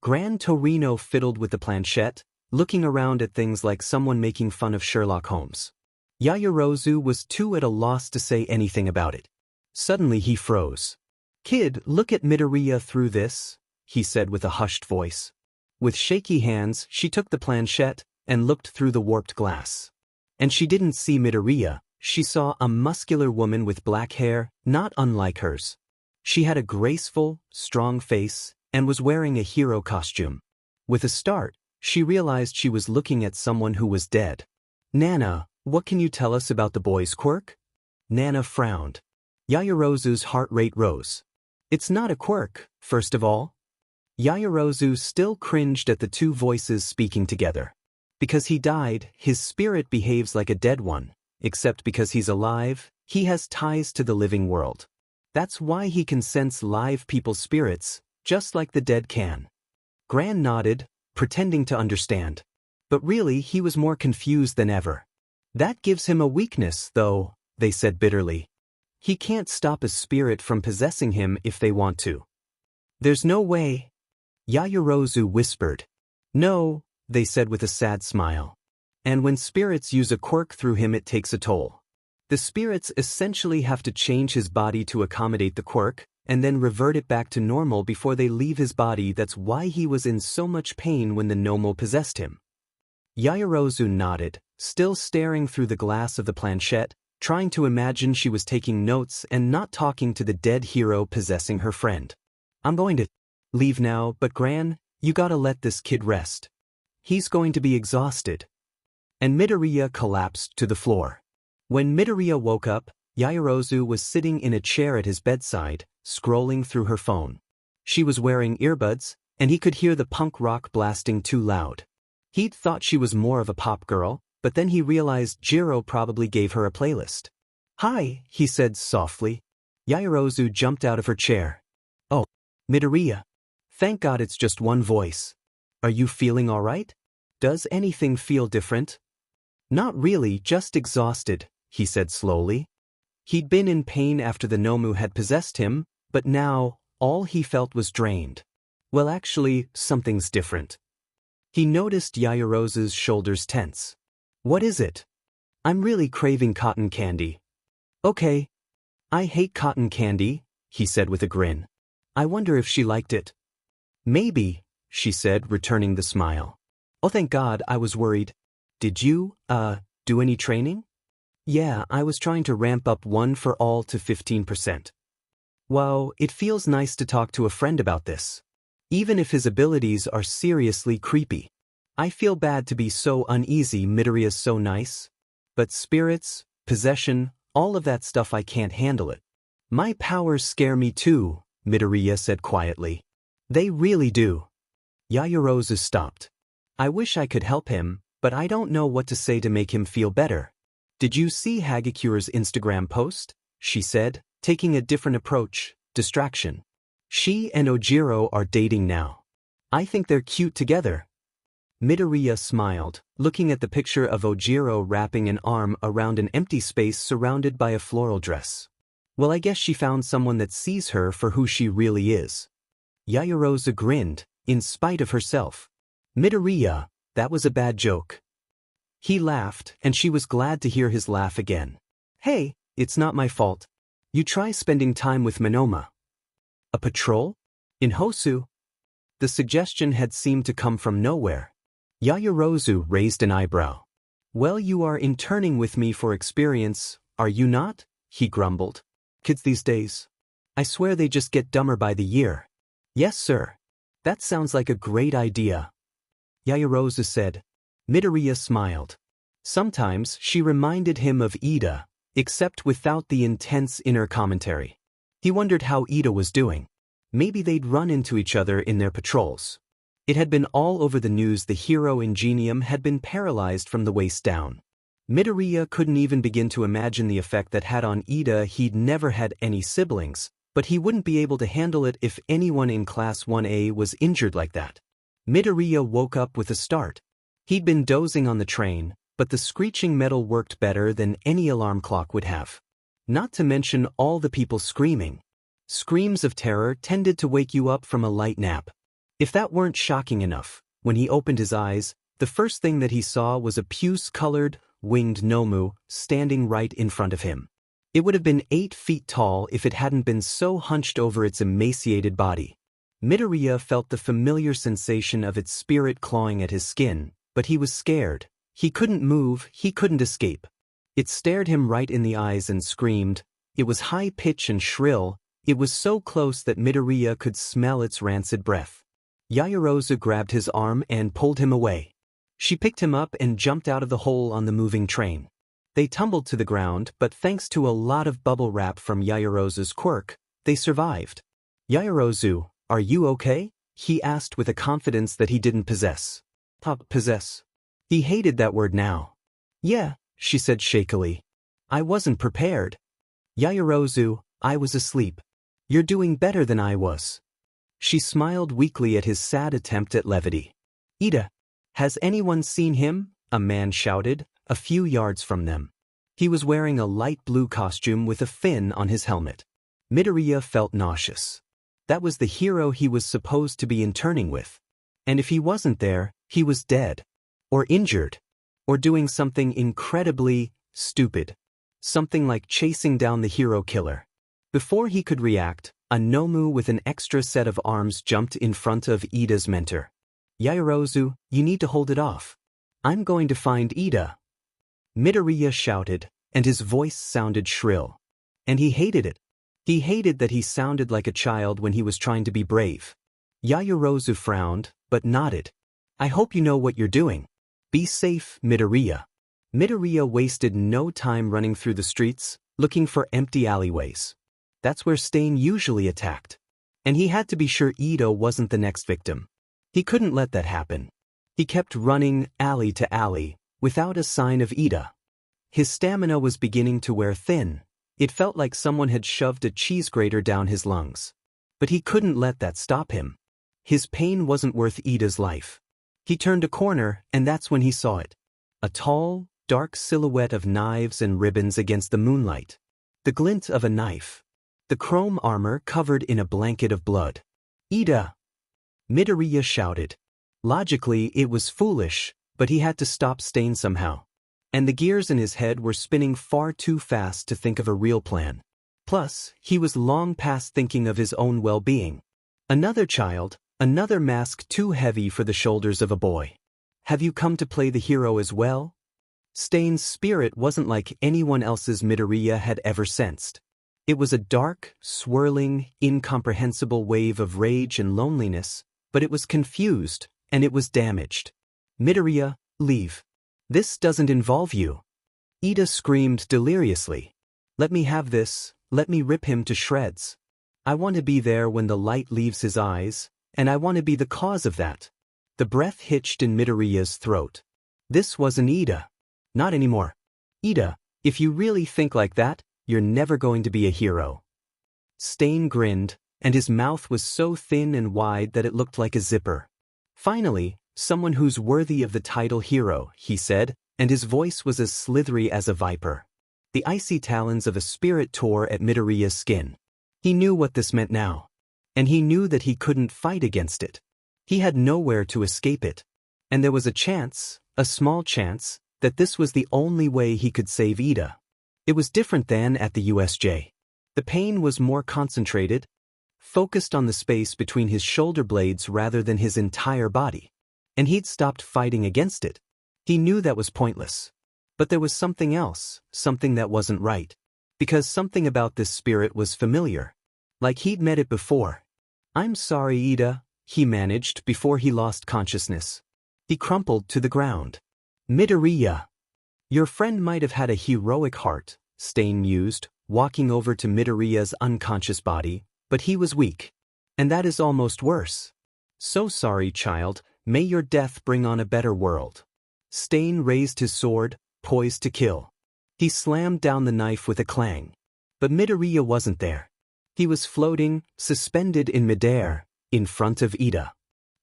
Gran Torino fiddled with the planchette, looking around at things like someone making fun of Sherlock Holmes. Yayorozu was too at a loss to say anything about it. Suddenly he froze. Kid, look at Midoriya through this, he said with a hushed voice. With shaky hands, she took the planchette and looked through the warped glass. And she didn't see Midoriya, she saw a muscular woman with black hair, not unlike hers. She had a graceful, strong face, and was wearing a hero costume. With a start, she realized she was looking at someone who was dead. Nana, what can you tell us about the boy's quirk? Nana frowned. Yayorozu's heart rate rose. It's not a quirk, first of all. Yayorozu still cringed at the two voices speaking together. Because he died, his spirit behaves like a dead one, except because he's alive, he has ties to the living world. That's why he can sense live people's spirits, just like the dead can. Gran nodded, pretending to understand. But really he was more confused than ever. That gives him a weakness, though, they said bitterly. He can't stop a spirit from possessing him if they want to. There's no way. Yayorozu whispered. No, they said with a sad smile. And when spirits use a quirk through him it takes a toll. The spirits essentially have to change his body to accommodate the quirk, and then revert it back to normal before they leave his body. That's why he was in so much pain when the Nomu possessed him. Yayorozu nodded, still staring through the glass of the planchette, trying to imagine she was taking notes and not talking to the dead hero possessing her friend. I'm going to leave now, but Gran, you gotta let this kid rest. He's going to be exhausted. And Midoriya collapsed to the floor. When Midoriya woke up, Yayorozu was sitting in a chair at his bedside, scrolling through her phone. She was wearing earbuds, and he could hear the punk rock blasting too loud. He'd thought she was more of a pop girl, but then he realized Jiro probably gave her a playlist. "Hi," he said softly. Yayorozu jumped out of her chair. "Oh, Midoriya. Thank God it's just one voice. Are you feeling all right? Does anything feel different?" "Not really, just exhausted," he said slowly. He'd been in pain after the Nomu had possessed him, but now, all he felt was drained. Well, actually, something's different. He noticed Yayorozu's shoulders tense. "What is it?" "I'm really craving cotton candy." "Okay." "I hate cotton candy," he said with a grin. "I wonder if she liked it." "Maybe," she said, returning the smile. "Oh, thank God, I was worried. Did you, do any training?" "Yeah, I was trying to ramp up One for All to 15%. Wow, it feels nice to talk to a friend about this. Even if his abilities are seriously creepy. I feel bad to be so uneasy. Midoriya's so nice. But spirits, possession, all of that stuff, I can't handle it." "My powers scare me too," Midoriya said quietly. "They really do." Yayorozu stopped. "I wish I could help him, but I don't know what to say to make him feel better." "Did you see Hagakure's Instagram post?" she said, taking a different approach, distraction. "She and Ojiro are dating now. I think they're cute together." Midoriya smiled, looking at the picture of Ojiro wrapping an arm around an empty space surrounded by a floral dress. "Well, I guess she found someone that sees her for who she really is." Yayorozu grinned, in spite of herself. "Midoriya, that was a bad joke." He laughed, and she was glad to hear his laugh again. "Hey, it's not my fault. You try spending time with Monoma." "A patrol? In Hosu?" The suggestion had seemed to come from nowhere. Yayorozu raised an eyebrow. "Well, you are interning with me for experience, are you not?" he grumbled. "Kids these days. I swear they just get dumber by the year." "Yes, sir. That sounds like a great idea," Yayorozu said. Midoriya smiled. Sometimes she reminded him of Ida, except without the intense inner commentary. He wondered how Ida was doing. Maybe they'd run into each other in their patrols. It had been all over the news the hero Ingenium had been paralyzed from the waist down. Midoriya couldn't even begin to imagine the effect that had on Ida. He'd never had any siblings, but he wouldn't be able to handle it if anyone in Class 1A was injured like that. Midoriya woke up with a start. He'd been dozing on the train, but the screeching metal worked better than any alarm clock would have. Not to mention all the people screaming. Screams of terror tended to wake you up from a light nap. If that weren't shocking enough, when he opened his eyes, the first thing that he saw was a puce-colored, winged Nomu standing right in front of him. It would have been 8 feet tall if it hadn't been so hunched over its emaciated body. Midoriya felt the familiar sensation of its spirit clawing at his skin, but he was scared. He couldn't move, he couldn't escape. It stared him right in the eyes and screamed. It was high-pitched and shrill. It was so close that Midoriya could smell its rancid breath. Yayorozu grabbed his arm and pulled him away. She picked him up and jumped out of the hole on the moving train. They tumbled to the ground, but thanks to a lot of bubble wrap from Yayorozu's quirk, they survived. "Yayorozu, are you okay?" he asked with a confidence that he didn't possess. Possess. He hated that word now. "Yeah," she said shakily. "I wasn't prepared." "Yayorozu, I was asleep. You're doing better than I was." She smiled weakly at his sad attempt at levity. "Ida, has anyone seen him?" a man shouted, a few yards from them. He was wearing a light blue costume with a fin on his helmet. Midoriya felt nauseous. That was the hero he was supposed to be interning with. And if he wasn't there, he was dead. Or injured. Or doing something incredibly stupid. Something like chasing down the hero killer. Before he could react, a Nomu with an extra set of arms jumped in front of Ida's mentor. "Yayorozu, you need to hold it off. I'm going to find Ida." Midoriya shouted, and his voice sounded shrill. And he hated it. He hated that he sounded like a child when he was trying to be brave. Yayorozu frowned, but nodded. "I hope you know what you're doing. Be safe, Midoriya." Midoriya wasted no time running through the streets, looking for empty alleyways. That's where Stain usually attacked. And he had to be sure Ida wasn't the next victim. He couldn't let that happen. He kept running alley to alley, without a sign of Ida. His stamina was beginning to wear thin. It felt like someone had shoved a cheese grater down his lungs. But he couldn't let that stop him. His pain wasn't worth Ida's life. He turned a corner, and that's when he saw it. A tall, dark silhouette of knives and ribbons against the moonlight. The glint of a knife. The chrome armor covered in a blanket of blood. Ida! Midoriya shouted. Logically, it was foolish, but he had to stop Stain somehow. And the gears in his head were spinning far too fast to think of a real plan. Plus, he was long past thinking of his own well-being. Another child, another mask too heavy for the shoulders of a boy. Have you come to play the hero as well? Stain's spirit wasn't like anyone else's Midoriya had ever sensed. It was a dark, swirling, incomprehensible wave of rage and loneliness, but it was confused, and it was damaged. Midoriya, leave. This doesn't involve you. Ida screamed deliriously. Let me have this, let me rip him to shreds. I want to be there when the light leaves his eyes, and I want to be the cause of that. The breath hitched in Midoriya's throat. This wasn't Ida. Not anymore. Ida, if you really think like that, you're never going to be a hero. Stain grinned, and his mouth was so thin and wide that it looked like a zipper. Finally, someone who's worthy of the title hero, he said, and his voice was as slithery as a viper. The icy talons of a spirit tore at Midoriya's skin. He knew what this meant now. And he knew that he couldn't fight against it. He had nowhere to escape it. And there was a chance, a small chance, that this was the only way he could save Ida. It was different than at the USJ. The pain was more concentrated, focused on the space between his shoulder blades rather than his entire body. And he'd stopped fighting against it. He knew that was pointless. But there was something else, something that wasn't right. Because something about this spirit was familiar. Like he'd met it before. I'm sorry, Ida, he managed before he lost consciousness. He crumpled to the ground. Midoriya. Your friend might have had a heroic heart, Stain mused, walking over to Midoriya's unconscious body, but he was weak. And that is almost worse. So sorry, child, may your death bring on a better world. Stain raised his sword, poised to kill. He slammed down the knife with a clang. But Midoriya wasn't there. He was floating, suspended in midair, in front of Ida.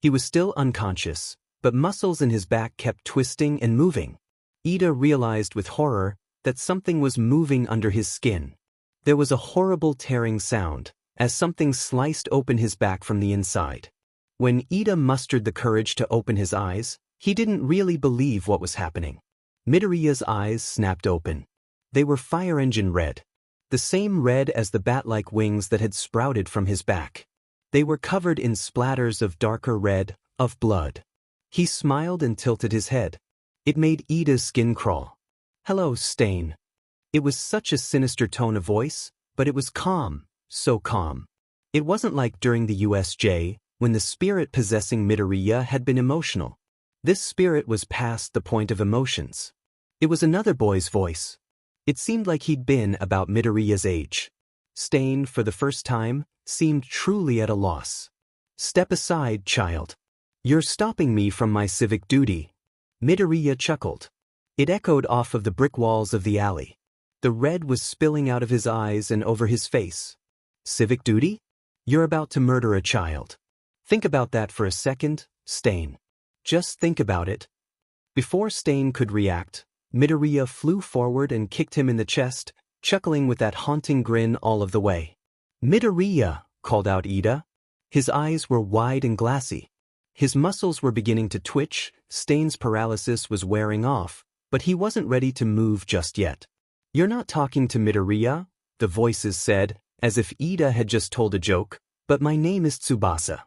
He was still unconscious, but muscles in his back kept twisting and moving. Ida realized with horror that something was moving under his skin. There was a horrible tearing sound, as something sliced open his back from the inside. When Ida mustered the courage to open his eyes, he didn't really believe what was happening. Midoriya's eyes snapped open. They were fire engine red. The same red as the bat-like wings that had sprouted from his back. They were covered in splatters of darker red, of blood. He smiled and tilted his head. It made Ida's skin crawl. Hello, Stain. It was such a sinister tone of voice, but it was calm, so calm. It wasn't like during the USJ, when the spirit possessing Midoriya had been emotional. This spirit was past the point of emotions. It was another boy's voice. It seemed like he'd been about Midoriya's age. Stain, for the first time, seemed truly at a loss. Step aside, child. You're stopping me from my civic duty. Midoriya chuckled. It echoed off of the brick walls of the alley. The red was spilling out of his eyes and over his face. Civic duty? You're about to murder a child. Think about that for a second, Stain. Just think about it. Before Stain could react, Midoriya flew forward and kicked him in the chest, chuckling with that haunting grin all of the way. Midoriya, called out Ida. His eyes were wide and glassy. His muscles were beginning to twitch, Stain's paralysis was wearing off, but he wasn't ready to move just yet. You're not talking to Midoriya, the voices said, as if Ida had just told a joke, but my name is Tsubasa.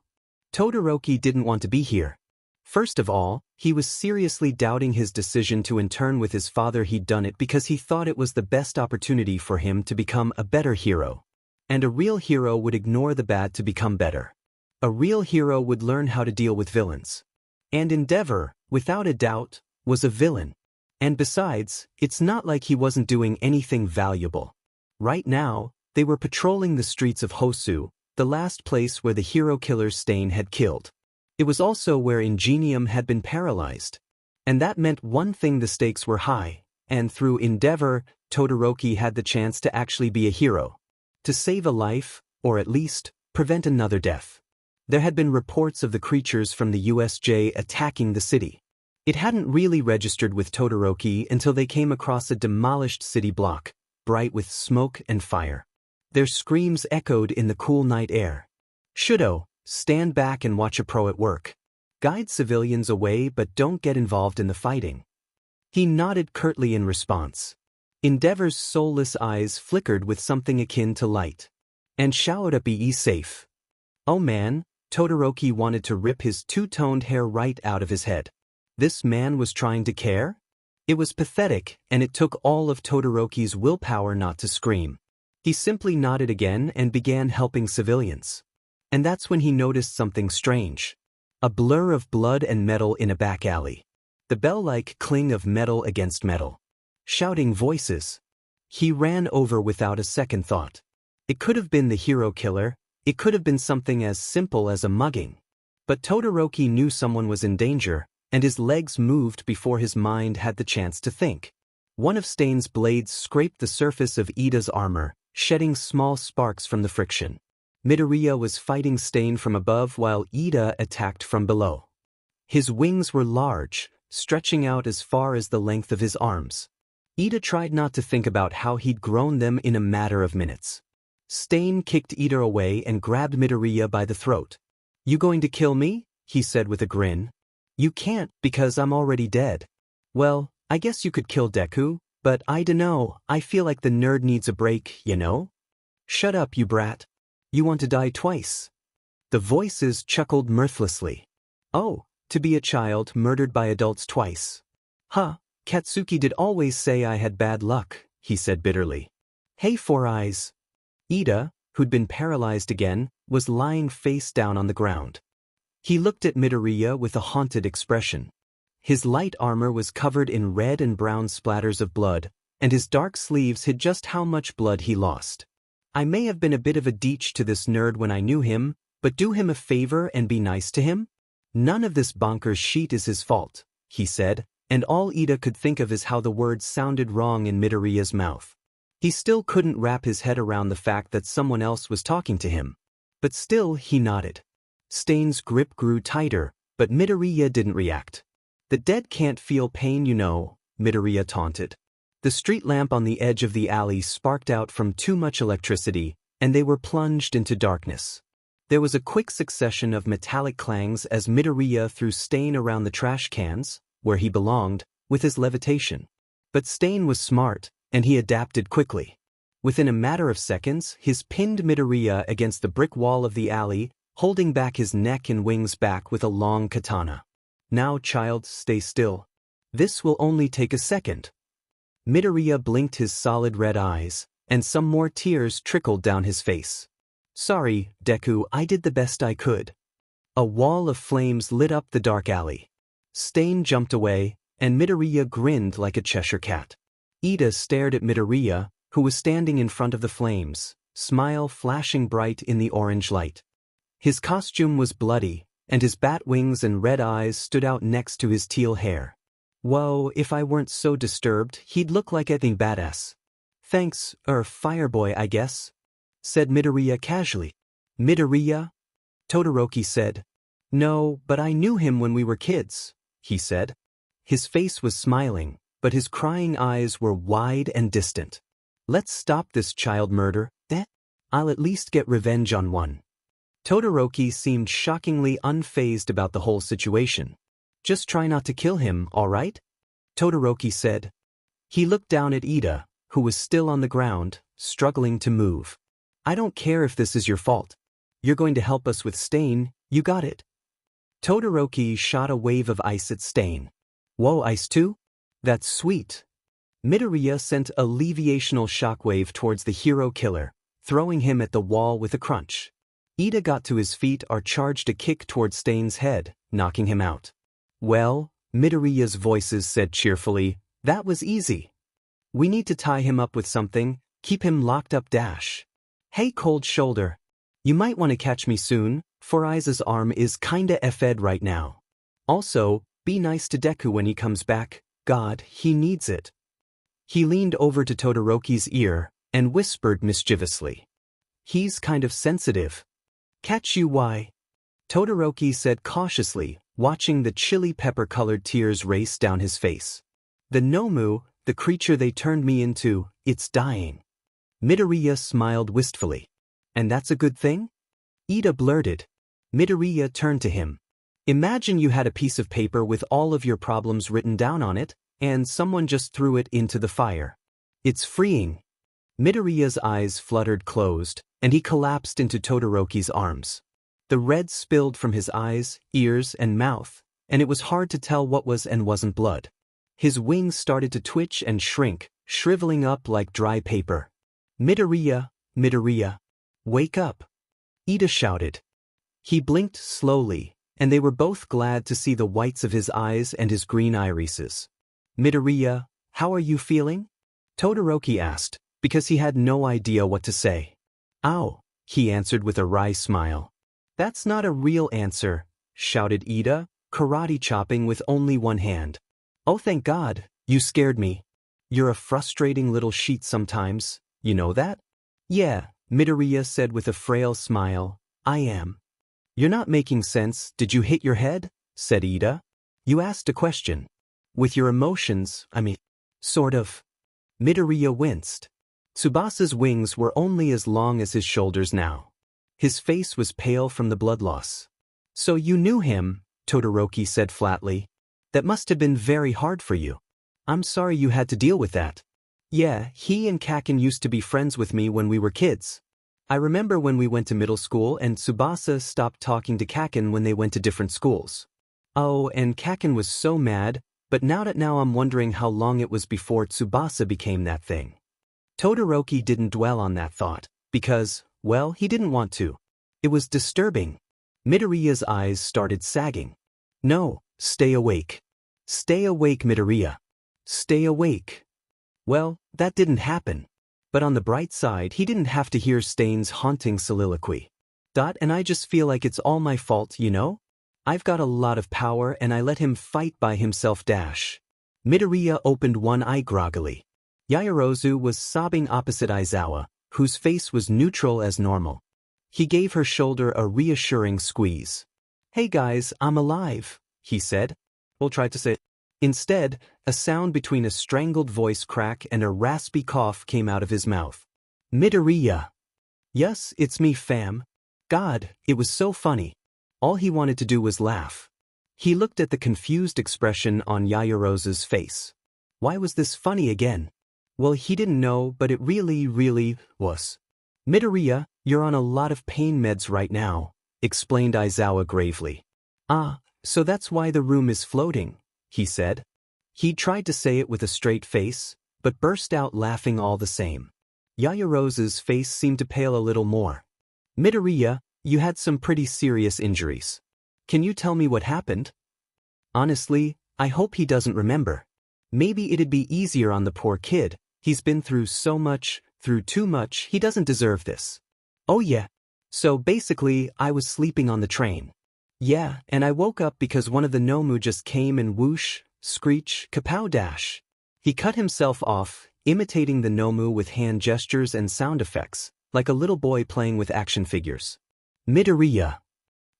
Todoroki didn't want to be here. First of all, he was seriously doubting his decision to intern with his father. He'd done it because he thought it was the best opportunity for him to become a better hero. And a real hero would ignore the bad to become better. A real hero would learn how to deal with villains. And Endeavor, without a doubt, was a villain. And besides, it's not like he wasn't doing anything valuable. Right now, they were patrolling the streets of Hosu, the last place where the hero killer Stain had killed. It was also where Ingenium had been paralyzed. And that meant one thing: the stakes were high, and through Endeavor, Todoroki had the chance to actually be a hero. To save a life, or at least, prevent another death. There had been reports of the creatures from the USJ attacking the city. It hadn't really registered with Todoroki until they came across a demolished city block, bright with smoke and fire. Their screams echoed in the cool night air. Shudo, stand back and watch a pro at work. Guide civilians away but don't get involved in the fighting. He nodded curtly in response. Endeavor's soulless eyes flickered with something akin to light. And shouted, "Be safe." Oh man, Todoroki wanted to rip his two-toned hair right out of his head. This man was trying to care? It was pathetic, and it took all of Todoroki's willpower not to scream. He simply nodded again and began helping civilians. And that's when he noticed something strange. A blur of blood and metal in a back alley. The bell-like cling of metal against metal. Shouting voices. He ran over without a second thought. It could have been the hero killer, it could have been something as simple as a mugging. But Todoroki knew someone was in danger, and his legs moved before his mind had the chance to think. One of Stain's blades scraped the surface of Ida's armor, shedding small sparks from the friction. Midoriya was fighting Stain from above while Ida attacked from below. His wings were large, stretching out as far as the length of his arms. Ida tried not to think about how he'd grown them in a matter of minutes. Stain kicked Ida away and grabbed Midoriya by the throat. "You going to kill me?" he said with a grin. "You can't, because I'm already dead." "Well, I guess you could kill Deku, but I dunno, I feel like the nerd needs a break, you know?" "Shut up, you brat. You want to die twice." The voices chuckled mirthlessly. "Oh, to be a child murdered by adults twice. Huh, Katsuki did always say I had bad luck," he said bitterly. "Hey, Four Eyes." Ida, who'd been paralyzed again, was lying face down on the ground. He looked at Midoriya with a haunted expression. His light armor was covered in red and brown splatters of blood, and his dark sleeves hid just how much blood he lost. "I may have been a bit of a deech to this nerd when I knew him, but do him a favor and be nice to him? None of this bonkers shit is his fault," he said, and all Ida could think of is how the words sounded wrong in Midoriya's mouth. He still couldn't wrap his head around the fact that someone else was talking to him. But still, he nodded. Stain's grip grew tighter, but Midoriya didn't react. "The dead can't feel pain, you know," Midoriya taunted. The street lamp on the edge of the alley sparked out from too much electricity, and they were plunged into darkness. There was a quick succession of metallic clangs as Midoriya threw Stain around the trash cans, where he belonged, with his levitation. But Stain was smart, and he adapted quickly. Within a matter of seconds, he's pinned Midoriya against the brick wall of the alley, holding back his neck and wings back with a long katana. "Now, child, stay still. This will only take a second." Midoriya blinked his solid red eyes, and some more tears trickled down his face. "Sorry, Deku, I did the best I could." A wall of flames lit up the dark alley. Stain jumped away, and Midoriya grinned like a Cheshire cat. Ida stared at Midoriya, who was standing in front of the flames, smile flashing bright in the orange light. His costume was bloody, and his bat wings and red eyes stood out next to his teal hair. Whoa, if I weren't so disturbed, he'd look like anything badass. "Thanks, Fireboy, I guess," said Midoriya casually. "Midoriya?" Todoroki said. "No, but I knew him when we were kids," he said. His face was smiling, but his crying eyes were wide and distant. "Let's stop this child murder, eh? I'll at least get revenge on one." Todoroki seemed shockingly unfazed about the whole situation. "Just try not to kill him, all right?" Todoroki said. He looked down at Ida, who was still on the ground, struggling to move. "I don't care if this is your fault. You're going to help us with Stain, you got it." Todoroki shot a wave of ice at Stain. "Whoa, ice too? That's sweet." Midoriya sent a leviational shockwave towards the hero killer, throwing him at the wall with a crunch. Ida got to his feet or charged a kick towards Stain's head, knocking him out. "Well," Midoriya's voices said cheerfully, "that was easy. We need to tie him up with something, keep him locked up dash." "Hey, Cold Shoulder." You might want to catch me soon, for Aiza's arm is kinda effed right now. Also, be nice to Deku when he comes back, God, he needs it. He leaned over to Todoroki's ear and whispered mischievously. He's kind of sensitive. Catch you why? Todoroki said cautiously, watching the chili pepper-colored tears race down his face. The Nomu, the creature they turned me into, it's dying. Midoriya smiled wistfully. And that's a good thing? Ida blurted. Midoriya turned to him. Imagine you had a piece of paper with all of your problems written down on it, and someone just threw it into the fire. It's freeing. Midoriya's eyes fluttered closed, and he collapsed into Todoroki's arms. The red spilled from his eyes, ears, and mouth, and it was hard to tell what was and wasn't blood. His wings started to twitch and shrink, shriveling up like dry paper. Midoriya, Midoriya, wake up! Ida shouted. He blinked slowly, and they were both glad to see the whites of his eyes and his green irises. Midoriya, how are you feeling? Todoroki asked, because he had no idea what to say. Ow, he answered with a wry smile. That's not a real answer, shouted Ida, karate chopping with only one hand. Oh thank God, you scared me. You're a frustrating little sheet sometimes, you know that? Yeah, Midoriya said with a frail smile, I am. You're not making sense, did you hit your head? Said Ida. You asked a question. With your emotions, sort of. Midoriya winced. Tsubasa's wings were only as long as his shoulders now. His face was pale from the blood loss. So you knew him, Todoroki said flatly. That must have been very hard for you. I'm sorry you had to deal with that. Yeah, he and Kaken used to be friends with me when we were kids. I remember when we went to middle school and Tsubasa stopped talking to Kaken when they went to different schools. Oh, and Kaken was so mad, but now I'm wondering how long it was before Tsubasa became that thing. Todoroki didn't dwell on that thought, because, well, he didn't want to. It was disturbing. Midoriya's eyes started sagging. No, stay awake. Stay awake, Midoriya. Stay awake. Well, that didn't happen. But on the bright side, he didn't have to hear Stain's haunting soliloquy. And I just feel like it's all my fault, you know? I've got a lot of power and I let him fight by himself. Midoriya opened one eye groggily. Yayorozu was sobbing opposite Aizawa, whose face was neutral as normal. He gave her shoulder a reassuring squeeze. Hey guys, I'm alive, he said. We'll try to say it. Instead, a sound between a strangled voice crack and a raspy cough came out of his mouth. Midoriya. Yes, it's me, fam. God, it was so funny. All he wanted to do was laugh. He looked at the confused expression on Yayorozu's face. Why was this funny again? Well, he didn't know, but it really was. Midoriya, you're on a lot of pain meds right now, explained Aizawa gravely. Ah, so that's why the room is floating, he said. He tried to say it with a straight face, but burst out laughing all the same. Yayorozu's face seemed to pale a little more. Midoriya, you had some pretty serious injuries. Can you tell me what happened? Honestly, I hope he doesn't remember. Maybe it'd be easier on the poor kid. He's been through so much, through too much, he doesn't deserve this. Oh yeah. So basically, I was sleeping on the train. Yeah, and I woke up because one of the Nomu just came and whoosh, screech, kapow dash. He cut himself off, imitating the Nomu with hand gestures and sound effects, like a little boy playing with action figures. Midoriya.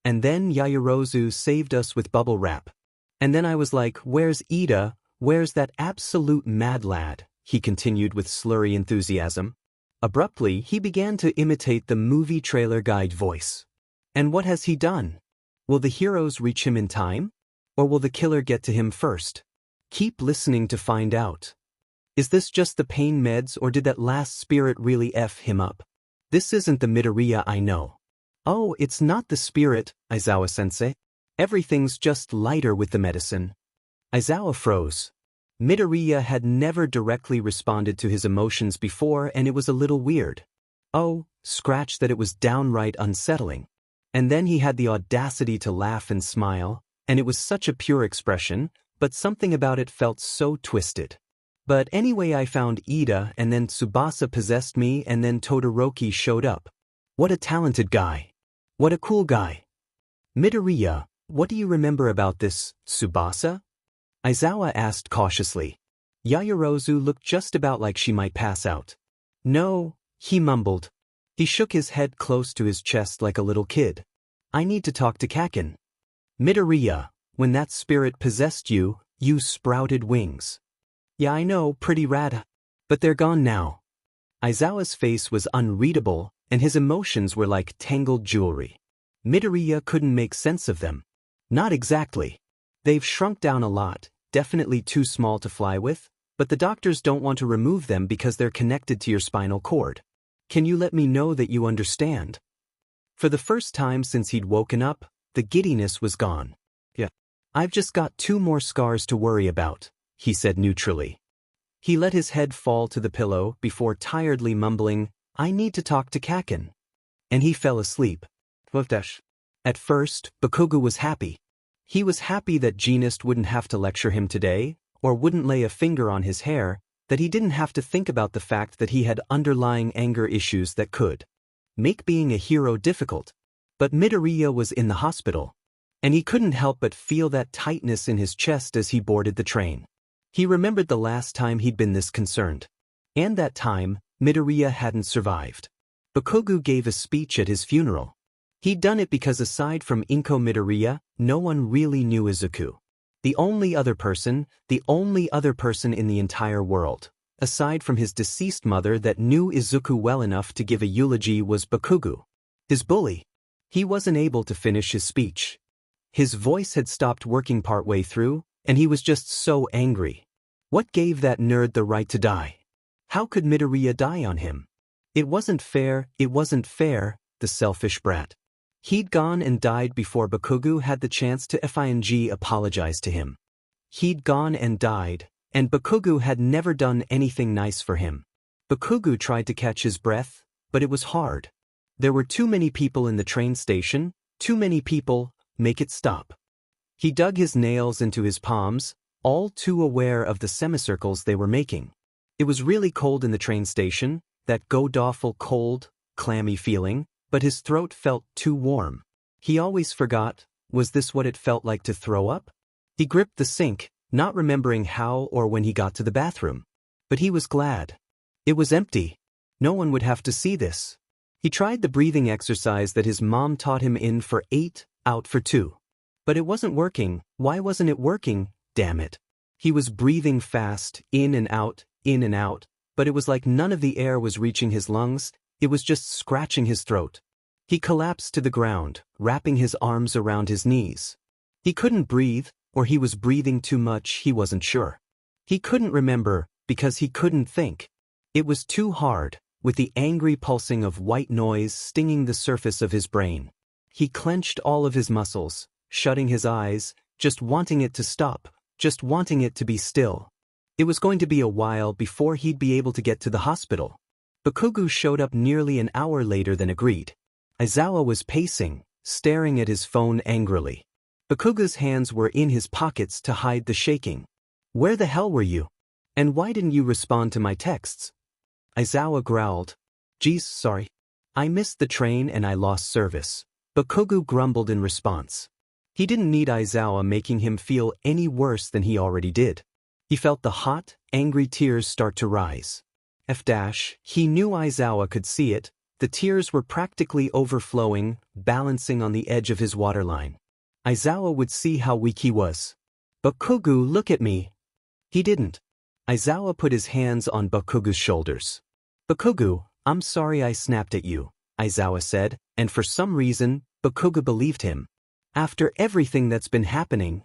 And then Yayorozu saved us with bubble wrap. And then I was like, where's Ida, where's that absolute mad lad? He continued with slurry enthusiasm. Abruptly, he began to imitate the movie trailer guide voice. And what has he done? Will the heroes reach him in time? Or will the killer get to him first? Keep listening to find out. Is this just the pain meds or did that last spirit really F him up? This isn't the Midoriya I know. Oh, it's not the spirit, Aizawa-sensei. Everything's just lighter with the medicine. Aizawa froze. Midoriya had never directly responded to his emotions before and it was a little weird. Oh, scratch that it was downright unsettling. And then he had the audacity to laugh and smile, and it was such a pure expression, but something about it felt so twisted. But anyway, I found Ida and then Tsubasa possessed me and then Todoroki showed up. What a talented guy. What a cool guy. Midoriya, what do you remember about this, Tsubasa? Aizawa asked cautiously. Yayorozu looked just about like she might pass out. No, he mumbled. He shook his head close to his chest like a little kid. I need to talk to Kaken. Midoriya, when that spirit possessed you, you sprouted wings. Yeah, I know, pretty rad. But they're gone now. Aizawa's face was unreadable, and his emotions were like tangled jewelry. Midoriya couldn't make sense of them. Not exactly. They've shrunk down a lot, definitely too small to fly with, but the doctors don't want to remove them because they're connected to your spinal cord. Can you let me know that you understand? For the first time since he'd woken up, the giddiness was gone. Yeah. I've just got 2 more scars to worry about, he said neutrally. He let his head fall to the pillow before tiredly mumbling, I need to talk to Kaken. And he fell asleep. At first, Bakugo was happy. He was happy that Genist wouldn't have to lecture him today, or wouldn't lay a finger on his hair, that he didn't have to think about the fact that he had underlying anger issues that could make being a hero difficult. But Midoriya was in the hospital, and he couldn't help but feel that tightness in his chest as he boarded the train. He remembered the last time he'd been this concerned. And that time, Midoriya hadn't survived. Bakugo gave a speech at his funeral. He'd done it because aside from Inko Midoriya, no one really knew Isuku. The only other person in the entire world, aside from his deceased mother that knew Isuku well enough to give a eulogy was Bakugo, his bully. He wasn't able to finish his speech. His voice had stopped working partway through, and he was just so angry. What gave that nerd the right to die? How could Midoriya die on him? It wasn't fair, the selfish brat. He'd gone and died before Bakugo had the chance to FING apologize to him. He'd gone and died, and Bakugo had never done anything nice for him. Bakugo tried to catch his breath, but it was hard. There were too many people in the train station, too many people, make it stop. He dug his nails into his palms, all too aware of the semicircles they were making. It was really cold in the train station, that god-awful cold, clammy feeling, but his throat felt too warm. He always forgot, was this what it felt like to throw up? He gripped the sink, not remembering how or when he got to the bathroom. But he was glad. It was empty. No one would have to see this. He tried the breathing exercise that his mom taught him in for 8, out for 2. But it wasn't working. Why wasn't it working? Damn it. He was breathing fast, in and out, but it was like none of the air was reaching his lungs. It was just scratching his throat. He collapsed to the ground, wrapping his arms around his knees. He couldn't breathe, or he was breathing too much, he wasn't sure. He couldn't remember, because he couldn't think. It was too hard, with the angry pulsing of white noise stinging the surface of his brain. He clenched all of his muscles, shutting his eyes, just wanting it to stop, just wanting it to be still. It was going to be a while before he'd be able to get to the hospital. Bakugo showed up nearly an hour later than agreed. Aizawa was pacing, staring at his phone angrily. Bakugo's hands were in his pockets to hide the shaking. Where the hell were you? And why didn't you respond to my texts? Aizawa growled. Geez, sorry. I missed the train and I lost service. Bakugo grumbled in response. He didn't need Aizawa making him feel any worse than he already did. He felt the hot, angry tears start to rise. He knew Aizawa could see it. The tears were practically overflowing, balancing on the edge of his waterline. Aizawa would see how weak he was. Bakugo, look at me. He didn't. Aizawa put his hands on Bakugo's shoulders. Bakugo, I'm sorry I snapped at you, Aizawa said, and for some reason, Bakugo believed him. After everything that's been happening.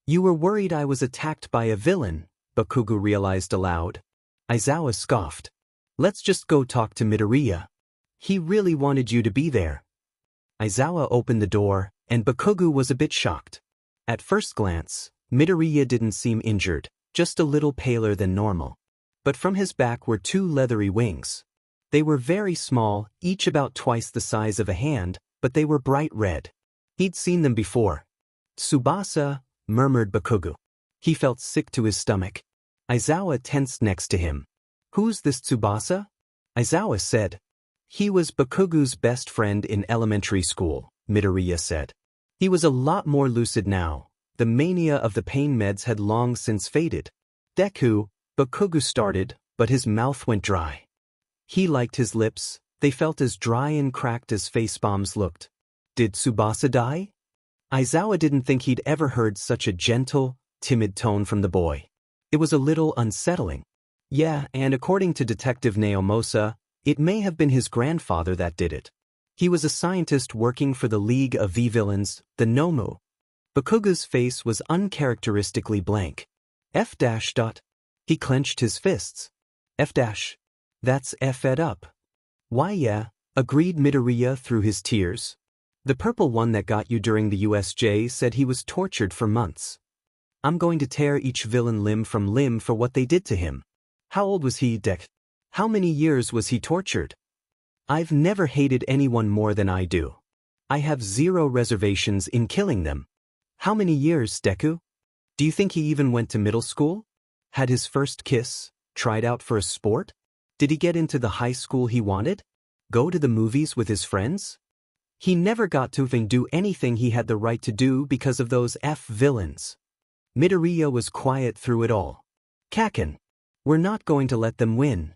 You were worried I was attacked by a villain, Bakugo realized aloud. Aizawa scoffed. Let's just go talk to Midoriya. He really wanted you to be there. Aizawa opened the door, and Bakugo was a bit shocked. At first glance, Midoriya didn't seem injured, just a little paler than normal. But from his back were 2 leathery wings. They were very small, each about twice the size of a hand, but they were bright red. He'd seen them before. Tsubasa, murmured Bakugo. He felt sick to his stomach. Aizawa tensed next to him. Who's this Tsubasa? Aizawa said. He was Bakugou's best friend in elementary school, Midoriya said. He was a lot more lucid now. The mania of the pain meds had long since faded. Deku, Bakugou started, but his mouth went dry. He liked his lips, they felt as dry and cracked as facepalms looked. Did Tsubasa die? Aizawa didn't think he'd ever heard such a gentle, timid tone from the boy. It was a little unsettling. Yeah, and according to Detective Naomosa, it may have been his grandfather that did it. He was a scientist working for the League of V-Villains, the Nomu. Bakugou's face was uncharacteristically blank. F-. He clenched his fists. F-. That's F-ed up. Why yeah, agreed Midoriya through his tears. The purple one that got you during the USJ said he was tortured for months. I'm going to tear each villain limb from limb for what they did to him. How old was he, Dek? How many years was he tortured? I've never hated anyone more than I do. I have zero reservations in killing them. How many years, Deku? Do you think he even went to middle school? Had his first kiss? Tried out for a sport? Did he get into the high school he wanted? Go to the movies with his friends? He never got to even do anything he had the right to do because of those F-villains. Midoriya was quiet through it all. Kaken. We're not going to let them win.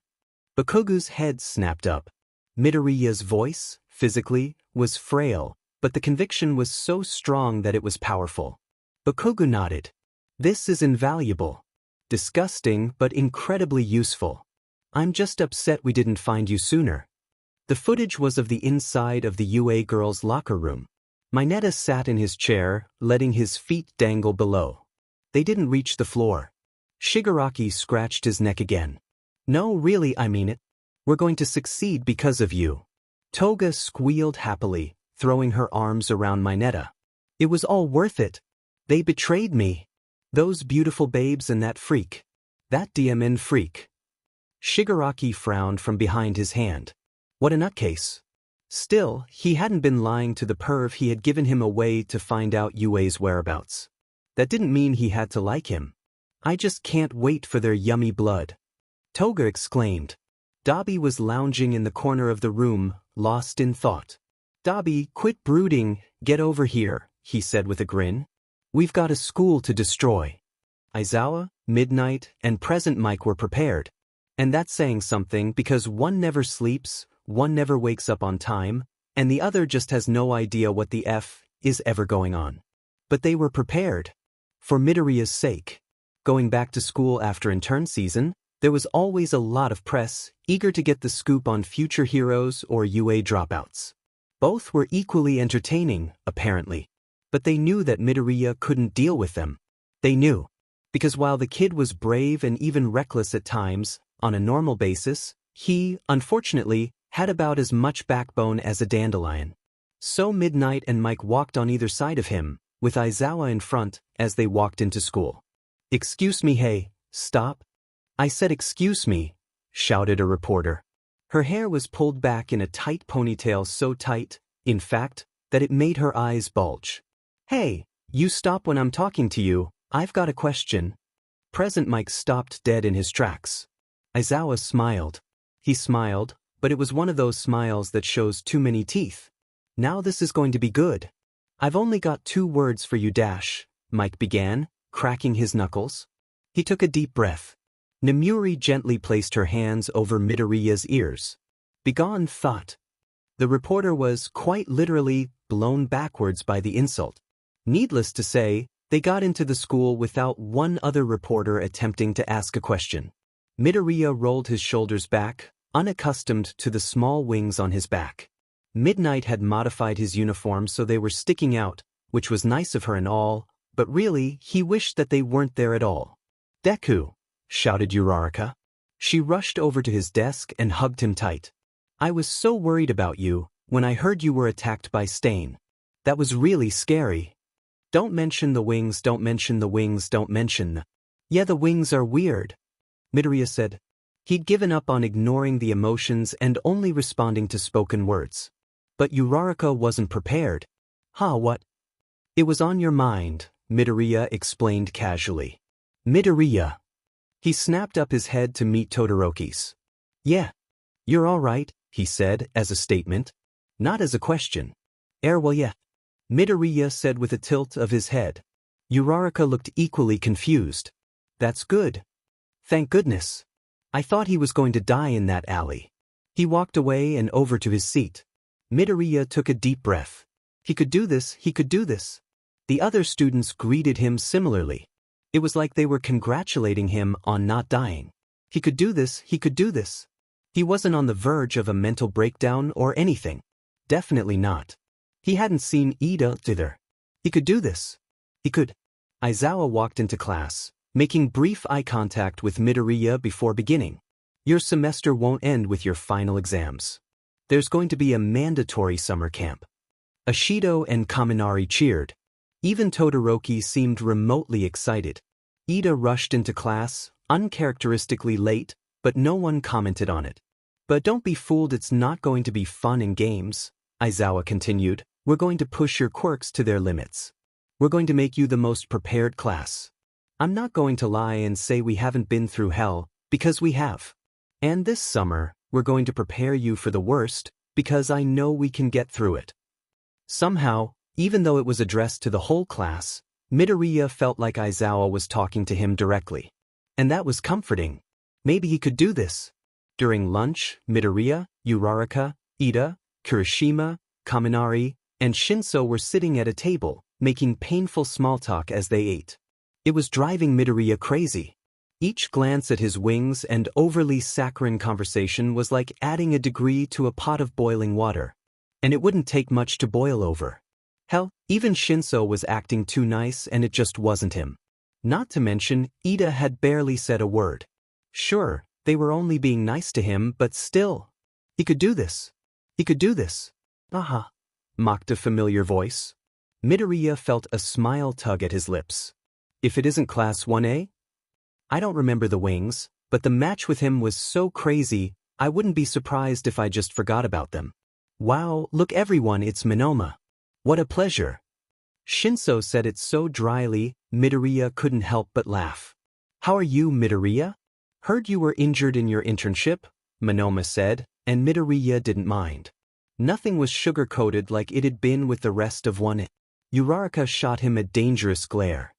Bakugou's head snapped up. Midoriya's voice, physically, was frail, but the conviction was so strong that it was powerful. Bakugou nodded. This is invaluable. Disgusting, but incredibly useful. I'm just upset we didn't find you sooner. The footage was of the inside of the UA girls' locker room. Mineta sat in his chair, letting his feet dangle below. They didn't reach the floor. Shigaraki scratched his neck again. No, really, I mean it. We're going to succeed because of you. Toga squealed happily, throwing her arms around Mineta. It was all worth it. They betrayed me. Those beautiful babes and that freak. That DMN freak. Shigaraki frowned from behind his hand. What a nutcase. Still, he hadn't been lying to the perv he had given him a way to find out Yue's whereabouts. That didn't mean he had to like him. I just can't wait for their yummy blood. Toga exclaimed. Dabi was lounging in the corner of the room, lost in thought. Dabi, quit brooding, get over here, he said with a grin. We've got a school to destroy. Aizawa, Midnight, and Present Mike were prepared. And that's saying something because one never sleeps, one never wakes up on time, and the other just has no idea what the F is ever going on. But they were prepared. For Midoriya's sake. Going back to school after intern season, there was always a lot of press, eager to get the scoop on future heroes or UA dropouts. Both were equally entertaining, apparently. But they knew that Midoriya couldn't deal with them. They knew. Because while the kid was brave and even reckless at times, on a normal basis, he, unfortunately, had about as much backbone as a dandelion. So Midnight and Mike walked on either side of him, with Aizawa in front, as they walked into school. Excuse me, hey, stop. I said excuse me, shouted a reporter. Her hair was pulled back in a tight ponytail so tight, in fact, that it made her eyes bulge. Hey, you stop when I'm talking to you, I've got a question. Present Mike stopped dead in his tracks. Aizawa smiled. He smiled, but it was one of those smiles that shows too many teeth. Now this is going to be good. I've only got 2 words for you, Mike began, cracking his knuckles. He took a deep breath. Nemuri gently placed her hands over Midoriya's ears. Begone, thought. The reporter was, quite literally, blown backwards by the insult. Needless to say, they got into the school without one other reporter attempting to ask a question. Midoriya rolled his shoulders back, unaccustomed to the small wings on his back. Midnight had modified his uniform so they were sticking out, which was nice of her and all, but really, he wished that they weren't there at all. Deku, shouted Uraraka. She rushed over to his desk and hugged him tight. I was so worried about you when I heard you were attacked by Stain. That was really scary. Don't mention the wings, don't mention the wings, don't mention. Yeah, the wings are weird. Midoriya said. He'd given up on ignoring the emotions and only responding to spoken words. But Uraraka wasn't prepared. What? It was on your mind, Midoriya explained casually. Midoriya. He snapped up his head to meet Todoroki's. Yeah. You're all right, he said as a statement, not as a question. Well yeah, Midoriya said with a tilt of his head. Uraraka looked equally confused. That's good. Thank goodness. I thought he was going to die in that alley. He walked away and over to his seat. Midoriya took a deep breath. He could do this, he could do this. The other students greeted him similarly. It was like they were congratulating him on not dying. He could do this, he could do this. He wasn't on the verge of a mental breakdown or anything. Definitely not. He hadn't seen Ida either. He could do this. He could. Aizawa walked into class, making brief eye contact with Midoriya before beginning. Your semester won't end with your final exams. There's going to be a mandatory summer camp. Ashido and Kaminari cheered. Even Todoroki seemed remotely excited. Ida rushed into class, uncharacteristically late, but no one commented on it. But don't be fooled, it's not going to be fun and games, Aizawa continued. We're going to push your quirks to their limits. We're going to make you the most prepared class. I'm not going to lie and say we haven't been through hell, because we have. And this summer, we're going to prepare you for the worst, because I know we can get through it. Somehow, even though it was addressed to the whole class, Midoriya felt like Aizawa was talking to him directly. And that was comforting. Maybe he could do this. During lunch, Midoriya, Uraraka, Ida, Kirishima, Kaminari, and Shinso were sitting at a table, making painful small talk as they ate. It was driving Midoriya crazy. Each glance at his wings and overly saccharine conversation was like adding a degree to a pot of boiling water. And it wouldn't take much to boil over. Hell, even Shinso was acting too nice and it just wasn't him. Not to mention, Ida had barely said a word. Sure, they were only being nice to him, but still. He could do this. He could do this. Aha, mocked a familiar voice. Midoriya felt a smile tug at his lips. If it isn't Class 1A? I don't remember the wings, but the match with him was so crazy, I wouldn't be surprised if I just forgot about them. Wow, look everyone, it's Monoma. What a pleasure. Shinso said it so dryly, Midoriya couldn't help but laugh. How are you, Midoriya? Heard you were injured in your internship, Monoma said, and Midoriya didn't mind. Nothing was sugar-coated like it had been with the rest of one. Uraraka shot him a dangerous glare.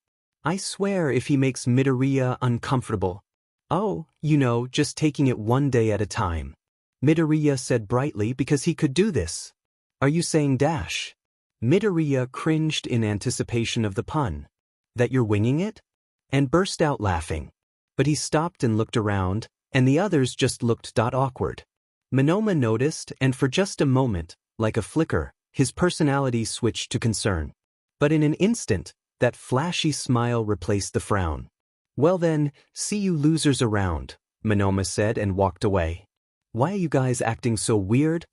I swear if he makes Midoriya uncomfortable. Oh, you know, just taking it one day at a time. Midoriya said brightly because he could do this. Are you saying dash? Midoriya cringed in anticipation of the pun. That you're winging it? And burst out laughing. But he stopped and looked around, and the others just looked awkward. Monoma noticed, and for just a moment, like a flicker, his personality switched to concern. But in an instant, that flashy smile replaced the frown. Well then, see you losers around, Monoma said and walked away. Why are you guys acting so weird?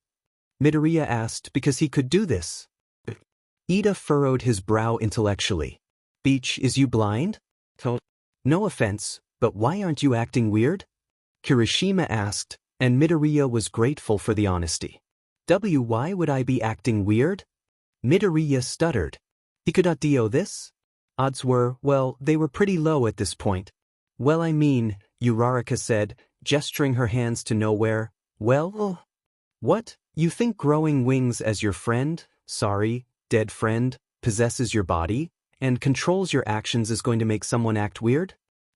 Midoriya asked because he could do this. Ida furrowed his brow intellectually. Beach, is you blind? No offense, but why aren't you acting weird? Kirishima asked, and Midoriya was grateful for the honesty. Why would I be acting weird? Midoriya stuttered. He could not do this? Odds were, well, they were pretty low at this point. Well, I mean, Uraraka said, gesturing her hands to nowhere. Well, what? You think growing wings as your friend, dead friend, possesses your body, and controls your actions is going to make someone act weird?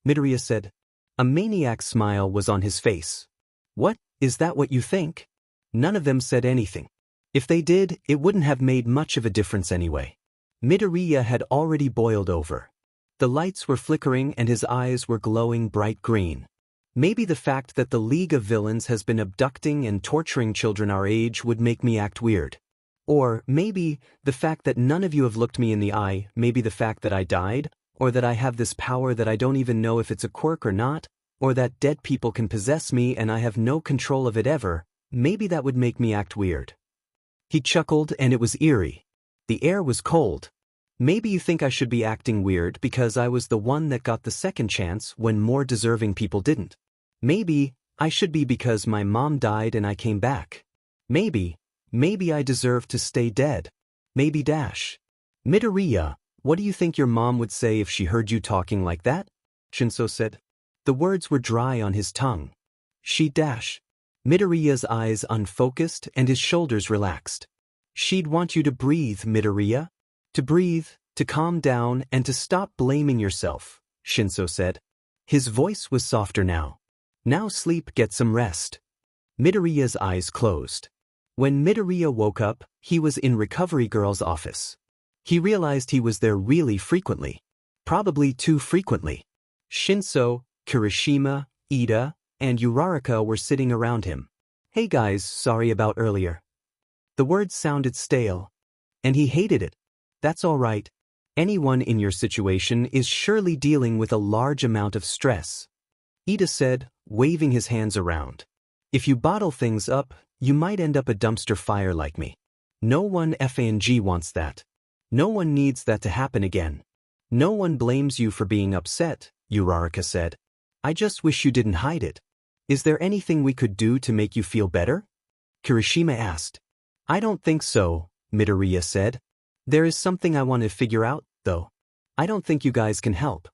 Midoriya said. A maniac smile was on his face. What, is that what you think? None of them said anything. If they did, it wouldn't have made much of a difference anyway. Midoriya had already boiled over. The lights were flickering and his eyes were glowing bright green. Maybe the fact that the League of Villains has been abducting and torturing children our age would make me act weird. Or maybe the fact that none of you have looked me in the eye, maybe the fact that I died, or that I have this power that I don't even know if it's a quirk or not, or that dead people can possess me and I have no control of it ever, maybe that would make me act weird. He chuckled and it was eerie. The air was cold. Maybe you think I should be acting weird because I was the one that got the second chance when more deserving people didn't. Maybe I should be because my mom died and I came back. Maybe I deserve to stay dead. Maybe dash. Midoriya, what do you think your mom would say if she heard you talking like that? Shinso said. The words were dry on his tongue. She dash. Midoriya's eyes unfocused and his shoulders relaxed. She'd want you to breathe, Midoriya. To breathe, to calm down and to stop blaming yourself, Shinso said. His voice was softer now. Now sleep, get some rest. Midoriya's eyes closed. When Midoriya woke up, he was in Recovery Girl's office. He realized he was there really frequently. Probably too frequently. Shinso, Kirishima, Ida, and Uraraka were sitting around him. Hey guys, sorry about earlier. The words sounded stale. And he hated it. That's all right. Anyone in your situation is surely dealing with a large amount of stress. Ida said, waving his hands around. If you bottle things up, you might end up a dumpster fire like me. No one FANG wants that. No one needs that to happen again. No one blames you for being upset, Uraraka said. I just wish you didn't hide it. Is there anything we could do to make you feel better? Kirishima asked. I don't think so, Midoriya said. There is something I want to figure out, though. I don't think you guys can help.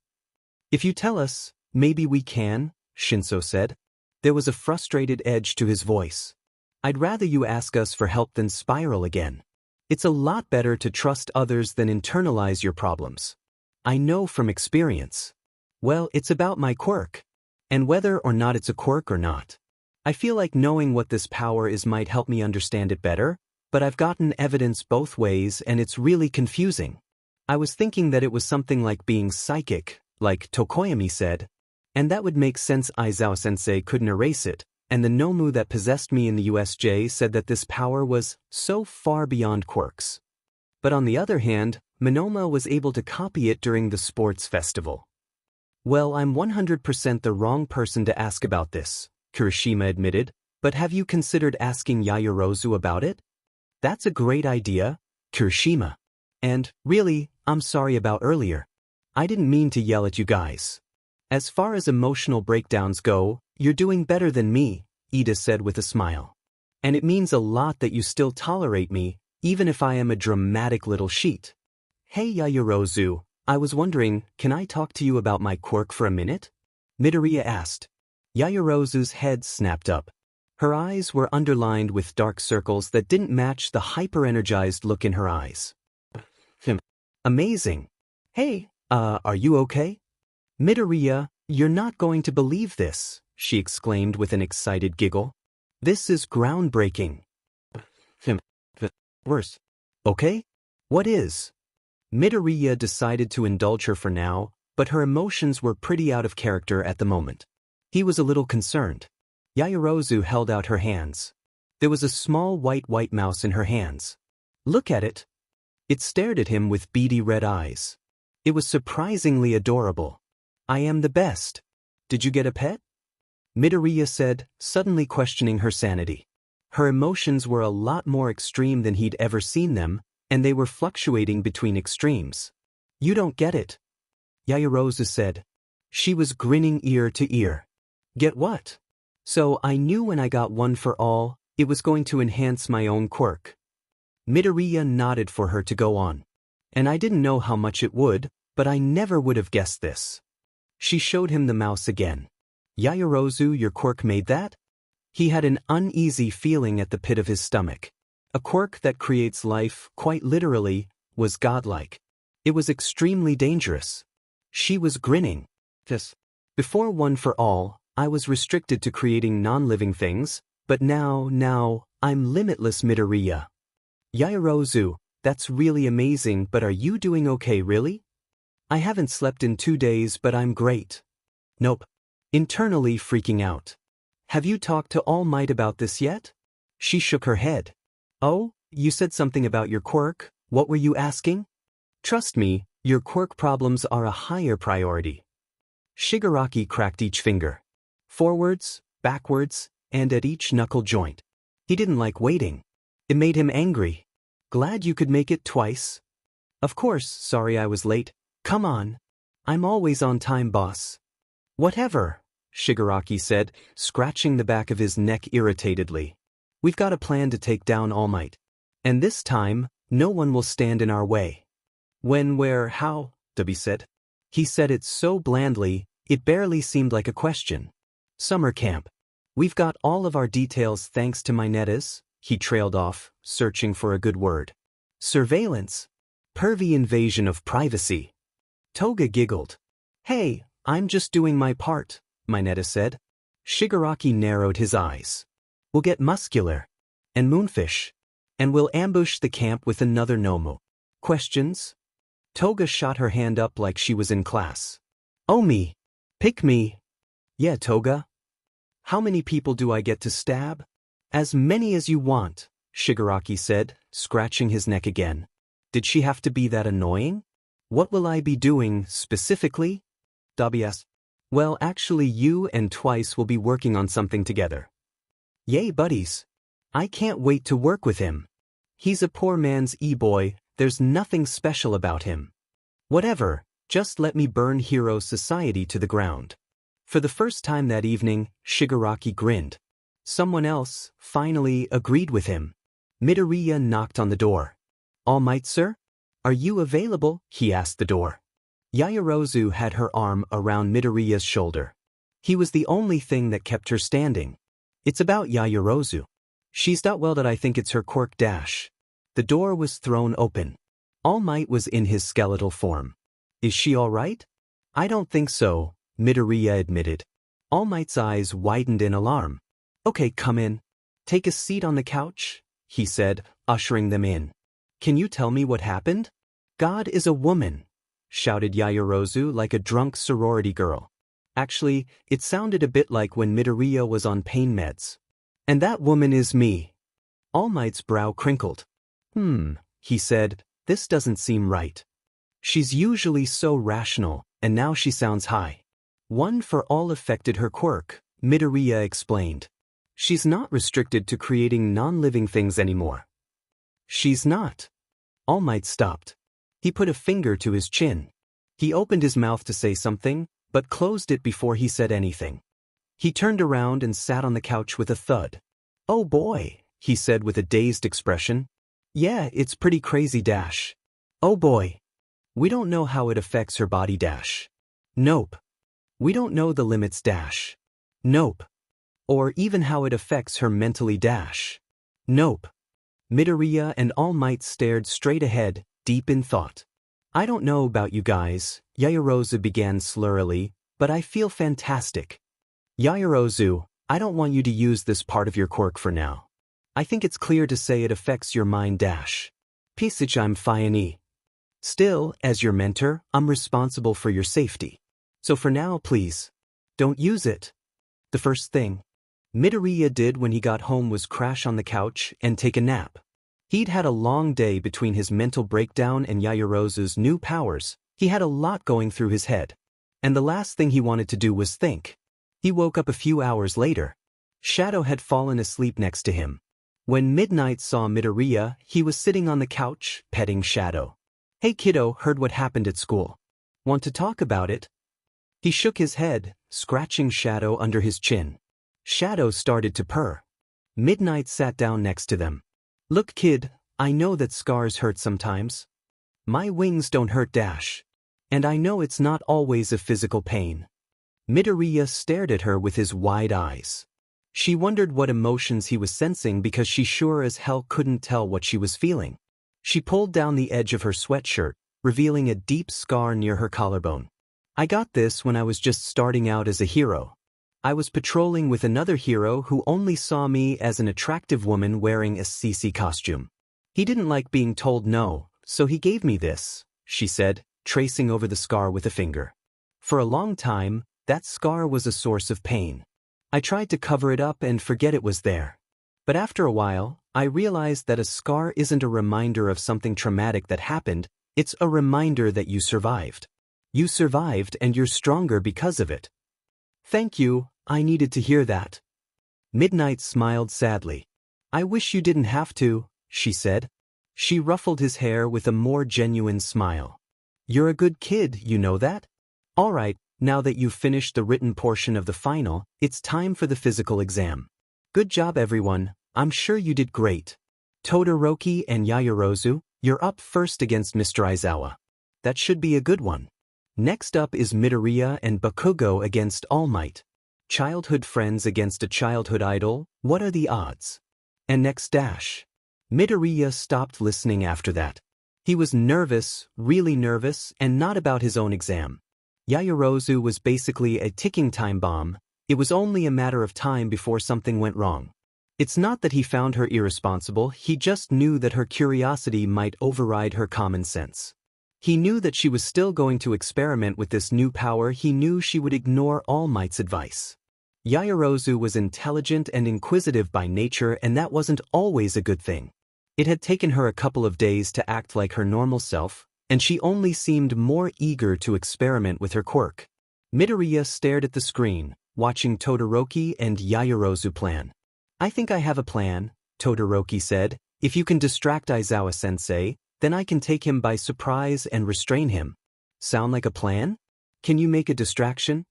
If you tell us, maybe we can, Shinso said. There was a frustrated edge to his voice. I'd rather you ask us for help than spiral again. It's a lot better to trust others than internalize your problems. I know from experience. Well, it's about my quirk. And whether or not it's a quirk or not. I feel like knowing what this power is might help me understand it better, but I've gotten evidence both ways and it's really confusing. I was thinking that it was something like being psychic, like Tokoyami said. And that would make sense. Aizawa-sensei couldn't erase it, and the Nomu that possessed me in the USJ said that this power was so far beyond quirks. But on the other hand, Monoma was able to copy it during the sports festival. Well, I'm 100% the wrong person to ask about this, Kirishima admitted, but have you considered asking Yayorozu about it? That's a great idea, Kirishima. And, really, I'm sorry about earlier. I didn't mean to yell at you guys. As far as emotional breakdowns go, you're doing better than me, Ida said with a smile. And it means a lot that you still tolerate me, even if I am a dramatic little sheet. Hey Yayorozu, I was wondering, can I talk to you about my quirk for a minute? Midoriya asked. Yayorozu's head snapped up. Her eyes were underlined with dark circles that didn't match the hyper-energized look in her eyes. Amazing. Hey, are you okay? Midoriya, you're not going to believe this, she exclaimed with an excited giggle. This is groundbreaking. Worse. Okay? What is? Midoriya decided to indulge her for now, but her emotions were pretty out of character at the moment. He was a little concerned. Yayorozu held out her hands. There was a small white mouse in her hands. Look at it. It stared at him with beady red eyes. It was surprisingly adorable. I am the best. Did you get a pet? Midoriya said, suddenly questioning her sanity. Her emotions were a lot more extreme than he'd ever seen them, and they were fluctuating between extremes. You don't get it. Yayorozu said. She was grinning ear to ear. Get what? So I knew when I got one for all, it was going to enhance my own quirk. Midoriya nodded for her to go on. And I didn't know how much it would, but I never would have guessed this. She showed him the mouse again. Yayorozu, your quirk made that? He had an uneasy feeling at the pit of his stomach. A quirk that creates life, quite literally, was godlike. It was extremely dangerous. She was grinning. Before One for All, I was restricted to creating non-living things, but now, I'm limitless, Midoriya. Yayorozu, that's really amazing, but are you doing okay, really? I haven't slept in 2 days, but I'm great. Nope. Internally freaking out. Have you talked to All Might about this yet? She shook her head. Oh, you said something about your quirk, what were you asking? Trust me, your quirk problems are a higher priority. Shigaraki cracked each finger. Forwards, backwards, and at each knuckle joint. He didn't like waiting. It made him angry. Glad you could make it twice. Of course, sorry I was late. Come on. I'm always on time, boss. Whatever, Shigaraki said, scratching the back of his neck irritatedly. We've got a plan to take down All Might. And this time, no one will stand in our way. When, where, how, Debbie said. He said it so blandly, it barely seemed like a question. Summer camp. We've got all of our details thanks to Mineta's, he trailed off, searching for a good word. Surveillance. Pervy invasion of privacy. Toga giggled. Hey, I'm just doing my part, Mineta said. Shigaraki narrowed his eyes. We'll get Muscular. And Moonfish. And we'll ambush the camp with another Nomu. Questions? Toga shot her hand up like she was in class. Oh me. Pick me. Yeah, Toga. How many people do I get to stab? As many as you want, Shigaraki said, scratching his neck again. Did she have to be that annoying? What will I be doing, specifically? WS. Well, actually you and Twice will be working on something together. Yay, buddies. I can't wait to work with him. He's a poor man's e-boy, there's nothing special about him. Whatever, just let me burn Hero Society to the ground. For the first time that evening, Shigaraki grinned. Someone else, finally, agreed with him. Midoriya knocked on the door. All Might, sir? Are you available? He asked the door. Yayorozu had her arm around Midoriya's shoulder. He was the only thing that kept her standing. It's about Yayorozu. She's done well that I think it's her quirk dash. The door was thrown open. All Might was in his skeletal form. Is she all right? I don't think so, Midoriya admitted. All Might's eyes widened in alarm. Okay, come in. Take a seat on the couch, he said, ushering them in. Can you tell me what happened? God is a woman, shouted Yayorozu like a drunk sorority girl. Actually, it sounded a bit like when Midoriya was on pain meds. And that woman is me. All Might's brow crinkled. He said, this doesn't seem right. She's usually so rational, and now she sounds high. One for all affected her quirk, Midoriya explained. She's not restricted to creating non-living things anymore. She's not. All Might stopped. He put a finger to his chin. He opened his mouth to say something, but closed it before he said anything. He turned around and sat on the couch with a thud. Oh boy, he said with a dazed expression. Yeah, it's pretty crazy dash. Oh boy. We don't know how it affects her body dash. Nope. We don't know the limits dash. Nope. Or even how it affects her mentally dash. Nope. Midoriya and All Might stared straight ahead, deep in thought. I don't know about you guys, Yayorozu began slurrily, but I feel fantastic. Yayorozu, I don't want you to use this part of your quirk for now. I think it's clear to say it affects your mind dash. Pisich I'm fine. Still, as your mentor, I'm responsible for your safety. So for now, please, don't use it. The first thing Midoriya did when he got home was crash on the couch and take a nap. He'd had a long day between his mental breakdown and Yayorozu's new powers. He had a lot going through his head. And the last thing he wanted to do was think. He woke up a few hours later. Shadow had fallen asleep next to him. When Midnight saw Midoriya, he was sitting on the couch, petting Shadow. Hey kiddo, heard what happened at school. Want to talk about it? He shook his head, scratching Shadow under his chin. Shadow started to purr. Midnight sat down next to them. Look kid, I know that scars hurt sometimes. My wings don't hurt dash. And I know it's not always a physical pain. Midoriya stared at her with his wide eyes. She wondered what emotions he was sensing because she sure as hell couldn't tell what she was feeling. She pulled down the edge of her sweatshirt, revealing a deep scar near her collarbone. I got this when I was just starting out as a hero. I was patrolling with another hero who only saw me as an attractive woman wearing a CC costume. He didn't like being told no, so he gave me this, she said, tracing over the scar with a finger. For a long time, that scar was a source of pain. I tried to cover it up and forget it was there. But after a while, I realized that a scar isn't a reminder of something traumatic that happened, it's a reminder that you survived. You survived and you're stronger because of it. Thank you, I needed to hear that. Midnight smiled sadly. I wish you didn't have to, she said. She ruffled his hair with a more genuine smile. You're a good kid, you know that? All right, now that you've finished the written portion of the final, it's time for the physical exam. Good job everyone, I'm sure you did great. Todoroki and Yayorozu, you're up first against Mr. Aizawa. That should be a good one. Next up is Midoriya and Bakugo against All Might. Childhood friends against a childhood idol, what are the odds? And next dash. Midoriya stopped listening after that. He was nervous, really nervous, and not about his own exam. Yayorozu was basically a ticking time bomb. It was only a matter of time before something went wrong. It's not that he found her irresponsible, he just knew that her curiosity might override her common sense. He knew that she was still going to experiment with this new power. He knew she would ignore All Might's advice. Yayorozu was intelligent and inquisitive by nature, and that wasn't always a good thing. It had taken her a couple of days to act like her normal self, and she only seemed more eager to experiment with her quirk. Midoriya stared at the screen, watching Todoroki and Yayorozu plan. "I think I have a plan," Todoroki said. "If you can distract Aizawa-sensei, then I can take him by surprise and restrain him." "Sound like a plan? Can you make a distraction?"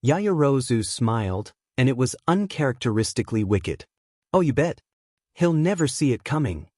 Yayorozu smiled, and it was uncharacteristically wicked. "Oh, you bet. He'll never see it coming."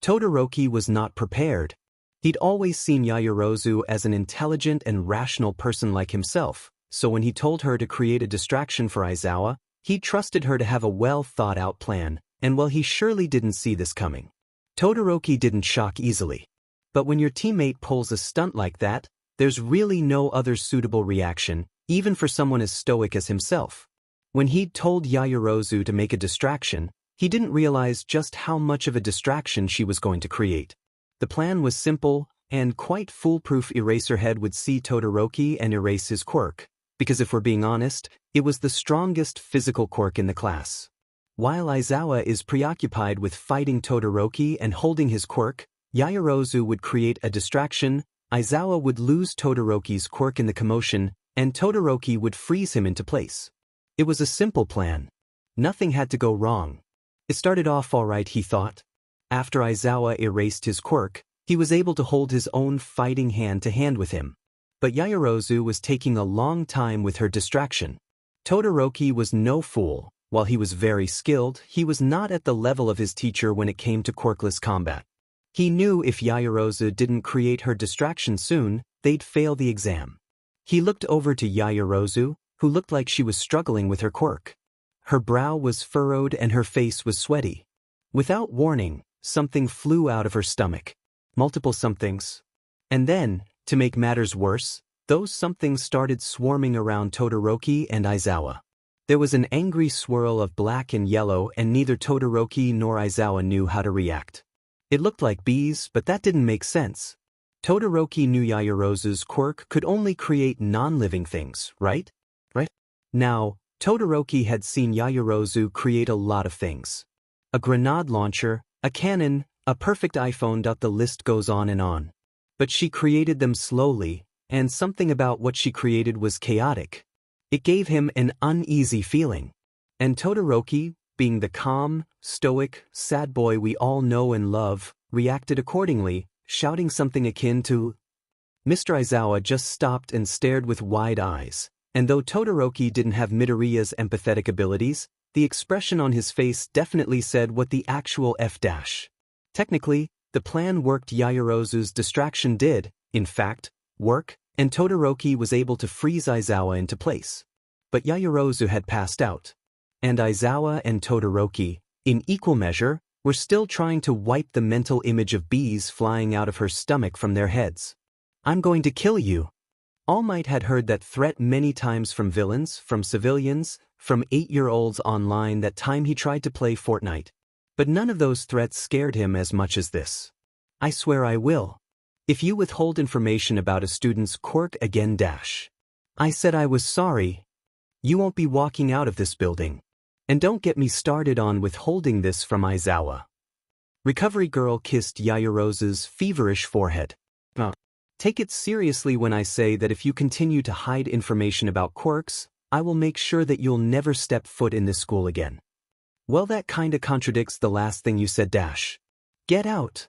Todoroki was not prepared. He'd always seen Yayorozu as an intelligent and rational person like himself, so when he told her to create a distraction for Aizawa, he trusted her to have a well-thought-out plan, and well, he surely didn't see this coming. Todoroki didn't shock easily. But when your teammate pulls a stunt like that, there's really no other suitable reaction, even for someone as stoic as himself. When he'd told Yayorozu to make a distraction, he didn't realize just how much of a distraction she was going to create. The plan was simple and quite foolproof. Eraserhead would see Todoroki and erase his quirk, because if we're being honest, it was the strongest physical quirk in the class. While Aizawa is preoccupied with fighting Todoroki and holding his quirk, Yayorozu would create a distraction, Aizawa would lose Todoroki's quirk in the commotion, and Todoroki would freeze him into place. It was a simple plan. Nothing had to go wrong. It started off all right, he thought. After Aizawa erased his quirk, he was able to hold his own fighting hand-to-hand with him. But Yayorozu was taking a long time with her distraction. Todoroki was no fool. While he was very skilled, he was not at the level of his teacher when it came to quirkless combat. He knew if Yayorozu didn't create her distraction soon, they'd fail the exam. He looked over to Yayorozu, who looked like she was struggling with her quirk. Her brow was furrowed and her face was sweaty. Without warning, something flew out of her stomach. Multiple somethings. And then, to make matters worse, those somethings started swarming around Todoroki and Aizawa. There was an angry swirl of black and yellow, and neither Todoroki nor Aizawa knew how to react. It looked like bees, but that didn't make sense. Todoroki knew Yayorozu's quirk could only create non-living things, right? Now, Todoroki had seen Yayorozu create a lot of things. A grenade launcher, a cannon, a perfect iPhone. The list goes on and on. But she created them slowly, and something about what she created was chaotic. It gave him an uneasy feeling. And Todoroki, being the calm, stoic, sad boy we all know and love, reacted accordingly, shouting something akin to, Mr. Aizawa just stopped and stared with wide eyes, and though Todoroki didn't have Midoriya's empathetic abilities, the expression on his face definitely said what the actual F-. Technically, the plan worked. Yayorozu's distraction did, in fact, work, and Todoroki was able to freeze Aizawa into place. But Yayorozu had passed out. And Aizawa and Todoroki, in equal measure, were still trying to wipe the mental image of bees flying out of her stomach from their heads. "I'm going to kill you." All Might had heard that threat many times from villains, from civilians, from 8-year-olds online that time he tried to play Fortnite. But none of those threats scared him as much as this. "I swear I will. If you withhold information about a student's quirk again I said I was sorry. You won't be walking out of this building. And don't get me started on withholding this from Aizawa." Recovery Girl kissed Yayorozu's feverish forehead. "Take it seriously when I say that if you continue to hide information about quirks, I will make sure that you'll never step foot in this school again." "Well, that kinda contradicts the last thing you said Get out."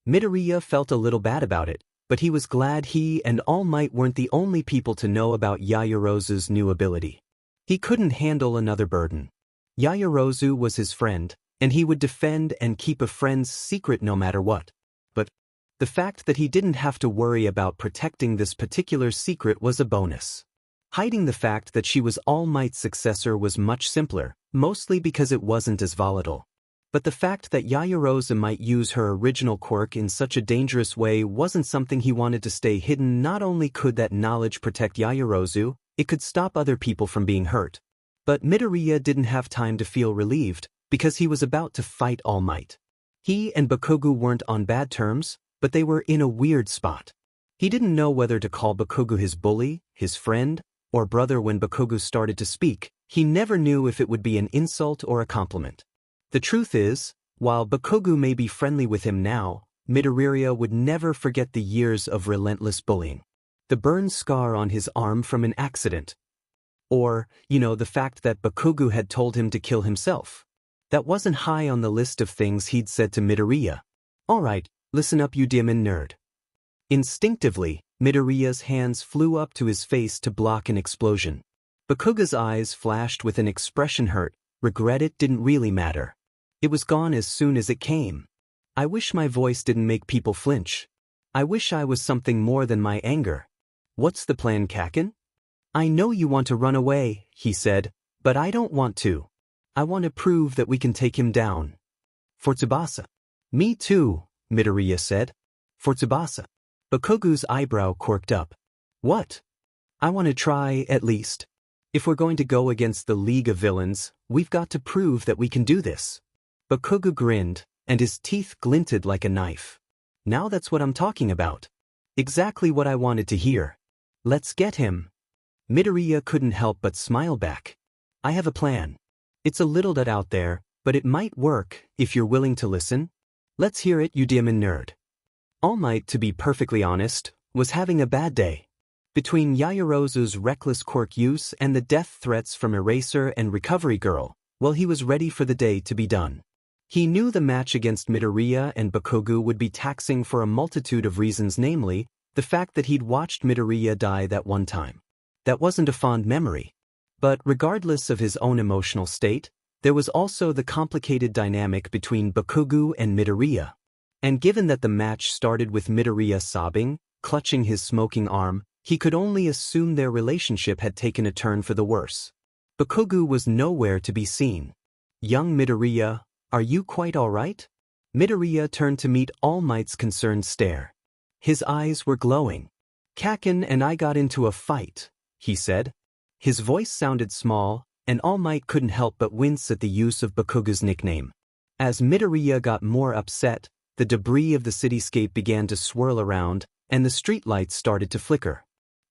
Midoriya felt a little bad about it, but he was glad he and All Might weren't the only people to know about Yayorozu's new ability. He couldn't handle another burden. Yayorozu was his friend, and he would defend and keep a friend's secret no matter what. But the fact that he didn't have to worry about protecting this particular secret was a bonus. Hiding the fact that she was All Might's successor was much simpler, mostly because it wasn't as volatile. But the fact that Yayorozu might use her original quirk in such a dangerous way wasn't something he wanted to stay hidden. Not only could that knowledge protect Yayorozu, it could stop other people from being hurt. But Midoriya didn't have time to feel relieved, because he was about to fight All Might. He and Bakugou weren't on bad terms, but they were in a weird spot. He didn't know whether to call Bakugou his bully, his friend, or brother. When Bakugou started to speak, he never knew if it would be an insult or a compliment. The truth is, while Bakugou may be friendly with him now, Midoriya would never forget the years of relentless bullying. The burn scar on his arm from an accident. Or, the fact that Bakugou had told him to kill himself. That wasn't high on the list of things he'd said to Midoriya. Alright, listen up, you demon nerd. Instinctively, Midoriya's hands flew up to his face to block an explosion. Bakugou's eyes flashed with an expression hurt, regret. It didn't really matter. It was gone as soon as it came. I wish my voice didn't make people flinch. I wish I was something more than my anger. What's the plan, Kaken? I know you want to run away, he said, but I don't want to. I want to prove that we can take him down. For Tsubasa. Me too, Midoriya said. For Tsubasa. Bakugou's eyebrow quirked up. What? I want to try, at least. If we're going to go against the League of Villains, we've got to prove that we can do this. Bakugou grinned, and his teeth glinted like a knife. Now that's what I'm talking about. Exactly what I wanted to hear. Let's get him. Midoriya couldn't help but smile back. I have a plan. It's a little bit out there, but it might work if you're willing to listen. Let's hear it, you demon nerd. All Might, to be perfectly honest, was having a bad day. Between Yayorozu's reckless quirk use and the death threats from Eraser and Recovery Girl, well, he was ready for the day to be done. He knew the match against Midoriya and Bakugou would be taxing for a multitude of reasons, namely, the fact that he'd watched Midoriya die that one time. That wasn't a fond memory. But regardless of his own emotional state, there was also the complicated dynamic between Bakugou and Midoriya. And given that the match started with Midoriya sobbing, clutching his smoking arm, he could only assume their relationship had taken a turn for the worse. Bakugou was nowhere to be seen. Young Midoriya, are you quite all right? Midoriya turned to meet All Might's concerned stare. His eyes were glowing. Kaken and I got into a fight, he said. His voice sounded small, and All Might couldn't help but wince at the use of Bakugou's nickname. As Midoriya got more upset, the debris of the cityscape began to swirl around, and the streetlights started to flicker.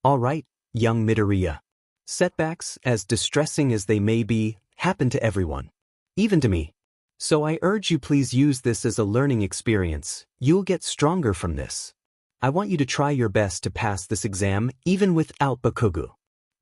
All right, young Midoriya. Setbacks, as distressing as they may be, happen to everyone. Even to me. So I urge you, please use this as a learning experience. You'll get stronger from this. I want you to try your best to pass this exam even without Bakugou.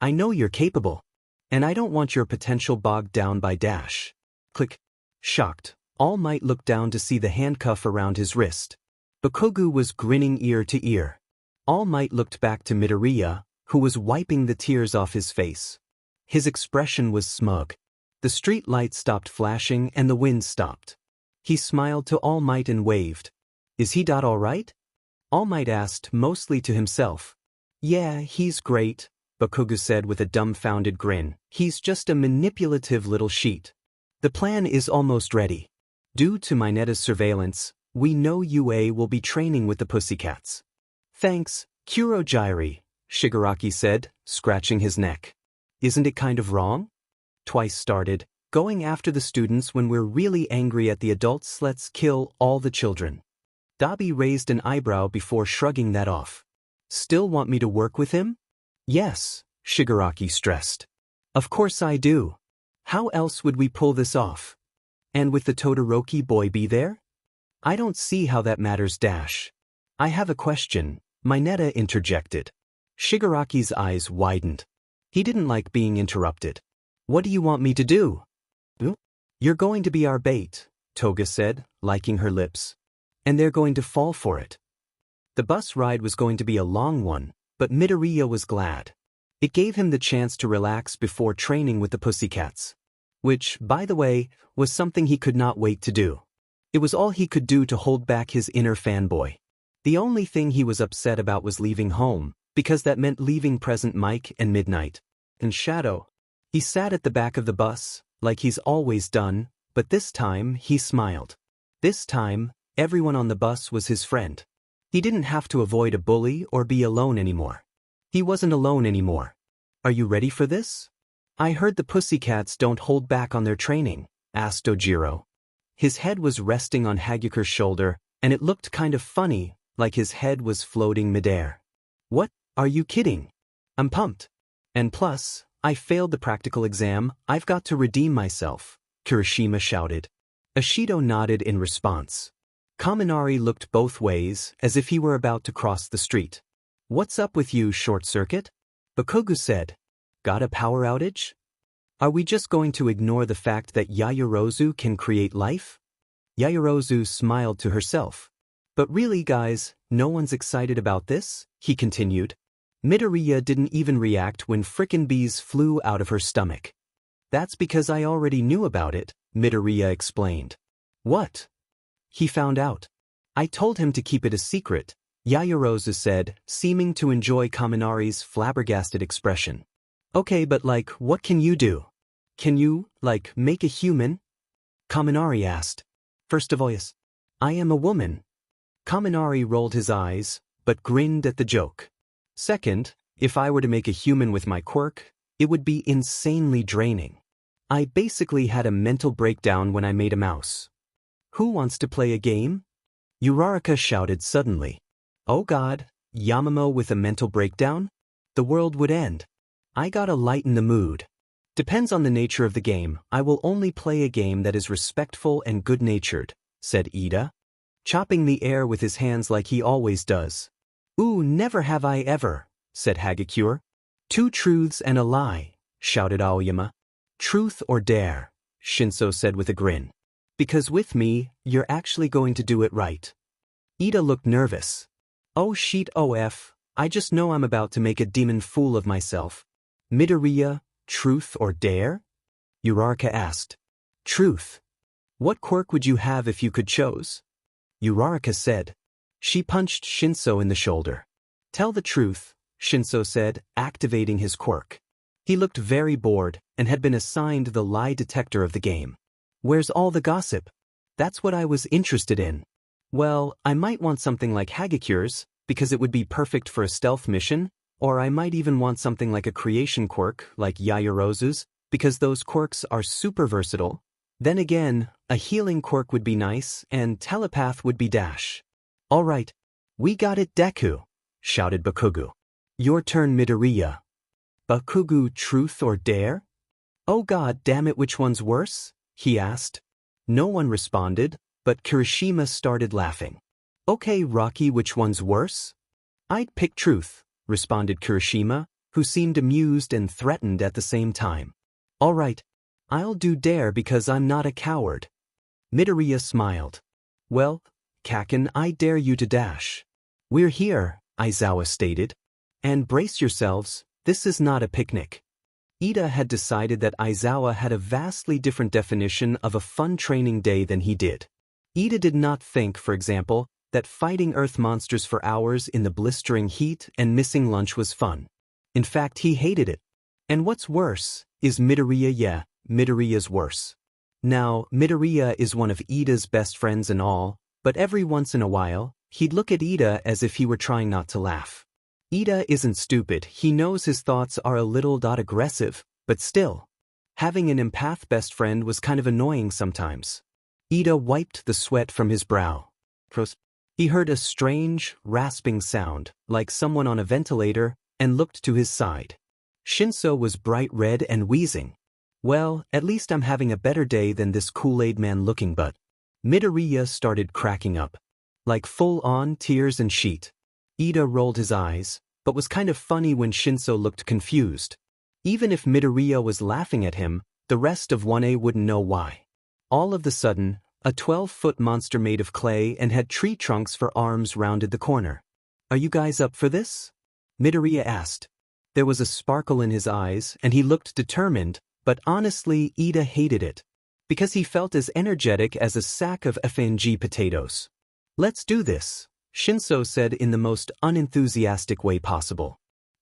I know you're capable. And I don't want your potential bogged down by dash. Click. Shocked, All Might looked down to see the handcuff around his wrist. Bakugou was grinning ear to ear. All Might looked back to Midoriya, who was wiping the tears off his face. His expression was smug. The street lights stopped flashing and the wind stopped. He smiled to All Might and waved. Is he all right? All Might asked, mostly to himself. Yeah, he's great, Bakugou said with a dumbfounded grin. He's just a manipulative little sheet. The plan is almost ready. Due to Mineta's surveillance, we know UA will be training with the Pussycats. Thanks, Kurogiri, Shigaraki said, scratching his neck. Isn't it kind of wrong? Twice started, going after the students when we're really angry at the adults. Let's kill all the children. Dabi raised an eyebrow before shrugging that off. Still want me to work with him? Yes, Shigaraki stressed. Of course I do. How else would we pull this off? And with the Todoroki boy be there? I don't see how that matters. I have a question, Mineta interjected. Shigaraki's eyes widened. He didn't like being interrupted. What do you want me to do? You're going to be our bait, Toga said, liking her lips. And they're going to fall for it. The bus ride was going to be a long one, but Midoriya was glad. It gave him the chance to relax before training with the Pussycats. Which, by the way, was something he could not wait to do. It was all he could do to hold back his inner fanboy. The only thing he was upset about was leaving home, because that meant leaving present Mike and Midnight. and shadow. He sat at the back of the bus, like he's always done, but this time he smiled. This time, everyone on the bus was his friend. He didn't have to avoid a bully or be alone anymore. He wasn't alone anymore. Are you ready for this? I heard the pussycats don't hold back on their training, asked Ojiro. His head was resting on Hagukure's shoulder, and it looked kind of funny, like his head was floating midair. What? Are you kidding? I'm pumped. And plus, I failed the practical exam, I've got to redeem myself, Kirishima shouted. Ashido nodded in response. Kaminari looked both ways, as if he were about to cross the street. What's up with you, Short Circuit? Bakugo said. Got a power outage? Are we just going to ignore the fact that Yayorozu can create life? Yayorozu smiled to herself. But really guys, no one's excited about this, he continued. Midoriya didn't even react when frickin' bees flew out of her stomach. That's because I already knew about it, Midoriya explained. What? He found out. I told him to keep it a secret, Yayorozu said, seeming to enjoy Kaminari's flabbergasted expression. Okay, but like, what can you do? Can you, like, make a human? Kaminari asked. First of all, yes. I am a woman. Kaminari rolled his eyes, but grinned at the joke. Second, if I were to make a human with my quirk, it would be insanely draining. I basically had a mental breakdown when I made a mouse. Who wants to play a game? Uraraka shouted suddenly. Oh God, Yamamo with a mental breakdown? The world would end. I gotta lighten the mood. Depends on the nature of the game, I will only play a game that is respectful and good-natured, said Ida, chopping the air with his hands like he always does. Ooh, never have I ever, said Hagakure. Two truths and a lie, shouted Aoyama. Truth or dare, Shinso said with a grin. Because with me, you're actually going to do it right. Ida looked nervous. Oh shit OF, I just know I'm about to make a demon fool of myself. Midoriya, truth or dare? Uraraka asked. Truth. What quirk would you have if you could choose? Uraraka said. She punched Shinso in the shoulder. Tell the truth, Shinso said, activating his quirk. He looked very bored and had been assigned the lie detector of the game. Where's all the gossip? That's what I was interested in. Well, I might want something like Hagakure's, because it would be perfect for a stealth mission, or I might even want something like a creation quirk, like Yayorozu's, because those quirks are super versatile. Then again, a healing quirk would be nice, and telepath would be dash. All right. We got it, Deku, shouted Bakugo. Your turn, Midoriya. Bakugo, truth or dare? Oh God damn it, which one's worse? He asked. No one responded, but Kirishima started laughing. Okay, Rocky, which one's worse? I'd pick truth, responded Kirishima, who seemed amused and threatened at the same time. All right. I'll do dare because I'm not a coward. Midoriya smiled. Well, Kaken, I dare you to dash. We're here, Aizawa stated. And brace yourselves, this is not a picnic. Ida had decided that Aizawa had a vastly different definition of a fun training day than he did. Ida did not think, for example, that fighting earth monsters for hours in the blistering heat and missing lunch was fun. In fact, he hated it. And what's worse, is Midoriya. Yeah, Midoriya's worse. Now, Midoriya is one of Ida's best friends and all, but every once in a while, he'd look at Ida as if he were trying not to laugh. Ida isn't stupid, he knows his thoughts are a little aggressive, but still. Having an empath best friend was kind of annoying sometimes. Ida wiped the sweat from his brow. He heard a strange, rasping sound, like someone on a ventilator, and looked to his side. Shinso was bright red and wheezing. Well, at least I'm having a better day than this Kool-Aid man looking but. Midoriya started cracking up. Like full-on tears and sheet. Ida rolled his eyes, but was kind of funny when Shinso looked confused. Even if Midoriya was laughing at him, the rest of 1A wouldn't know why. All of the sudden, a 12-foot monster made of clay and had tree trunks for arms rounded the corner. Are you guys up for this? Midoriya asked. There was a sparkle in his eyes and he looked determined, but honestly Ida hated it. Because he felt as energetic as a sack of FNG potatoes. Let's do this, Shinso said in the most unenthusiastic way possible.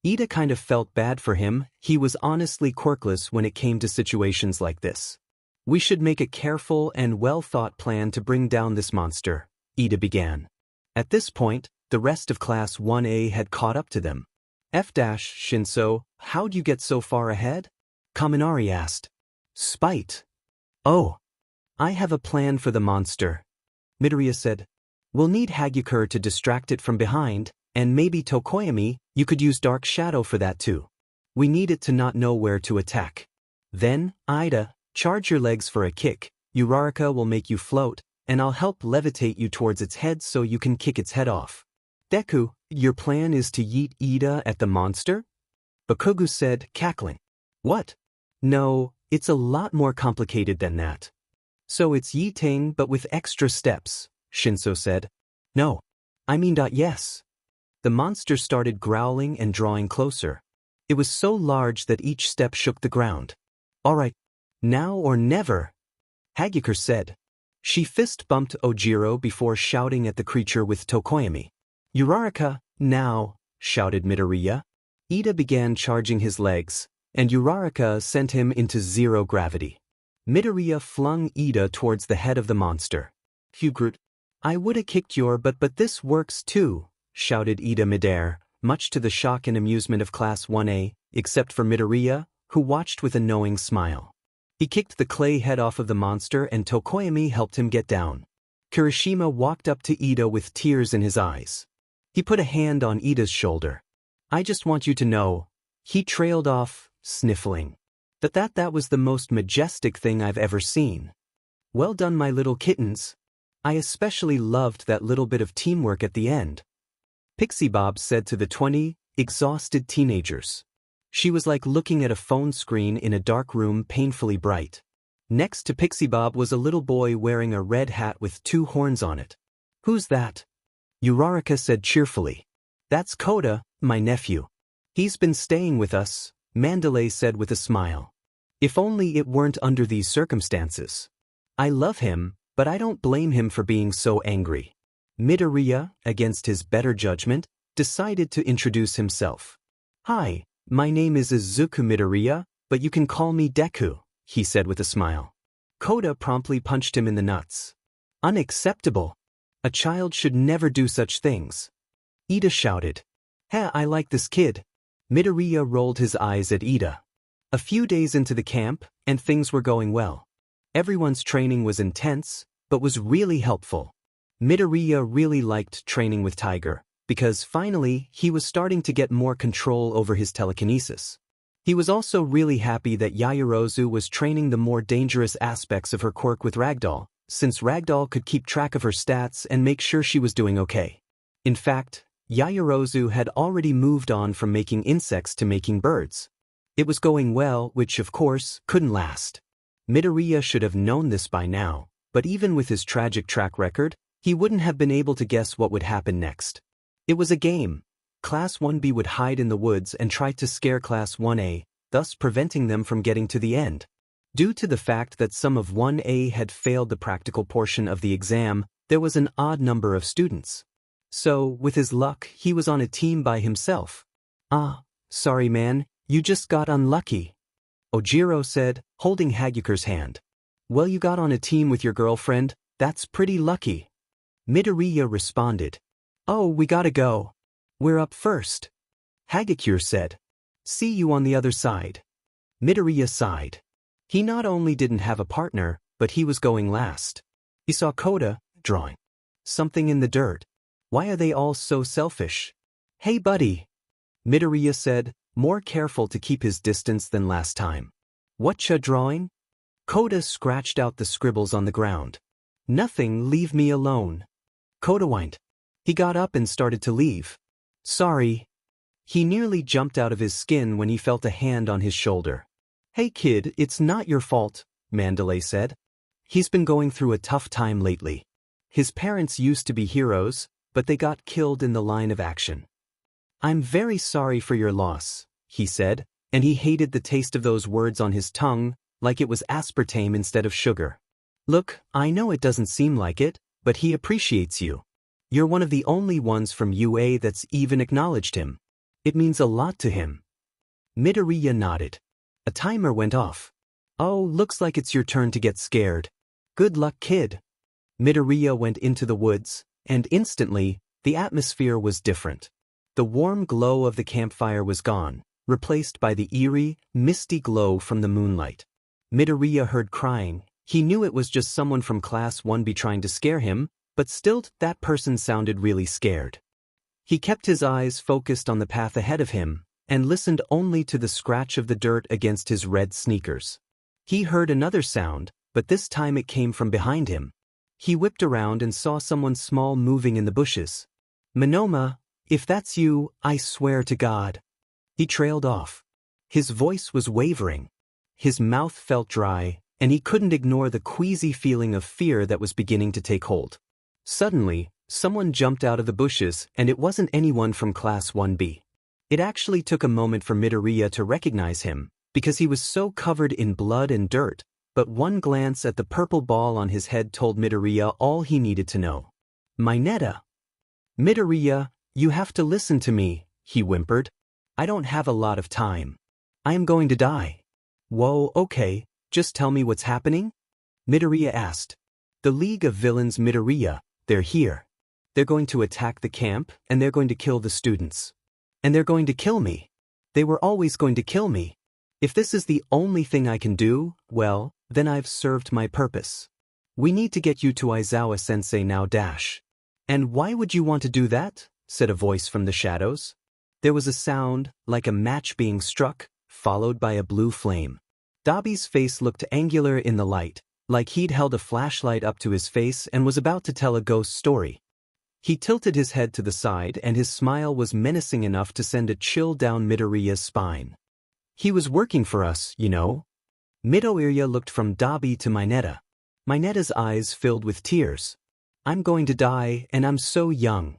Ida kind of felt bad for him. He was honestly quirkless when it came to situations like this. We should make a careful and well-thought plan to bring down this monster, Ida began. At this point, the rest of Class 1A had caught up to them. Shinso, how'd you get so far ahead? Kaminari asked. Spite. Oh. I have a plan for the monster. Midoriya said. We'll need Hagakure to distract it from behind, and maybe Tokoyami, you could use Dark Shadow for that too. We need it to not know where to attack. Then, Ida, charge your legs for a kick, Uraraka will make you float, and I'll help levitate you towards its head so you can kick its head off. Deku, your plan is to yeet Ida at the monster? Bakugou said, cackling. What? No, it's a lot more complicated than that. So it's yeeting but with extra steps, Shinso said. No. I mean yes. The monster started growling and drawing closer. It was so large that each step shook the ground. Alright. Now or never, Hagakure said. She fist-bumped Ojiro before shouting at the creature with Tokoyami. Uraraka, now, shouted Midoriya. Ida began charging his legs, and Uraraka sent him into zero gravity. Midoriya flung Ida towards the head of the monster. Hugrut, I woulda kicked your butt but this works too, shouted Ida midair, much to the shock and amusement of Class 1A, except for Midoriya, who watched with a knowing smile. He kicked the clay head off of the monster and Tokoyami helped him get down. Kirishima walked up to Ida with tears in his eyes. He put a hand on Ida's shoulder. I just want you to know, he trailed off, sniffling. That was the most majestic thing I've ever seen. Well done, my little kittens. I especially loved that little bit of teamwork at the end. Pixie Bob said to the 20 exhausted teenagers. She was like looking at a phone screen in a dark room, painfully bright. Next to Pixie Bob was a little boy wearing a red hat with 2 horns on it. Who's that? Uraraka said cheerfully. That's Kota, my nephew. He's been staying with us, Mandalay said with a smile. If only it weren't under these circumstances. I love him, but I don't blame him for being so angry. Midoriya, against his better judgment, decided to introduce himself. Hi, my name is Isuku Midoriya, but you can call me Deku, he said with a smile. Kota promptly punched him in the nuts. Unacceptable. A child should never do such things. Ida shouted. Hey, I like this kid. Midoriya rolled his eyes at Ida. A few days into the camp, and things were going well. Everyone's training was intense, but was really helpful. Midoriya really liked training with Tiger, because finally he was starting to get more control over his telekinesis. He was also really happy that Yayorozu was training the more dangerous aspects of her quirk with Ragdoll, since Ragdoll could keep track of her stats and make sure she was doing okay. In fact, Yayorozu had already moved on from making insects to making birds. It was going well, which of course couldn't last. Midoriya should have known this by now, but even with his tragic track record, he wouldn't have been able to guess what would happen next. It was a game. Class 1B would hide in the woods and try to scare Class 1A, thus preventing them from getting to the end. Due to the fact that some of 1A had failed the practical portion of the exam, there was an odd number of students. So, with his luck, he was on a team by himself. Ah, sorry man, you just got unlucky. Ojiro said, holding Hagukure's hand. Well, you got on a team with your girlfriend, that's pretty lucky. Midoriya responded. Oh, we gotta go. We're up first. Hagakure said. See you on the other side. Midoriya sighed. He not only didn't have a partner, but he was going last. He saw Kota, drawing something in the dirt. Why are they all so selfish? Hey buddy. Midoriya said, more careful to keep his distance than last time. Whatcha drawing? Kota scratched out the scribbles on the ground. Nothing, leave me alone. Kota whined. He got up and started to leave. Sorry. He nearly jumped out of his skin when he felt a hand on his shoulder. Hey kid, it's not your fault, Mandalay said. He's been going through a tough time lately. His parents used to be heroes, but they got killed in the line of action. I'm very sorry for your loss, he said, and he hated the taste of those words on his tongue, like it was aspartame instead of sugar. Look, I know it doesn't seem like it, but he appreciates you. You're one of the only ones from UA that's even acknowledged him. It means a lot to him. Midoriya nodded. A timer went off. Oh, looks like it's your turn to get scared. Good luck, kid. Midoriya went into the woods, and instantly, the atmosphere was different. The warm glow of the campfire was gone, replaced by the eerie, misty glow from the moonlight. Midoriya heard crying. He knew it was just someone from Class 1B trying to scare him, but still, that person sounded really scared. He kept his eyes focused on the path ahead of him, and listened only to the scratch of the dirt against his red sneakers. He heard another sound, but this time it came from behind him. He whipped around and saw someone small moving in the bushes. Monoma, if that's you, I swear to God. He trailed off. His voice was wavering. His mouth felt dry, and he couldn't ignore the queasy feeling of fear that was beginning to take hold. Suddenly, someone jumped out of the bushes, and it wasn't anyone from Class 1B. It actually took a moment for Midoriya to recognize him, because he was so covered in blood and dirt, but one glance at the purple ball on his head told Midoriya all he needed to know. Mineta. Midoriya, you have to listen to me, he whimpered. I don't have a lot of time. I am going to die. Whoa, okay, just tell me what's happening? Midoriya asked. The League of Villains Midoriya, they're here. They're going to attack the camp, and they're going to kill the students. And they're going to kill me. They were always going to kill me. If this is the only thing I can do, well, then I've served my purpose. We need to get you to Aizawa-sensei now. And why would you want to do that? Said a voice from the shadows. There was a sound, like a match being struck, followed by a blue flame. Dabi's face looked angular in the light, like he'd held a flashlight up to his face and was about to tell a ghost story. He tilted his head to the side and his smile was menacing enough to send a chill down Midoriya's spine. He was working for us, you know. Midoriya looked from Dabi to Mineta. Mineta's eyes filled with tears. I'm going to die, and I'm so young.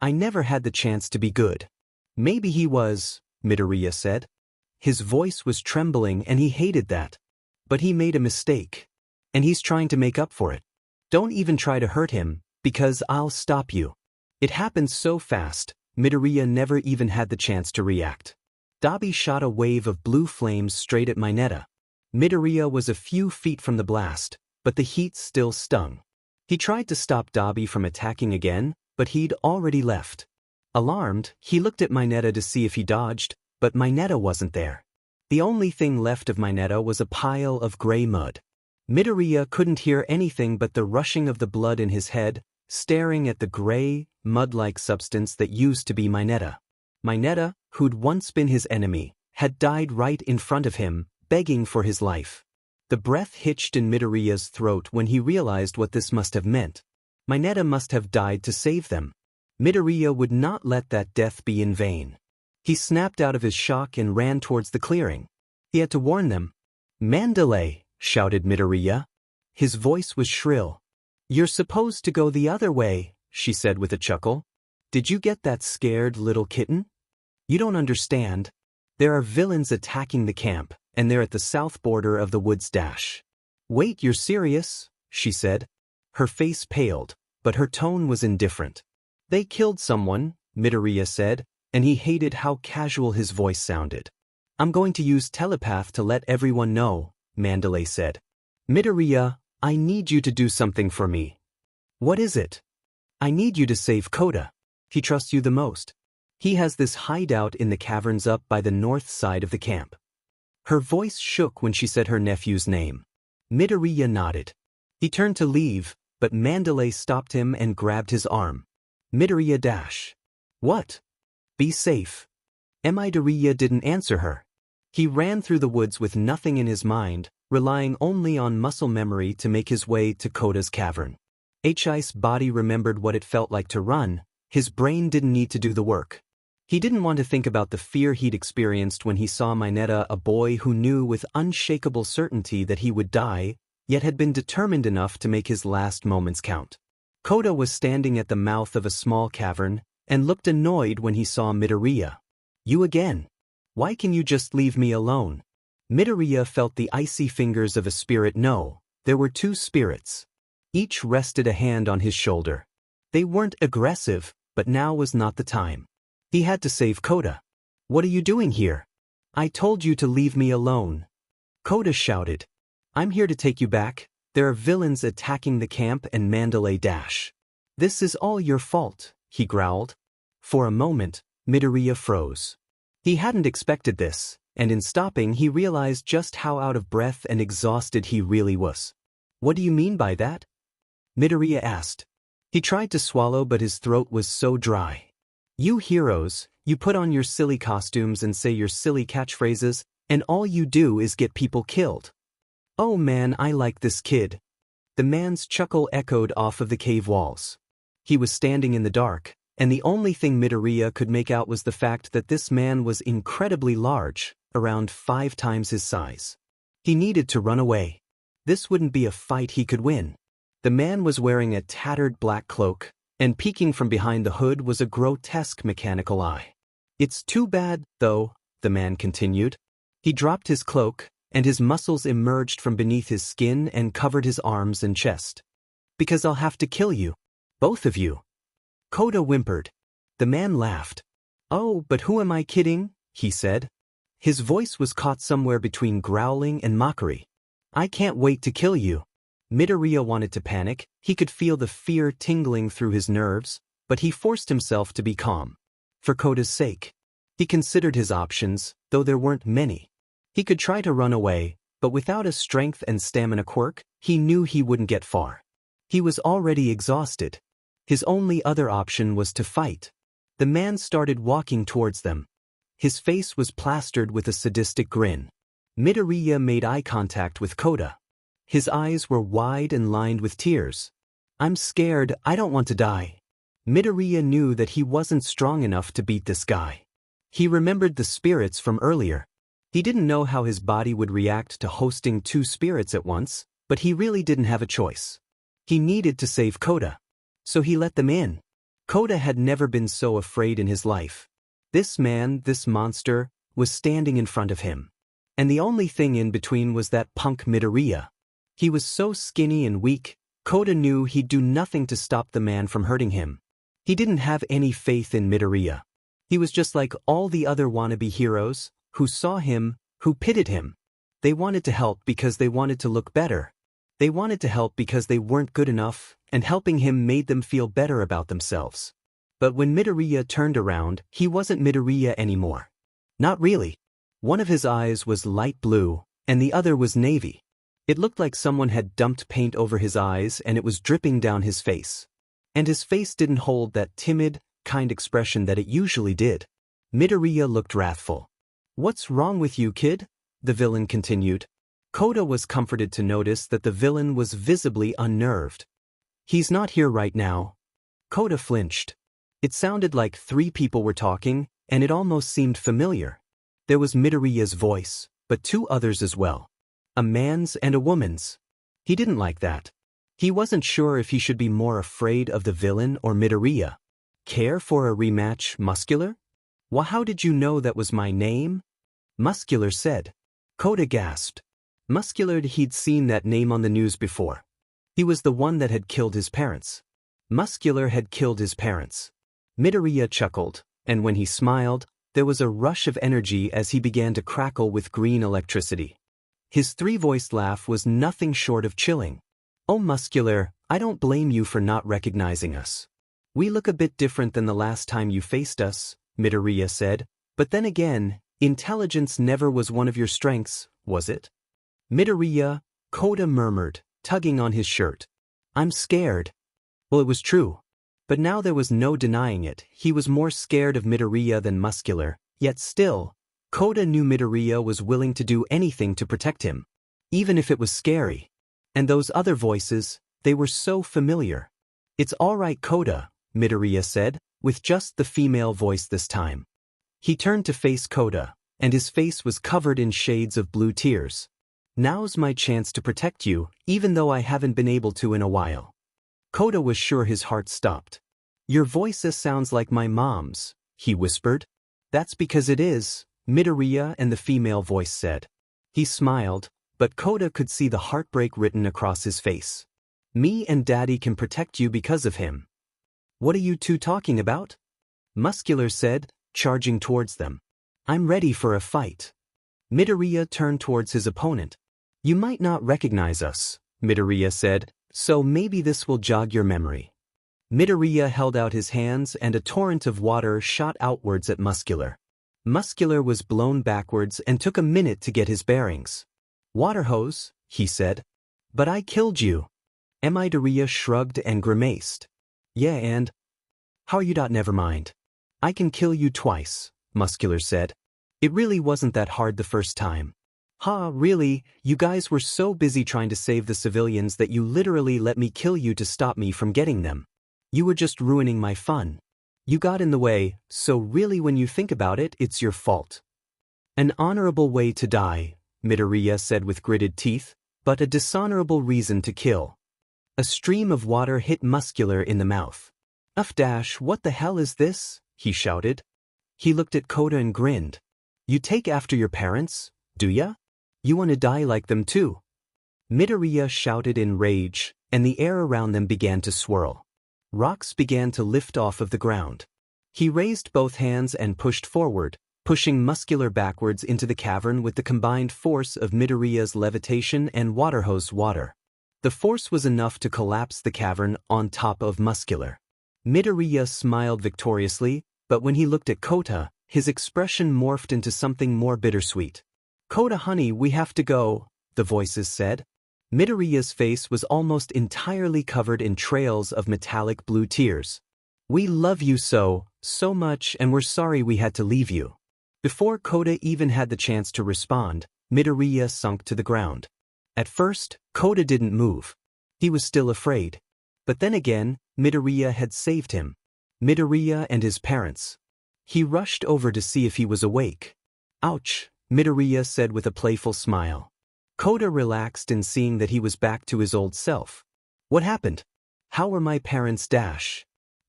I never had the chance to be good. Maybe he was, Midoriya said. His voice was trembling and he hated that. But he made a mistake. And he's trying to make up for it. Don't even try to hurt him, because I'll stop you. It happened so fast, Midoriya never even had the chance to react. Dabi shot a wave of blue flames straight at Mineta. Midoriya was a few feet from the blast, but the heat still stung. He tried to stop Dabi from attacking again, but he'd already left. Alarmed, he looked at Mineta to see if he dodged, but Mineta wasn't there. The only thing left of Mineta was a pile of gray mud. Midoriya couldn't hear anything but the rushing of the blood in his head, staring at the gray, mud-like substance that used to be Mineta. Mineta, who'd once been his enemy, had died right in front of him, begging for his life. The breath hitched in Midoriya's throat when he realized what this must have meant. Mineta must have died to save them. Midoriya would not let that death be in vain. He snapped out of his shock and ran towards the clearing. He had to warn them. Mandalay, shouted Midoriya. His voice was shrill. You're supposed to go the other way, she said with a chuckle. Did you get that scared little kitten? You don't understand. There are villains attacking the camp, and they're at the south border of the woods. Wait, you're serious? She said. Her face paled, but her tone was indifferent. They killed someone, Midoriya said, and he hated how casual his voice sounded. I'm going to use telepath to let everyone know, Mandalay said. Midoriya, I need you to do something for me. What is it? I need you to save Kota. He trusts you the most. He has this hideout in the caverns up by the north side of the camp. Her voice shook when she said her nephew's name. Midoriya nodded. He turned to leave, but Mandalay stopped him and grabbed his arm. Midoriya. What? Be safe. Midoriya didn't answer her. He ran through the woods with nothing in his mind, relying only on muscle memory to make his way to Kota's cavern. His body remembered what it felt like to run. His brain didn't need to do the work. He didn't want to think about the fear he'd experienced when he saw Mineta, a boy who knew with unshakable certainty that he would die, yet had been determined enough to make his last moments count. Kota was standing at the mouth of a small cavern, and looked annoyed when he saw Midoriya. You again? Why can you just leave me alone? Midoriya felt the icy fingers of a spirit. No, there were two spirits. Each rested a hand on his shoulder. They weren't aggressive, but now was not the time. He had to save Kota. What are you doing here? I told you to leave me alone. Kota shouted. I'm here to take you back. There are villains attacking the camp and Mandalay Dash. This is all your fault, he growled. For a moment, Midoriya froze. He hadn't expected this, and in stopping he realized just how out of breath and exhausted he really was. What do you mean by that? Midoriya asked. He tried to swallow but his throat was so dry. You heroes, you put on your silly costumes and say your silly catchphrases, and all you do is get people killed. Oh man, I like this kid. The man's chuckle echoed off of the cave walls. He was standing in the dark, and the only thing Midoriya could make out was the fact that this man was incredibly large, around 5 times his size. He needed to run away. This wouldn't be a fight he could win. The man was wearing a tattered black cloak, and peeking from behind the hood was a grotesque mechanical eye. It's too bad, though, the man continued. He dropped his cloak, and his muscles emerged from beneath his skin and covered his arms and chest. Because I'll have to kill you. Both of you. Kota whimpered. The man laughed. Oh, but who am I kidding? He said. His voice was caught somewhere between growling and mockery. I can't wait to kill you. Midoriya wanted to panic, he could feel the fear tingling through his nerves, but he forced himself to be calm. For Kota's sake. He considered his options, though there weren't many. He could try to run away, but without a strength and stamina quirk, he knew he wouldn't get far. He was already exhausted. His only other option was to fight. The man started walking towards them. His face was plastered with a sadistic grin. Midoriya made eye contact with Kota. His eyes were wide and lined with tears. I'm scared, I don't want to die. Midoriya knew that he wasn't strong enough to beat this guy. He remembered the spirits from earlier. He didn't know how his body would react to hosting 2 spirits at once, but he really didn't have a choice. He needed to save Kota. So he let them in. Kota had never been so afraid in his life. This man, this monster, was standing in front of him. And the only thing in between was that punk Midoriya. He was so skinny and weak, Kota knew he'd do nothing to stop the man from hurting him. He didn't have any faith in Midoriya. He was just like all the other wannabe heroes, who saw him, who pitied him. They wanted to help because they wanted to look better. They wanted to help because they weren't good enough, and helping him made them feel better about themselves. But when Midoriya turned around, he wasn't Midoriya anymore. Not really. One of his eyes was light blue, and the other was navy. It looked like someone had dumped paint over his eyes and it was dripping down his face. And his face didn't hold that timid, kind expression that it usually did. Midoriya looked wrathful. What's wrong with you, kid? The villain continued. Kota was comforted to notice that the villain was visibly unnerved. He's not here right now. Kota flinched. It sounded like 3 people were talking, and it almost seemed familiar. There was Midoriya's voice, but 2 others as well. A man's and a woman's. He didn't like that. He wasn't sure if he should be more afraid of the villain or Midoriya. Care for a rematch, Muscular? Well, how did you know that was my name? Muscular said. Kota gasped. Muscular, he'd seen that name on the news before. He was the one that had killed his parents. Muscular had killed his parents. Midoriya chuckled, and when he smiled, there was a rush of energy as he began to crackle with green electricity. His 3-voiced laugh was nothing short of chilling. Oh Muscular, I don't blame you for not recognizing us. We look a bit different than the last time you faced us, Midoriya said, but then again, intelligence never was one of your strengths, was it? Midoriya, Kota murmured, tugging on his shirt. I'm scared. Well, it was true. But now there was no denying it, he was more scared of Midoriya than Muscular, yet still, Kota knew Midoriya was willing to do anything to protect him. Even if it was scary. And those other voices, they were so familiar. It's all right, Kota, Midoriya said, with just the female voice this time. He turned to face Kota, and his face was covered in shades of blue tears. Now's my chance to protect you, even though I haven't been able to in a while. Kota was sure his heart stopped. Your voice sounds like my mom's, he whispered. That's because it is, Midoriya and the female voice said. He smiled, but Kota could see the heartbreak written across his face. Me and Daddy can protect you because of him. What are you 2 talking about? Muscular said, charging towards them. I'm ready for a fight. Midoriya turned towards his opponent. You might not recognize us, Midoriya said, so maybe this will jog your memory. Midoriya held out his hands and a torrent of water shot outwards at Muscular. Muscular was blown backwards and took a minute to get his bearings. Water hose, he said. But I killed you. Midoriya shrugged and grimaced. Yeah, and? How are you? Never mind. I can kill you twice, Muscular said. It really wasn't that hard the first time. Ha, really, you guys were so busy trying to save the civilians that you literally let me kill you to stop me from getting them. You were just ruining my fun. You got in the way, so really when you think about it, it's your fault. An honorable way to die, Midoriya said with gritted teeth, but a dishonorable reason to kill. A stream of water hit Muscular in the mouth. What the hell is this? He shouted. He looked at Kota and grinned. You take after your parents, do ya? You want to die like them too? Midoriya shouted in rage, and the air around them began to swirl. Rocks began to lift off of the ground. He raised both hands and pushed forward, pushing Muscular backwards into the cavern with the combined force of Midoriya's levitation and water hose water. The force was enough to collapse the cavern on top of Muscular. Midoriya smiled victoriously, but when he looked at Kota, his expression morphed into something more bittersweet. Kota honey, we have to go, the voices said. Midoriya's face was almost entirely covered in trails of metallic blue tears. We love you so much, and we're sorry we had to leave you. Before Kota even had the chance to respond, Midoriya sunk to the ground. At first, Kota didn't move. He was still afraid. But then again, Midoriya had saved him. Midoriya and his parents. He rushed over to see if he was awake. Ouch, Midoriya said with a playful smile. Kota relaxed in seeing that he was back to his old self. What happened? How were my parents?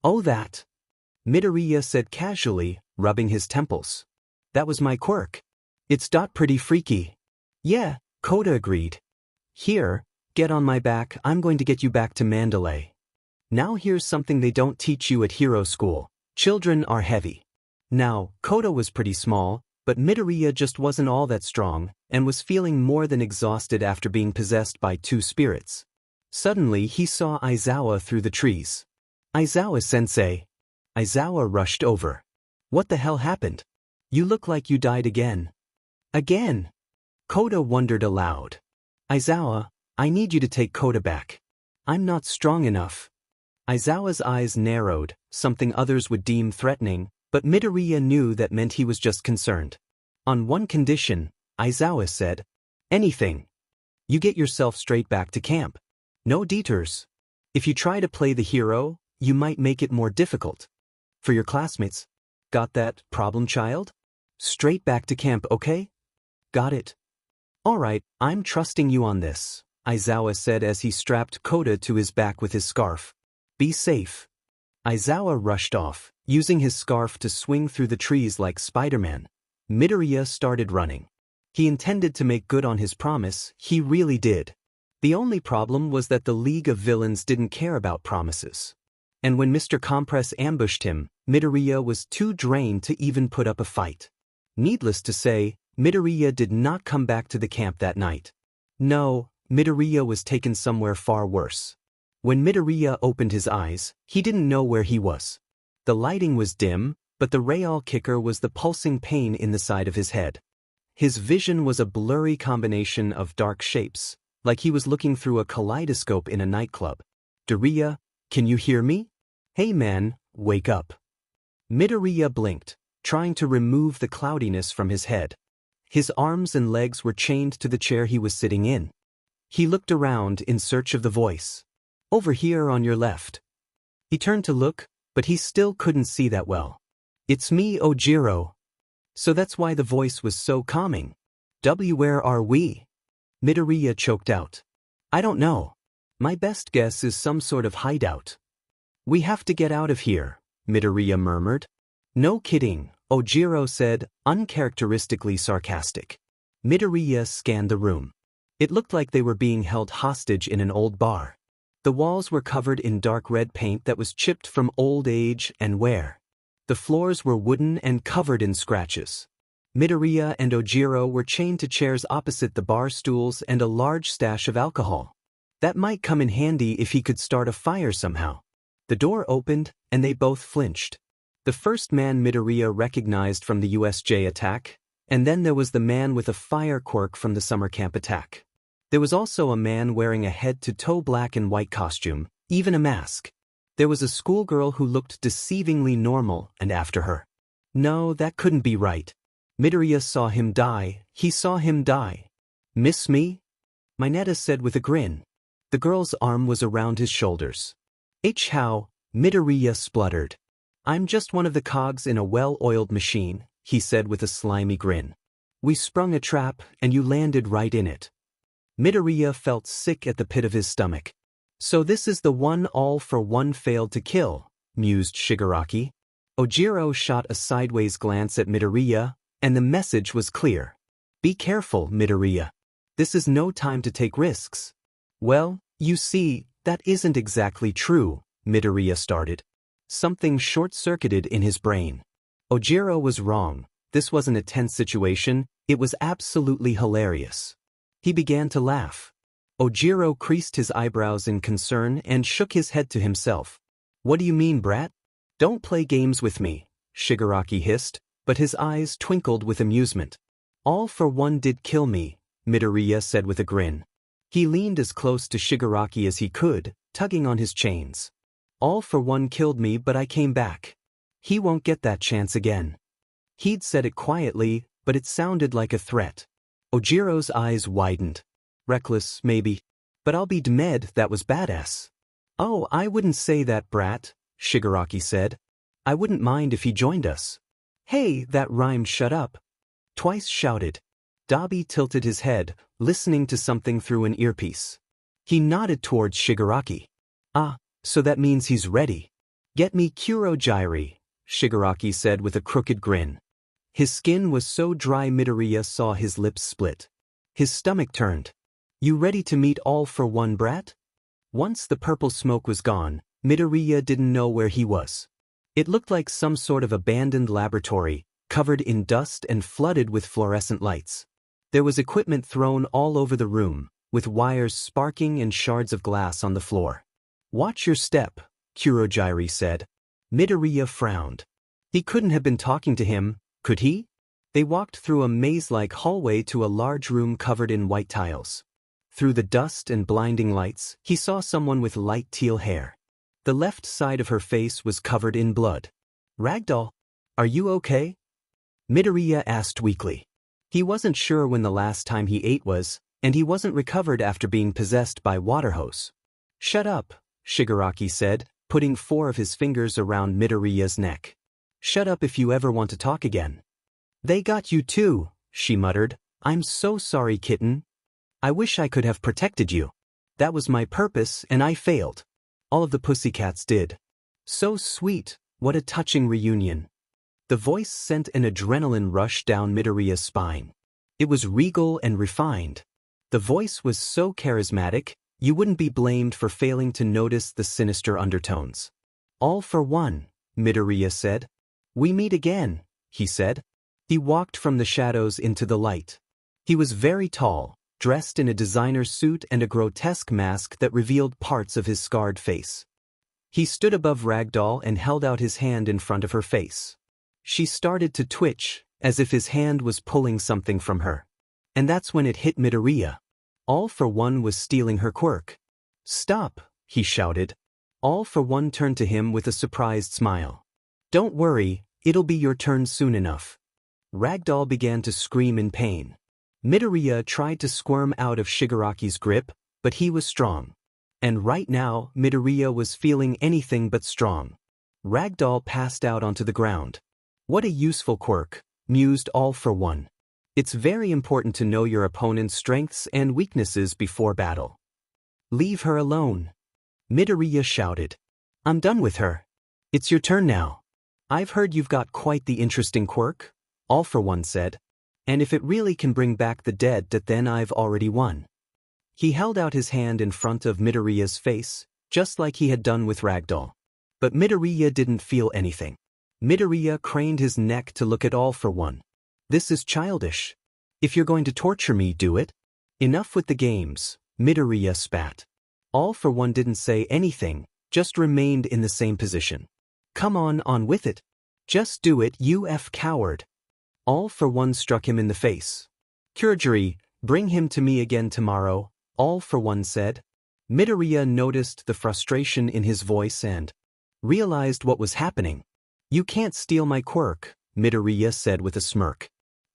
Oh, that. Midoriya said casually, rubbing his temples. That was my quirk. It's pretty freaky. Yeah, Kota agreed. Here, get on my back, I'm going to get you back to Mandalay. Now here's something they don't teach you at hero school. Children are heavy. Now, Kota was pretty small, but Midoriya just wasn't all that strong, and was feeling more than exhausted after being possessed by two spirits. Suddenly he saw Aizawa through the trees. Aizawa-sensei. Aizawa rushed over. What the hell happened? You look like you died again. Again? Kota wondered aloud. Aizawa, I need you to take Kota back. I'm not strong enough. Aizawa's eyes narrowed, something others would deem threatening, but Midoriya knew that meant he was just concerned. On one condition, Aizawa said. Anything. You get yourself straight back to camp. No detours. If you try to play the hero, you might make it more difficult. For your classmates. Got that, problem child? Straight back to camp, okay? Got it. Alright, I'm trusting you on this, Aizawa said as he strapped Kota to his back with his scarf. Be safe. Aizawa rushed off, using his scarf to swing through the trees like Spider-Man. Midoriya started running. He intended to make good on his promise, he really did. The only problem was that the League of Villains didn't care about promises. And when Mr. Compress ambushed him, Midoriya was too drained to even put up a fight. Needless to say, Midoriya did not come back to the camp that night. No, Midoriya was taken somewhere far worse. When Midoriya opened his eyes, he didn't know where he was. The lighting was dim, but the real kicker was the pulsing pain in the side of his head. His vision was a blurry combination of dark shapes, like he was looking through a kaleidoscope in a nightclub. Midoriya, can you hear me? Hey man, wake up. Midoriya blinked, trying to remove the cloudiness from his head. His arms and legs were chained to the chair he was sitting in. He looked around in search of the voice. Over here on your left. He turned to look, but he still couldn't see that well. It's me, Ojiro. So that's why the voice was so calming. Where are we? Midoriya choked out. I don't know. My best guess is some sort of hideout. We have to get out of here, Midoriya murmured. No kidding, Ojiro said, uncharacteristically sarcastic. Midoriya scanned the room. It looked like they were being held hostage in an old bar. The walls were covered in dark red paint that was chipped from old age and wear. The floors were wooden and covered in scratches. Midoriya and Ojiro were chained to chairs opposite the bar stools and a large stash of alcohol. That might come in handy if he could start a fire somehow. The door opened, and they both flinched. The first man Midoriya recognized from the USJ attack, and then there was the man with a fire quirk from the summer camp attack. There was also a man wearing a head-to-toe black and white costume, even a mask. There was a schoolgirl who looked deceivingly normal, and after her. No, that couldn't be right. Midoriya saw him die. He saw him die. Miss me? Mineta said with a grin. The girl's arm was around his shoulders. How? Midoriya spluttered. I'm just one of the cogs in a well-oiled machine, he said with a slimy grin. We sprung a trap, and you landed right in it. Midoriya felt sick at the pit of his stomach. So this is the one all for one failed to kill, mused Shigaraki. Ojiro shot a sideways glance at Midoriya, and the message was clear. Be careful, Midoriya. This is no time to take risks. Well, you see, that isn't exactly true, Midoriya started. Something short-circuited in his brain. Ojiro was wrong. This wasn't a tense situation, it was absolutely hilarious. He began to laugh. Ojiro creased his eyebrows in concern and shook his head to himself. What do you mean, brat? Don't play games with me, Shigaraki hissed, but his eyes twinkled with amusement. All for one did kill me, Midoriya said with a grin. He leaned as close to Shigaraki as he could, tugging on his chains. All for one killed me, but I came back. He won't get that chance again. He'd said it quietly, but it sounded like a threat. Ojiro's eyes widened. Reckless, maybe. But I'll be d'med, that was badass. Oh, I wouldn't say that, brat, Shigaraki said. I wouldn't mind if he joined us. Hey, that rhymed shut up. Twice shouted. Dabi tilted his head, listening to something through an earpiece. He nodded towards Shigaraki. Ah, so that means he's ready. Get me Kurogiri, Shigaraki said with a crooked grin. His skin was so dry Midoriya saw his lips split. His stomach turned. You ready to meet all for one, brat? Once the purple smoke was gone, Midoriya didn't know where he was. It looked like some sort of abandoned laboratory, covered in dust and flooded with fluorescent lights. There was equipment thrown all over the room, with wires sparking and shards of glass on the floor. Watch your step, Kurogiri said. Midoriya frowned. He couldn't have been talking to him, could he? They walked through a maze-like hallway to a large room covered in white tiles. Through the dust and blinding lights, he saw someone with light teal hair. The left side of her face was covered in blood. Ragdoll, are you okay? Midoriya asked weakly. He wasn't sure when the last time he ate was, and he wasn't recovered after being possessed by water hose. Shut up, Shigaraki said, putting 4 of his fingers around Midoriya's neck. Shut up if you ever want to talk again. They got you too, she muttered. I'm so sorry, kitten. I wish I could have protected you. That was my purpose and I failed. All of the pussycats did. So sweet, what a touching reunion. The voice sent an adrenaline rush down Midoriya's spine. It was regal and refined. The voice was so charismatic, you wouldn't be blamed for failing to notice the sinister undertones. All for one, Midoriya said. We meet again, he said. He walked from the shadows into the light. He was very tall, dressed in a designer suit and a grotesque mask that revealed parts of his scarred face. He stood above Ragdoll and held out his hand in front of her face. She started to twitch, as if his hand was pulling something from her. And that's when it hit Midoriya. All for one was stealing her quirk. Stop, he shouted. All for one turned to him with a surprised smile. Don't worry, it'll be your turn soon enough. Ragdoll began to scream in pain. Midoriya tried to squirm out of Shigaraki's grip, but he was strong. And right now, Midoriya was feeling anything but strong. Ragdoll passed out onto the ground. What a useful quirk, mused All for One. It's very important to know your opponent's strengths and weaknesses before battle. Leave her alone. Midoriya shouted. I'm done with her. It's your turn now. I've heard you've got quite the interesting quirk, All for One said. And if it really can bring back the dead, then I've already won. He held out his hand in front of Midoriya's face, just like he had done with Ragdoll. But Midoriya didn't feel anything. Midoriya craned his neck to look at All for One. This is childish. If you're going to torture me, do it. Enough with the games, Midoriya spat. All for one didn't say anything, just remained in the same position. Come on with it. Just do it, you coward. All for one struck him in the face. Kurogiri, bring him to me again tomorrow, All for one said. Midoriya noticed the frustration in his voice and realized what was happening. You can't steal my quirk, Midoriya said with a smirk.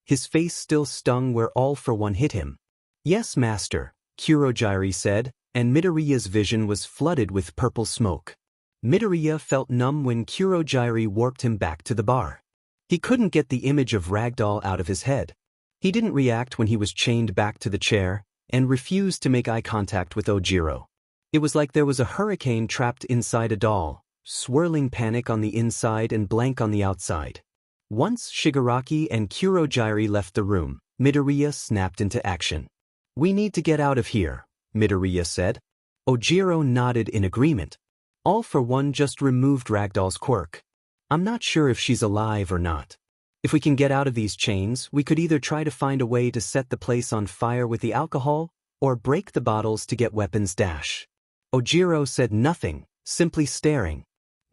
His face still stung where All for one hit him. Yes, master, Kurogiri said, and Midoriya's vision was flooded with purple smoke. Midoriya felt numb when Kurogiri warped him back to the bar. He couldn't get the image of Ragdoll out of his head. He didn't react when he was chained back to the chair, and refused to make eye contact with Ojiro. It was like there was a hurricane trapped inside a doll, swirling panic on the inside and blank on the outside. Once Shigaraki and Kurogiri left the room, Midoriya snapped into action. We need to get out of here, Midoriya said. Ojiro nodded in agreement. All for one just removed Ragdoll's quirk. I'm not sure if she's alive or not. If we can get out of these chains, we could either try to find a way to set the place on fire with the alcohol, or break the bottles to get weapons dash. Ojiro said nothing, simply staring.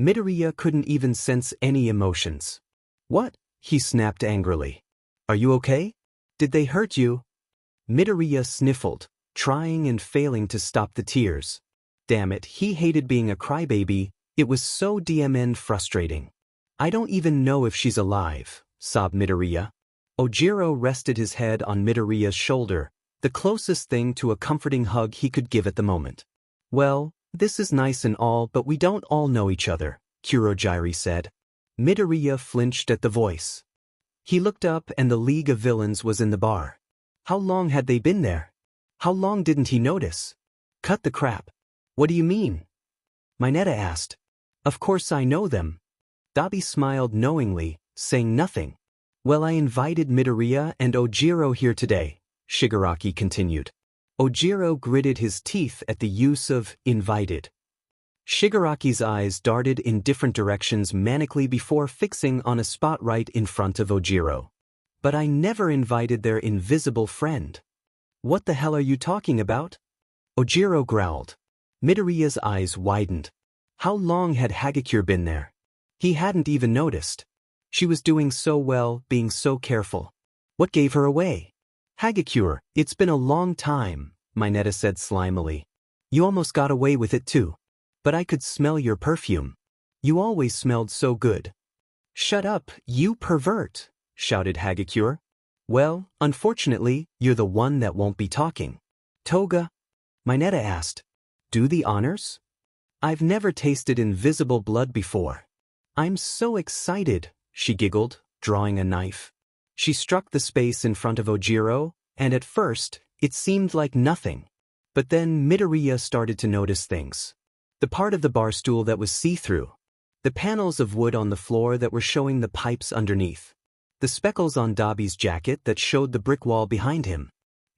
Midoriya couldn't even sense any emotions. What? He snapped angrily. Are you okay? Did they hurt you? Midoriya sniffled, trying and failing to stop the tears. Damn it, he hated being a crybaby, it was so frustrating. I don't even know if she's alive, sobbed Midoriya. Ojiro rested his head on Midoriya's shoulder, the closest thing to a comforting hug he could give at the moment. Well, this is nice and all, but we don't all know each other, Kurogiri said. Midoriya flinched at the voice. He looked up and the League of Villains was in the bar. How long had they been there? How long didn't he notice? Cut the crap. What do you mean? Mineta asked. Of course I know them. Dabi smiled knowingly, saying nothing. Well, I invited Midoriya and Ojiro here today, Shigaraki continued. Ojiro gritted his teeth at the use of invited. Shigaraki's eyes darted in different directions manically before fixing on a spot right in front of Ojiro. But I never invited their invisible friend. What the hell are you talking about? Ojiro growled. Midoriya's eyes widened. How long had Hagakure been there? He hadn't even noticed. She was doing so well, being so careful. What gave her away? Hagakure, it's been a long time, Mineta said slimily. You almost got away with it too. But I could smell your perfume. You always smelled so good. Shut up, you pervert, shouted Hagakure. Well, unfortunately, you're the one that won't be talking. Toga? Mineta asked. Do the honors? I've never tasted invisible blood before. I'm so excited, she giggled, drawing a knife. She struck the space in front of Ojiro, and at first, it seemed like nothing. But then Midoriya started to notice things. The part of the bar stool that was see-through. The panels of wood on the floor that were showing the pipes underneath. The speckles on Dabi's jacket that showed the brick wall behind him.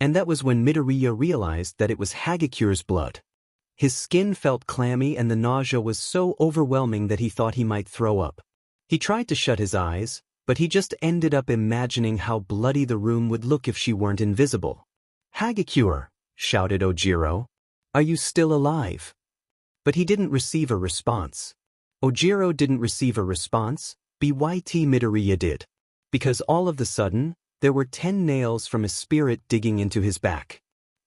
And that was when Midoriya realized that it was Hagakure's blood. His skin felt clammy and the nausea was so overwhelming that he thought he might throw up. He tried to shut his eyes, but he just ended up imagining how bloody the room would look if she weren't invisible. Hagakure, shouted Ojiro. Are you still alive? But he didn't receive a response. Ojiro didn't receive a response, BYT Midoriya did. Because all of a sudden, there were 10 nails from a spirit digging into his back.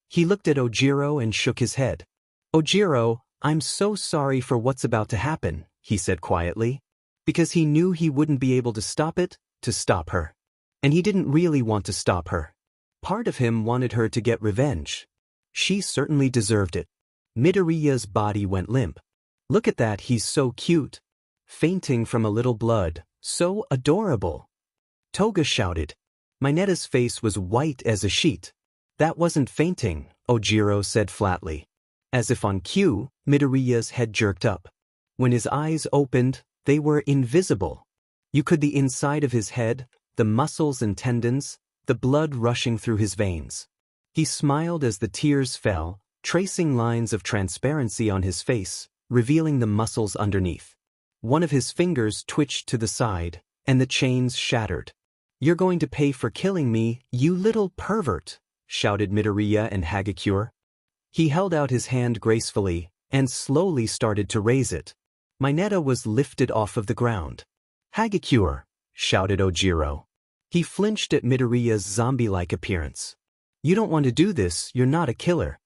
He looked at Ojiro and shook his head. Ojiro, I'm so sorry for what's about to happen, he said quietly. Because he knew he wouldn't be able to stop her. And he didn't really want to stop her. Part of him wanted her to get revenge. She certainly deserved it. Midoriya's body went limp. Look at that, he's so cute. Fainting from a little blood, so adorable. Toga shouted. Mineta's face was white as a sheet. That wasn't fainting, Ojiro said flatly. As if on cue, Midoriya's head jerked up. When his eyes opened, they were invisible. You could the inside of his head, the muscles and tendons, the blood rushing through his veins. He smiled as the tears fell, tracing lines of transparency on his face, revealing the muscles underneath. One of his fingers twitched to the side, and the chains shattered. "You're going to pay for killing me, you little pervert," shouted Midoriya and Hagakure. He held out his hand gracefully and slowly started to raise it. Mineta was lifted off of the ground. "Hagakure," shouted Ojiro. He flinched at Midoriya's zombie-like appearance. "You don't want to do this, you're not a killer."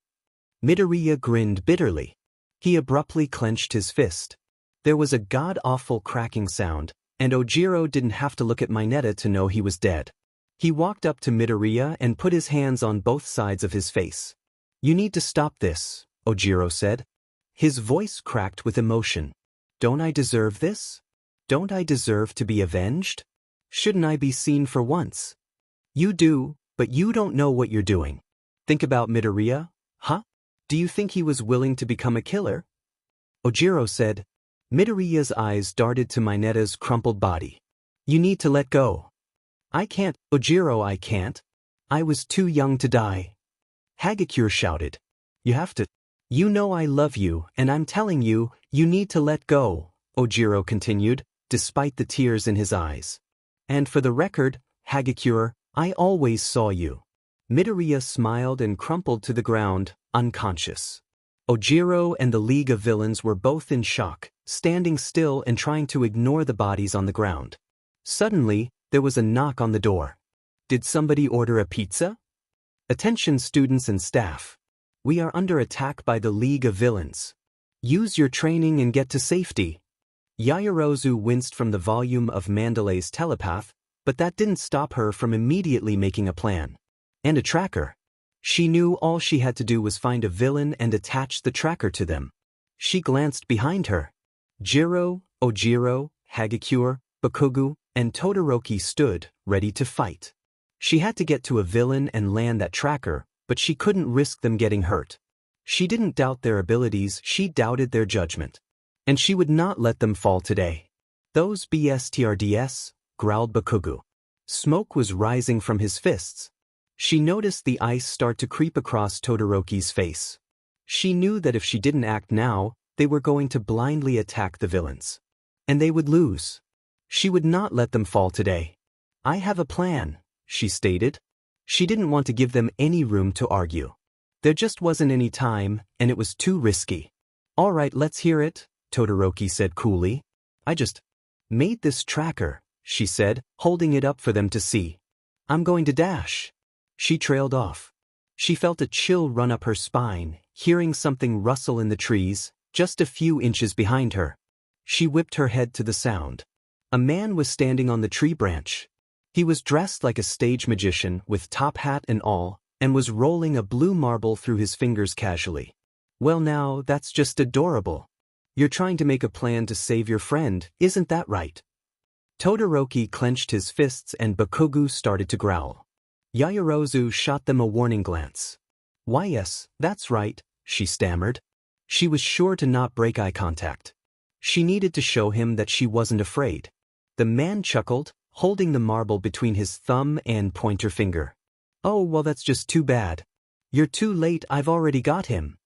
Midoriya grinned bitterly. He abruptly clenched his fist. There was a god-awful cracking sound, and Ojiro didn't have to look at Mineta to know he was dead. He walked up to Midoriya and put his hands on both sides of his face. "You need to stop this," Ojiro said. His voice cracked with emotion. "Don't I deserve this? Don't I deserve to be avenged? Shouldn't I be seen for once? You do, but you don't know what you're doing. Think about Midoriya, huh? Do you think he was willing to become a killer?" Ojiro said. Midoriya's eyes darted to Mineta's crumpled body. "You need to let go." "I can't, Ojiro, I can't. I was too young to die." Hagakure shouted. "You have to. You know I love you, and I'm telling you, you need to let go," Ojiro continued, despite the tears in his eyes. "And for the record, Hagakure, I always saw you." Midoriya smiled and crumpled to the ground, unconscious. Ojiro and the League of Villains were both in shock, standing still and trying to ignore the bodies on the ground. Suddenly, there was a knock on the door. "Did somebody order a pizza?" "Attention students and staff. We are under attack by the League of Villains. Use your training and get to safety." Yayorozu winced from the volume of Mandalay's telepath, but that didn't stop her from immediately making a plan. And a tracker. She knew all she had to do was find a villain and attach the tracker to them. She glanced behind her. Jiro, Ojiro, Hagakure, Bakugou, and Todoroki stood, ready to fight. She had to get to a villain and land that tracker, but she couldn't risk them getting hurt. She didn't doubt their abilities, she doubted their judgment. And she would not let them fall today. "Those BSTRDS, growled Bakugou. Smoke was rising from his fists. She noticed the ice start to creep across Todoroki's face. She knew that if she didn't act now, they were going to blindly attack the villains. And they would lose. She would not let them fall today. "I have a plan," she stated. She didn't want to give them any room to argue. There just wasn't any time, and it was too risky. "All right, let's hear it," Todoroki said coolly. "I just made this tracker," she said, holding it up for them to see. "I'm going to dash." She trailed off. She felt a chill run up her spine, hearing something rustle in the trees, just a few inches behind her. She whipped her head to the sound. A man was standing on the tree branch. He was dressed like a stage magician with top hat and all, and was rolling a blue marble through his fingers casually. "Well now, that's just adorable. You're trying to make a plan to save your friend, isn't that right?" Todoroki clenched his fists and Bakugou started to growl. Yayorozu shot them a warning glance. "Why yes, that's right," she stammered. She was sure to not break eye contact. She needed to show him that she wasn't afraid. The man chuckled, holding the marble between his thumb and pointer finger. "Oh, well that's just too bad. You're too late, I've already got him."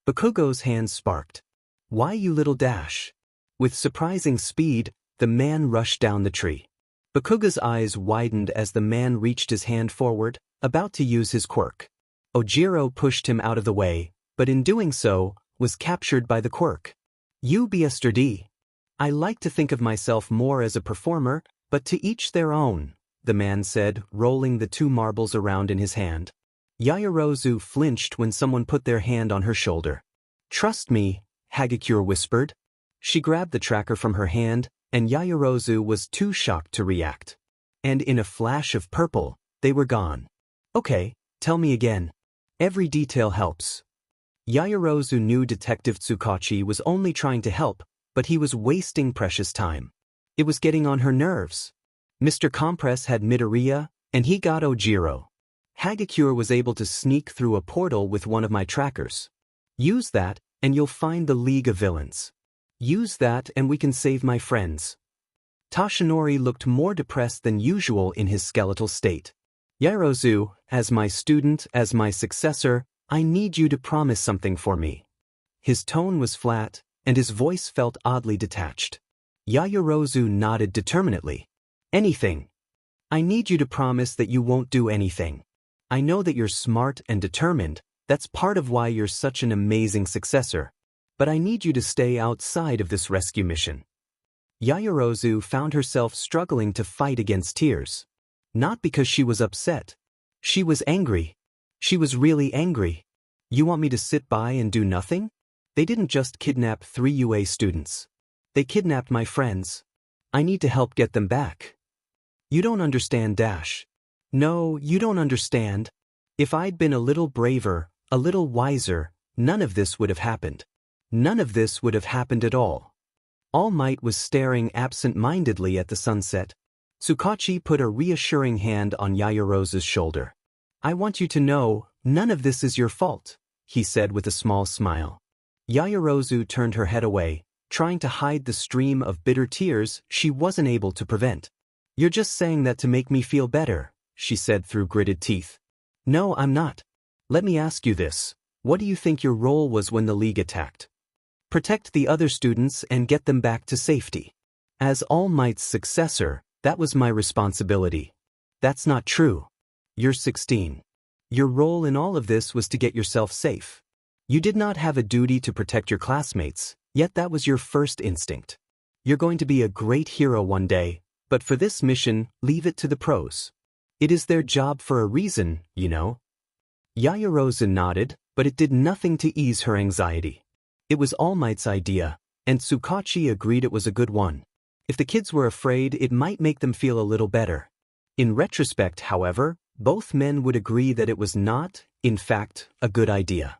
Bakugou's hands sparked. "Why you little dash?" With surprising speed, the man rushed down the tree. Bakugou's eyes widened as the man reached his hand forward, about to use his quirk. Ojiro pushed him out of the way, but in doing so, was captured by the quirk. "You yesterday. I like to think of myself more as a performer, but to each their own," the man said, rolling the two marbles around in his hand. Yayorozu flinched when someone put their hand on her shoulder. "Trust me," Hagakure whispered. She grabbed the tracker from her hand, and Yayorozu was too shocked to react. And in a flash of purple, they were gone. "Okay, tell me again. Every detail helps." Yayorozu knew Detective Tsukachi was only trying to help, but he was wasting precious time. It was getting on her nerves. Mr. Compress had Midoriya, and he got Ojiro. Hagakure was able to sneak through a portal with one of my trackers. Use that, and you'll find the League of Villains. Use that and we can save my friends. Toshinori looked more depressed than usual in his skeletal state. "Yayorozu, as my student, as my successor, I need you to promise something for me." His tone was flat, and his voice felt oddly detached. Yayorozu nodded determinedly. "Anything." I need you to promise that you won't do anything. I know that you're smart and determined, that's part of why you're such an amazing successor. But I need you to stay outside of this rescue mission. Yayorozu found herself struggling to fight against tears. Not because she was upset. She was angry. She was really angry. You want me to sit by and do nothing? They didn't just kidnap 3 UA students. They kidnapped my friends. I need to help get them back. You don't understand, Dash. No, you don't understand. If I'd been a little braver, a little wiser, none of this would have happened. None of this would have happened at all. All Might was staring absent-mindedly at the sunset. Tsukachi put a reassuring hand on Yayorozu's shoulder. I want you to know, none of this is your fault, he said with a small smile. Yayorozu turned her head away, trying to hide the stream of bitter tears she wasn't able to prevent. You're just saying that to make me feel better, she said through gritted teeth. No, I'm not. Let me ask you this. What do you think your role was when the League attacked? Protect the other students and get them back to safety. As All Might's successor, that was my responsibility. That's not true. You're 16. Your role in all of this was to get yourself safe. You did not have a duty to protect your classmates, yet that was your first instinct. You're going to be a great hero one day, but for this mission, leave it to the pros. It is their job for a reason, you know. Yayorozu nodded, but it did nothing to ease her anxiety. It was All Might's idea, and Tsukachi agreed it was a good one. If the kids were afraid, it might make them feel a little better. In retrospect, however, both men would agree that it was not, in fact, a good idea.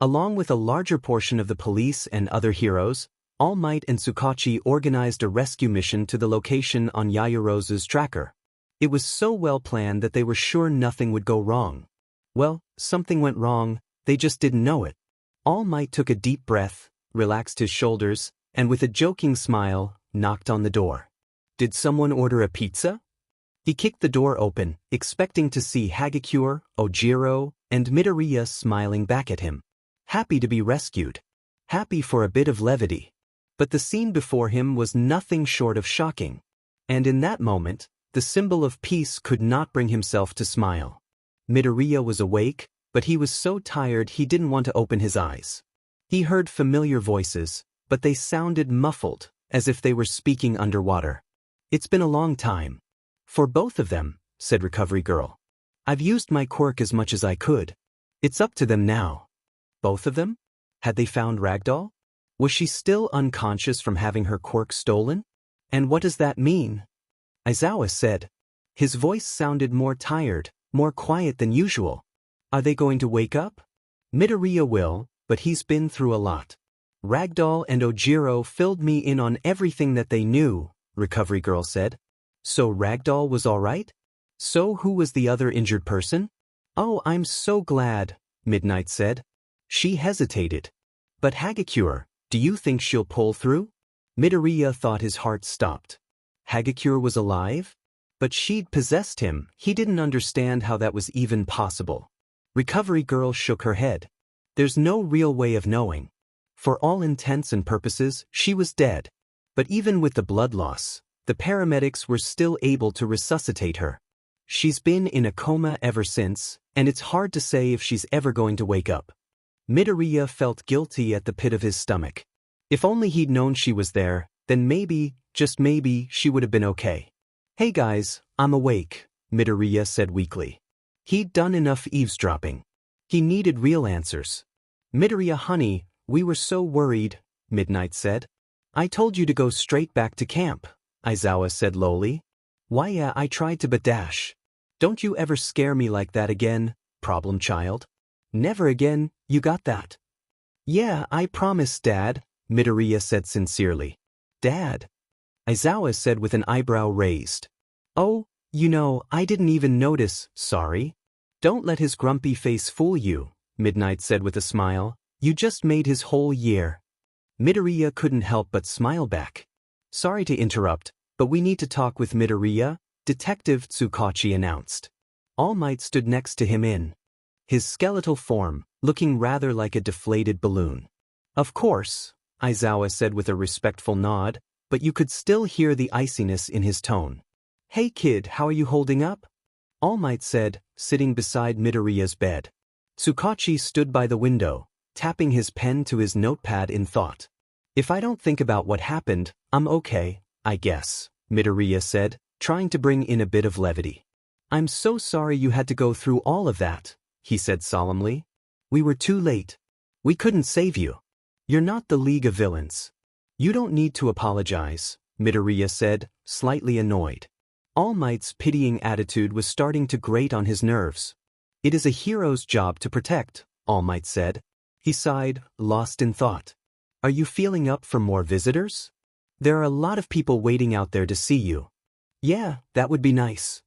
Along with a larger portion of the police and other heroes, All Might and Tsukachi organized a rescue mission to the location on Yayorozu's tracker. It was so well planned that they were sure nothing would go wrong. Well, something went wrong, they just didn't know it. All Might took a deep breath, relaxed his shoulders, and with a joking smile, knocked on the door. Did someone order a pizza? He kicked the door open, expecting to see Hagakure, Ojiro, and Midoriya smiling back at him. Happy to be rescued. Happy for a bit of levity. But the scene before him was nothing short of shocking. And in that moment, the symbol of peace could not bring himself to smile. Midoriya was awake, but he was so tired he didn't want to open his eyes. He heard familiar voices, but they sounded muffled, as if they were speaking underwater. It's been a long time. For both of them, said Recovery Girl. I've used my quirk as much as I could. It's up to them now. Both of them? Had they found Ragdoll? Was she still unconscious from having her quirk stolen? And what does that mean? Aizawa said. His voice sounded more tired, more quiet than usual. Are they going to wake up? Midoriya will, but he's been through a lot. Ragdoll and Ojiro filled me in on everything that they knew, Recovery Girl said. So Ragdoll was all right? So who was the other injured person? Oh, I'm so glad, Midnight said. She hesitated. But Hagakure, do you think she'll pull through? Midoriya thought his heart stopped. Hagakure was alive? But she'd possessed him. He didn't understand how that was even possible. Recovery Girl shook her head. There's no real way of knowing. For all intents and purposes, she was dead. But even with the blood loss, the paramedics were still able to resuscitate her. She's been in a coma ever since, and it's hard to say if she's ever going to wake up. Midoriya felt guilty at the pit of his stomach. If only he'd known she was there, then maybe, just maybe, she would have been okay. Hey guys, I'm awake, Midoriya said weakly. He'd done enough eavesdropping. He needed real answers. Midoriya honey, we were so worried, Midnight said. I told you to go straight back to camp, Aizawa said lowly. Why yeah, I tried to but dash. Don't you ever scare me like that again, problem child. Never again, you got that? Yeah, I promise, Dad, Midoriya said sincerely. Dad? Aizawa said with an eyebrow raised. Oh, you know, I didn't even notice, sorry. Don't let his grumpy face fool you, Midnight said with a smile. You just made his whole year. Midoriya couldn't help but smile back. Sorry to interrupt, but we need to talk with Midoriya, Detective Tsukachi announced. All Might stood next to him in his skeletal form, looking rather like a deflated balloon. Of course, Aizawa said with a respectful nod, but you could still hear the iciness in his tone. Hey kid, how are you holding up? All Might said, sitting beside Midoriya's bed. Tsukachi stood by the window, tapping his pen to his notepad in thought. If I don't think about what happened, I'm okay, I guess, Midoriya said, trying to bring in a bit of levity. I'm so sorry you had to go through all of that, he said solemnly. We were too late. We couldn't save you. You're not the League of Villains. You don't need to apologize, Midoriya said, slightly annoyed. All Might's pitying attitude was starting to grate on his nerves. It is a hero's job to protect, All Might said. He sighed, lost in thought. Are you feeling up for more visitors? There are a lot of people waiting out there to see you. Yeah, that would be nice.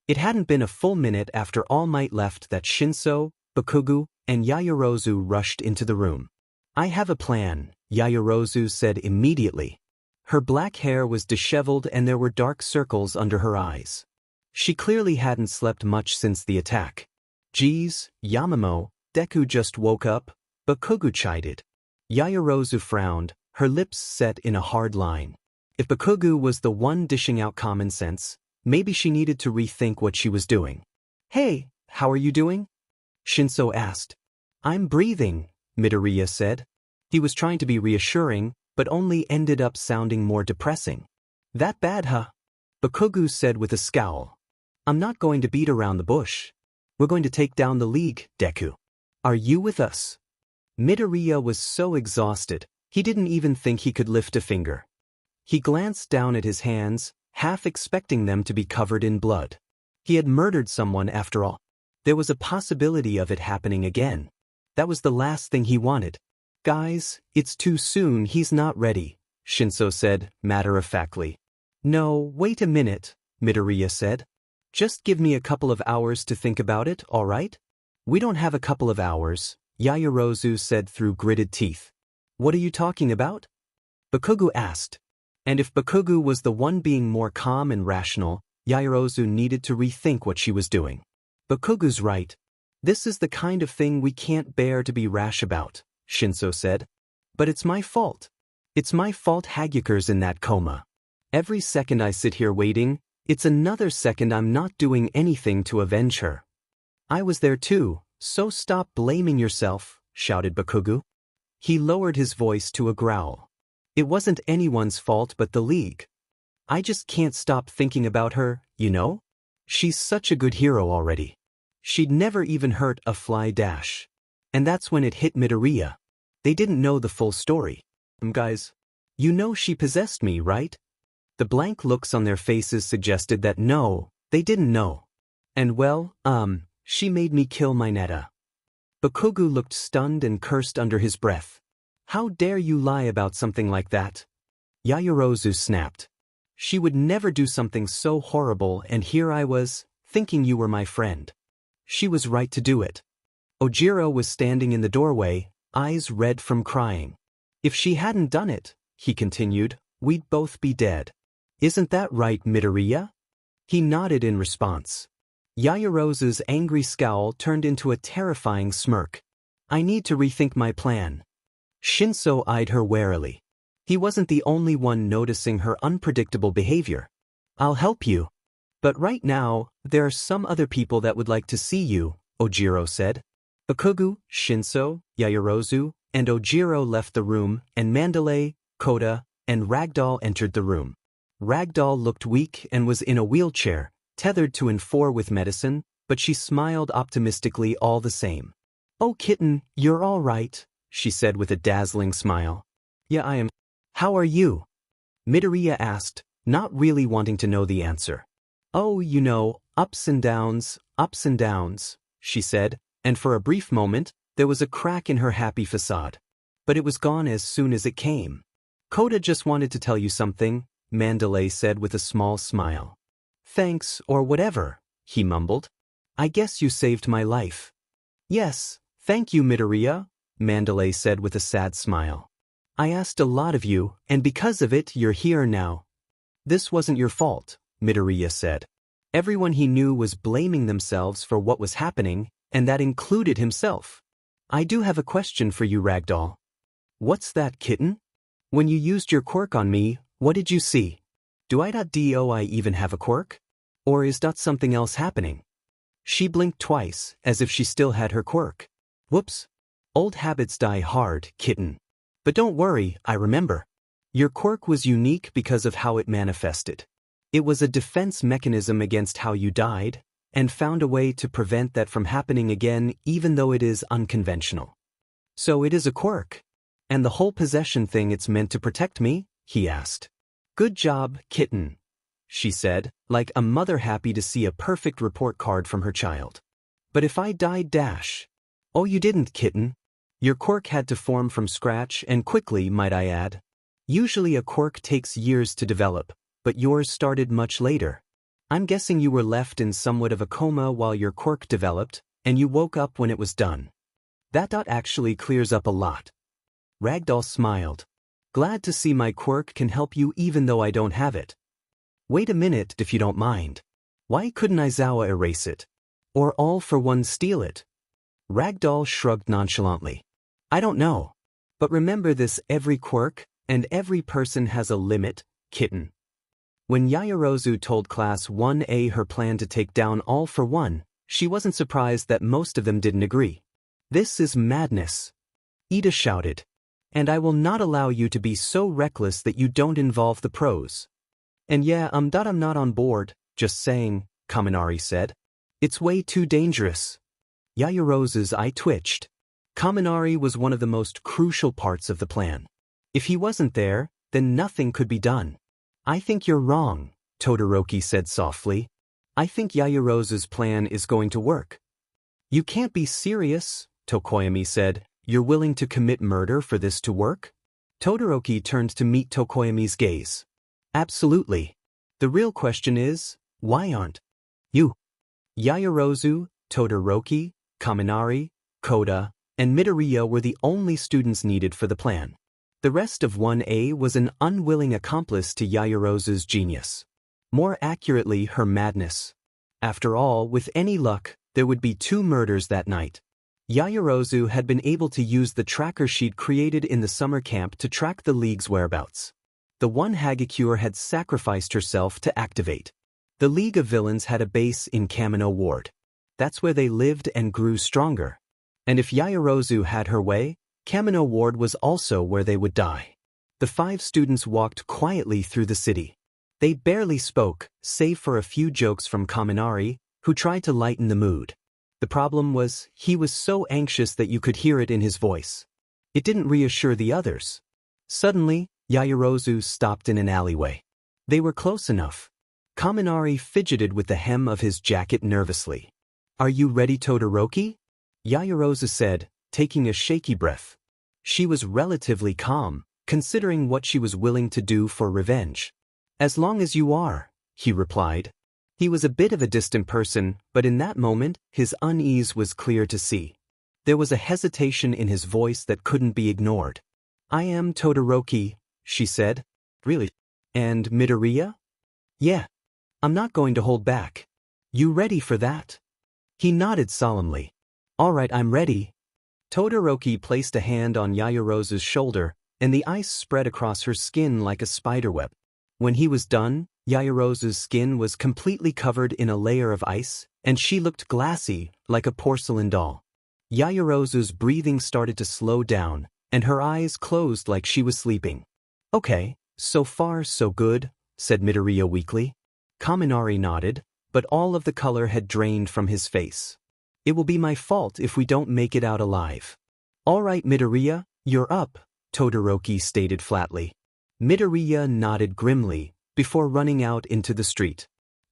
It hadn't been a full minute after All Might left that Shinso, Bakugo, and Yayorozu rushed into the room. I have a plan, Yayorozu said immediately. Her black hair was disheveled and there were dark circles under her eyes. She clearly hadn't slept much since the attack. Geez, Yamamo, Deku just woke up, Bakugo chided. Yayorozu frowned, her lips set in a hard line. If Bakugo was the one dishing out common sense, maybe she needed to rethink what she was doing. Hey, how are you doing? Shinso asked. I'm breathing, Midoriya said. He was trying to be reassuring, but only ended up sounding more depressing. That bad, huh? Bakugo said with a scowl. I'm not going to beat around the bush. We're going to take down the League, Deku. Are you with us? Midoriya was so exhausted, he didn't even think he could lift a finger. He glanced down at his hands, half expecting them to be covered in blood. He had murdered someone after all. There was a possibility of it happening again. That was the last thing he wanted. Guys, it's too soon, he's not ready, Shinso said, matter-of-factly. No, wait a minute, Midoriya said. Just give me a couple of hours to think about it, all right? We don't have a couple of hours, Yayorozu said through gritted teeth. What are you talking about? Bakugo asked. And if Bakugo was the one being more calm and rational, Yayorozu needed to rethink what she was doing. Bakugo's right. This is the kind of thing we can't bear to be rash about, Shinso said. But it's my fault. It's my fault Hagakure's in that coma. Every second I sit here waiting, it's another second I'm not doing anything to avenge her. I was there too, so stop blaming yourself, shouted Bakugo. He lowered his voice to a growl. It wasn't anyone's fault but the League. I just can't stop thinking about her, you know? She's such a good hero already. She'd never even hurt a fly dash. And that's when it hit Midoriya. They didn't know the full story. Guys, you know she possessed me, right? The blank looks on their faces suggested that no, they didn't know. And well, she made me kill Mineta. Bakugo looked stunned and cursed under his breath. How dare you lie about something like that? Yayorozu snapped. She would never do something so horrible and here I was, thinking you were my friend. She was right to do it. Ojiro was standing in the doorway, eyes red from crying. If she hadn't done it, he continued, we'd both be dead. Isn't that right, Midoriya? He nodded in response. Yayorozu's angry scowl turned into a terrifying smirk. I need to rethink my plan. Shinso eyed her warily. He wasn't the only one noticing her unpredictable behavior. I'll help you. But right now, there are some other people that would like to see you, Ojiro said. Bakugo, Shinso, Yayorozu, and Ojiro left the room, and Mandalay, Kota, and Ragdoll entered the room. Ragdoll looked weak and was in a wheelchair, tethered to N4 with medicine, but she smiled optimistically all the same. Oh kitten, you're all right, she said with a dazzling smile. Yeah, I am. How are you? Midoriya asked, not really wanting to know the answer. Oh, you know, ups and downs, she said, and for a brief moment, there was a crack in her happy facade. But it was gone as soon as it came. Kota just wanted to tell you something, Mandalay said with a small smile. Thanks, or whatever, he mumbled. I guess you saved my life. Yes, thank you, Midoriya, Mandalay said with a sad smile. I asked a lot of you, and because of it, you're here now. This wasn't your fault, Midoriya said. Everyone he knew was blaming themselves for what was happening, and that included himself. I do have a question for you, Ragdoll. What's that, kitten? When you used your quirk on me, what did you see? Do I even have a quirk? Or is that something else happening? She blinked twice, as if she still had her quirk. Whoops. Old habits die hard, kitten. But don't worry, I remember. Your quirk was unique because of how it manifested. It was a defense mechanism against how you died, and found a way to prevent that from happening again even though it is unconventional. So it is a quirk. And the whole possession thing, it's meant to protect me? He asked. Good job, kitten, she said, like a mother happy to see a perfect report card from her child. But if I died dash. Oh, you didn't, kitten. Your quirk had to form from scratch and quickly, might I add. Usually a quirk takes years to develop, but yours started much later. I'm guessing you were left in somewhat of a coma while your quirk developed, and you woke up when it was done. That actually clears up a lot. Ragdoll smiled. Glad to see my quirk can help you even though I don't have it. Wait a minute if you don't mind. Why couldn't Aizawa erase it? Or all for one steal it? Ragdoll shrugged nonchalantly. I don't know. But remember this, every quirk and every person has a limit, kitten. When Yayorozu told Class 1A her plan to take down all for one, she wasn't surprised that most of them didn't agree. This is madness. Ida shouted. And I will not allow you to be so reckless that you don't involve the pros. And yeah, that I'm not on board, just saying, Kaminari said. It's way too dangerous. Yayorozu's eye twitched. Kaminari was one of the most crucial parts of the plan. If he wasn't there, then nothing could be done. I think you're wrong, Todoroki said softly. I think Yayorozu's plan is going to work. You can't be serious, Tokoyami said. You're willing to commit murder for this to work? Todoroki turned to meet Tokoyami's gaze. Absolutely. The real question is, why aren't you? Yayorozu, Todoroki, Kaminari, Kota, and Midoriya were the only students needed for the plan. The rest of 1A was an unwilling accomplice to Yayorozu's genius. More accurately, her madness. After all, with any luck, there would be 2 murders that night. Yayorozu had been able to use the tracker sheet created in the summer camp to track the League's whereabouts. The one Hagakure had sacrificed herself to activate. The League of Villains had a base in Kamino Ward. That's where they lived and grew stronger. And if Yayorozu had her way, Kamino Ward was also where they would die. The 5 students walked quietly through the city. They barely spoke, save for a few jokes from Kaminari, who tried to lighten the mood. The problem was, he was so anxious that you could hear it in his voice. It didn't reassure the others. Suddenly, Yayorozu stopped in an alleyway. They were close enough. Kaminari fidgeted with the hem of his jacket nervously. Are you ready, Todoroki? Yayorozu said, taking a shaky breath. She was relatively calm, considering what she was willing to do for revenge. As long as you are, he replied. He was a bit of a distant person, but in that moment, his unease was clear to see. There was a hesitation in his voice that couldn't be ignored. I am Todoroki, she said. Really? And Midoriya? Yeah. I'm not going to hold back. You ready for that? He nodded solemnly. All right, I'm ready. Todoroki placed a hand on Yayorozu's shoulder, and the ice spread across her skin like a spiderweb. When he was done, Yayorozu's skin was completely covered in a layer of ice, and she looked glassy, like a porcelain doll. Yayorozu's breathing started to slow down, and her eyes closed like she was sleeping. Okay, so far so good, said Midoriya weakly. Kaminari nodded, but all of the color had drained from his face. It will be my fault if we don't make it out alive. All right, Midoriya, you're up, Todoroki stated flatly. Midoriya nodded grimly, before running out into the street.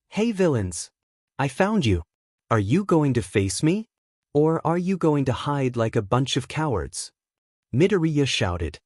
Hey villains! I found you. Are you going to face me? Or are you going to hide like a bunch of cowards? Midoriya shouted.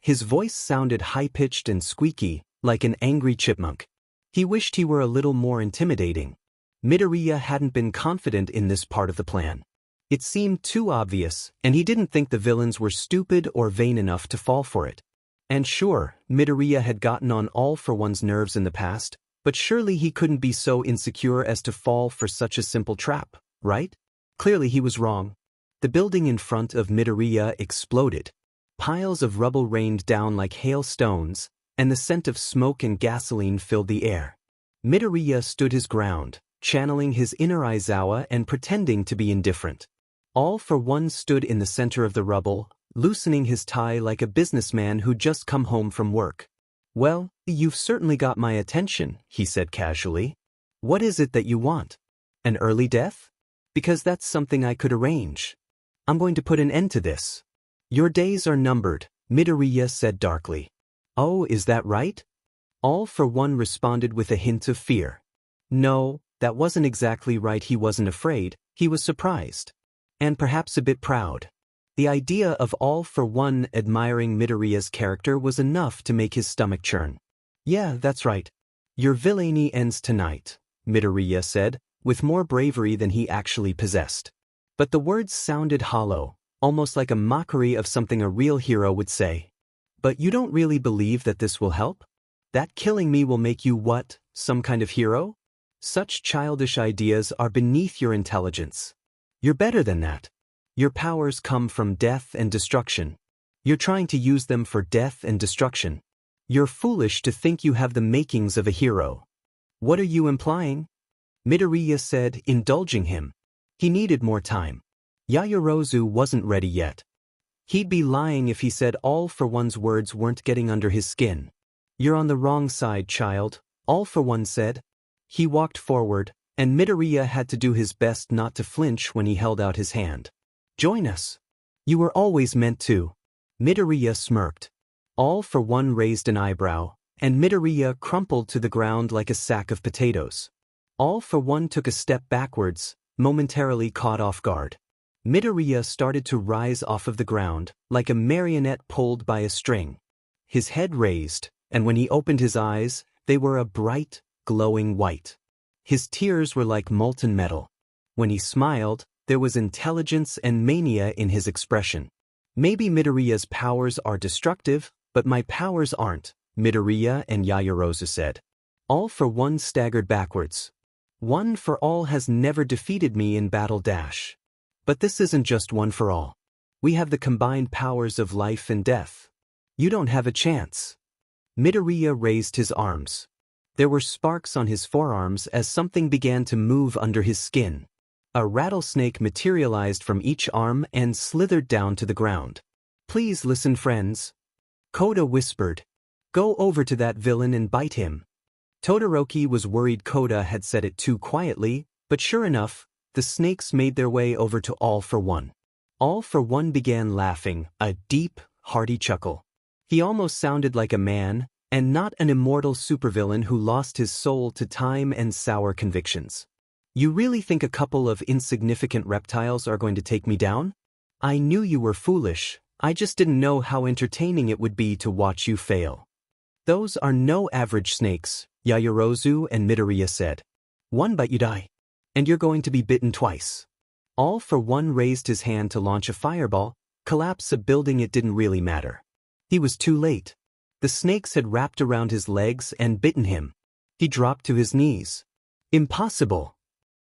His voice sounded high-pitched and squeaky, like an angry chipmunk. He wished he were a little more intimidating. Midoriya hadn't been confident in this part of the plan. It seemed too obvious, and he didn't think the villains were stupid or vain enough to fall for it. And sure, Midoriya had gotten on All for One's nerves in the past, but surely he couldn't be so insecure as to fall for such a simple trap, right? Clearly he was wrong. The building in front of Midoriya exploded. Piles of rubble rained down like hailstones, and the scent of smoke and gasoline filled the air. Midoriya stood his ground, channeling his inner Aizawa and pretending to be indifferent. All for One stood in the center of the rubble, loosening his tie like a businessman who'd just come home from work. "Well, you've certainly got my attention," he said casually. "What is it that you want? An early death? Because that's something I could arrange. I'm going to put an end to this." "Your days are numbered," Midoriya said darkly. "Oh, is that right?" All for One responded with a hint of fear. No, that wasn't exactly right. He wasn't afraid, he was surprised. And perhaps a bit proud. The idea of All for One admiring Midoriya's character was enough to make his stomach churn. "Yeah, that's right. Your villainy ends tonight," Midoriya said, with more bravery than he actually possessed. But the words sounded hollow, almost like a mockery of something a real hero would say. "But you don't really believe that this will help? That killing me will make you what, some kind of hero? Such childish ideas are beneath your intelligence. You're better than that. Your powers come from death and destruction. You're trying to use them for death and destruction. You're foolish to think you have the makings of a hero." "What are you implying?" Midoriya said, indulging him. He needed more time. Yayorozu wasn't ready yet. He'd be lying if he said All for One's words weren't getting under his skin. "You're on the wrong side, child," All for One said. He walked forward, and Midoriya had to do his best not to flinch when he held out his hand. "Join us. You were always meant to." Midoriya smirked. All for One raised an eyebrow, and Midoriya crumpled to the ground like a sack of potatoes. All for One took a step backwards, momentarily caught off guard. Midoriya started to rise off of the ground, like a marionette pulled by a string. His head raised, and when he opened his eyes, they were a bright, glowing white. His tears were like molten metal. When he smiled, there was intelligence and mania in his expression. "Maybe Midoriya's powers are destructive, but my powers aren't," Midoriya and Yayorozu said. All for One staggered backwards. "One for All has never defeated me in battle dash. But this isn't just One for All. We have the combined powers of life and death. You don't have a chance." Midoriya raised his arms. There were sparks on his forearms as something began to move under his skin. A rattlesnake materialized from each arm and slithered down to the ground. "Please listen, friends," Kota whispered. "Go over to that villain and bite him." Todoroki was worried Kota had said it too quietly, but sure enough, the snakes made their way over to All for One. All for One began laughing, a deep, hearty chuckle. He almost sounded like a man, and not an immortal supervillain who lost his soul to time and sour convictions. "You really think a couple of insignificant reptiles are going to take me down? I knew you were foolish, I just didn't know how entertaining it would be to watch you fail." "Those are no average snakes," Yayorozu and Midoriya said. "One bite you die. And you're going to be bitten twice." All for One raised his hand to launch a fireball. Collapse a building, it didn't really matter. He was too late. The snakes had wrapped around his legs and bitten him. He dropped to his knees. "Impossible."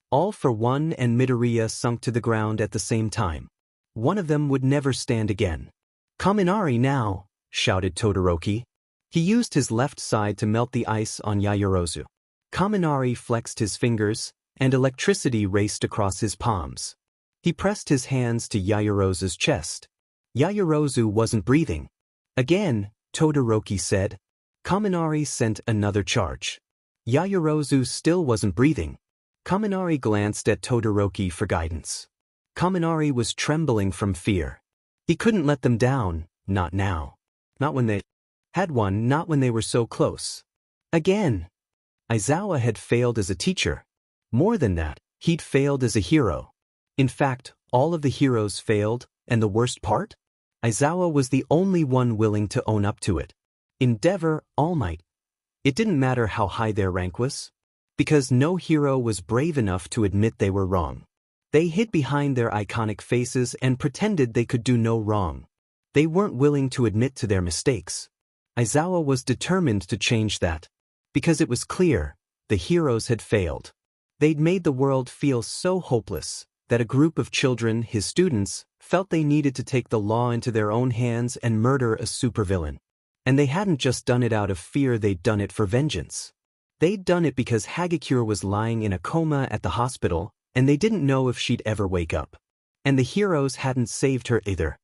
All for One and Midoriya sunk to the ground at the same time. One of them would never stand again. "Kaminari now," shouted Todoroki. He used his left side to melt the ice on Yayorozu. Kaminari flexed his fingers, and electricity raced across his palms. He pressed his hands to Yayorozu's chest. Yayorozu wasn't breathing. "Again," Todoroki said. Kaminari sent another charge. Yayorozu still wasn't breathing. Kaminari glanced at Todoroki for guidance. Kaminari was trembling from fear. He couldn't let them down, not now. Not when they had won, not when they were so close. Again. Aizawa had failed as a teacher. More than that, he'd failed as a hero. In fact, all of the heroes failed, and the worst part? Aizawa was the only one willing to own up to it. Endeavor, All Might. It didn't matter how high their rank was, because no hero was brave enough to admit they were wrong. They hid behind their iconic faces and pretended they could do no wrong. They weren't willing to admit to their mistakes. Aizawa was determined to change that, because it was clear, the heroes had failed. They'd made the world feel so hopeless that a group of children, his students, felt they needed to take the law into their own hands and murder a supervillain. And they hadn't just done it out of fear, they'd done it for vengeance. They'd done it because Hagakure was lying in a coma at the hospital, and they didn't know if she'd ever wake up. And the heroes hadn't saved her either.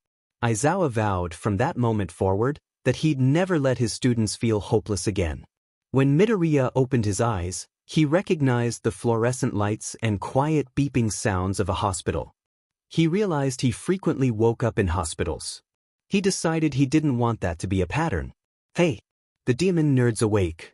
Aizawa vowed from that moment forward that he'd never let his students feel hopeless again. When Midoriya opened his eyes, he recognized the fluorescent lights and quiet beeping sounds of a hospital. He realized he frequently woke up in hospitals. He decided he didn't want that to be a pattern. "Hey! The demon nerd's awake!"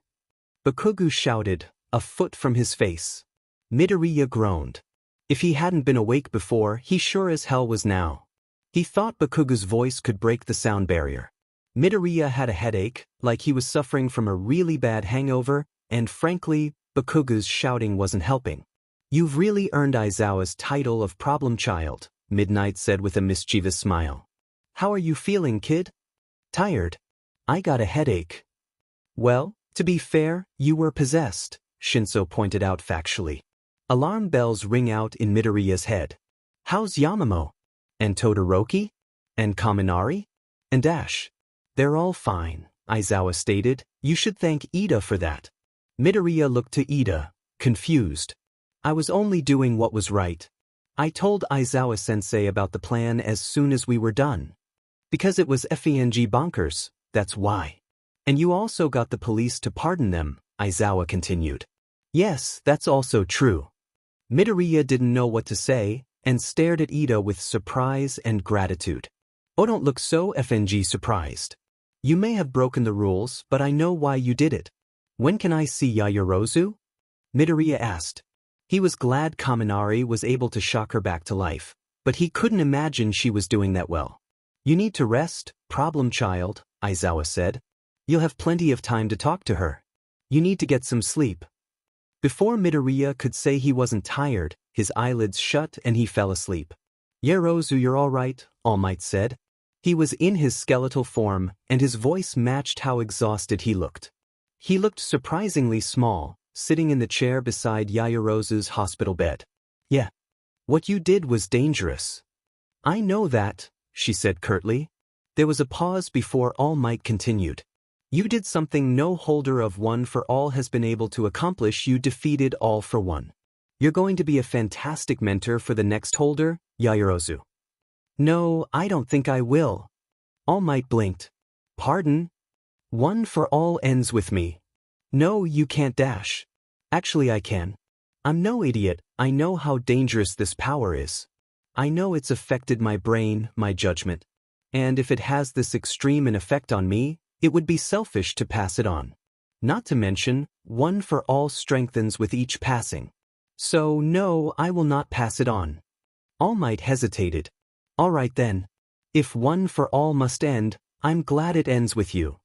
Bakugo shouted, a foot from his face. Midoriya groaned. If he hadn't been awake before, he sure as hell was now. He thought Bakugo's voice could break the sound barrier. Midoriya had a headache, like he was suffering from a really bad hangover, and frankly, Bakugo's shouting wasn't helping. "You've really earned Aizawa's title of problem child," Midnight said with a mischievous smile. "How are you feeling, kid?" "Tired. I got a headache." "Well, to be fair, you were possessed," Shinso pointed out factually. Alarm bells ring out in Midoriya's head. "How's Yamamo? And Todoroki? And Kaminari? And Ash?" "They're all fine," Aizawa stated. "You should thank Ida for that." Midoriya looked to Ida, confused. "I was only doing what was right. I told Aizawa-sensei about the plan as soon as we were done. Because it was FENG bonkers, that's why. And you also got the police to pardon them," Aizawa continued. "Yes, that's also true." Midoriya didn't know what to say, and stared at Ida with surprise and gratitude. "Oh, don't look so FNG surprised. You may have broken the rules, but I know why you did it. When can I see Yayorozu?" Midoriya asked. He was glad Kaminari was able to shock her back to life, but he couldn't imagine she was doing that well. "You need to rest, problem child," Aizawa said. "You'll have plenty of time to talk to her. You need to get some sleep." Before Midoriya could say he wasn't tired, his eyelids shut and he fell asleep. "Yayorozu, you're all right," All Might said. He was in his skeletal form, and his voice matched how exhausted he looked. He looked surprisingly small, sitting in the chair beside Yayorozu's hospital bed. "Yeah. What you did was dangerous." "I know that," she said curtly. There was a pause before All Might continued. "You did something no holder of One for All has been able to accomplish. You defeated All for One. You're going to be a fantastic mentor for the next holder, Yayorozu." "No, I don't think I will." All Might blinked. "Pardon? One for All ends with me." "No, you can't dash." "Actually I can. I'm no idiot. I know how dangerous this power is. I know it's affected my brain, my judgment. And if it has this extreme an effect on me, it would be selfish to pass it on. Not to mention, One for All strengthens with each passing. So no, I will not pass it on." All Might hesitated. "All right then. If One for All must end, I'm glad it ends with you."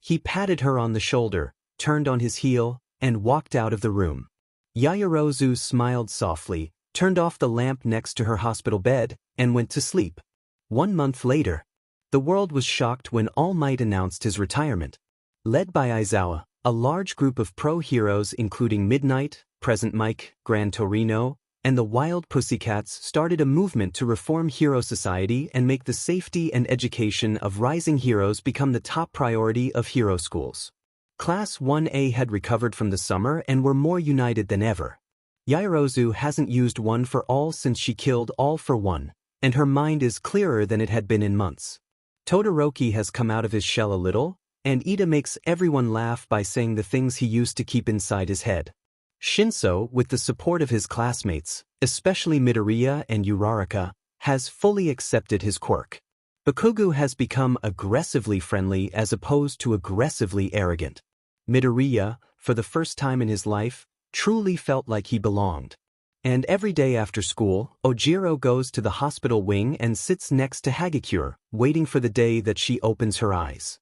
He patted her on the shoulder, turned on his heel, and walked out of the room. Yayorozu smiled softly, turned off the lamp next to her hospital bed, and went to sleep. 1 month later, the world was shocked when All Might announced his retirement. Led by Aizawa, a large group of pro-heroes including Midnight, Present Mike, Gran Torino, and the Wild Pussycats started a movement to reform hero society and make the safety and education of rising heroes become the top priority of hero schools. Class 1A had recovered from the summer and were more united than ever. Yayorozu hasn't used One for All since she killed All for One, and her mind is clearer than it had been in months. Todoroki has come out of his shell a little, and Ida makes everyone laugh by saying the things he used to keep inside his head. Shinso, with the support of his classmates, especially Midoriya and Uraraka, has fully accepted his quirk. Bakugo has become aggressively friendly as opposed to aggressively arrogant. Midoriya, for the first time in his life, truly felt like he belonged. And every day after school, Ojiro goes to the hospital wing and sits next to Hagakure, waiting for the day that she opens her eyes.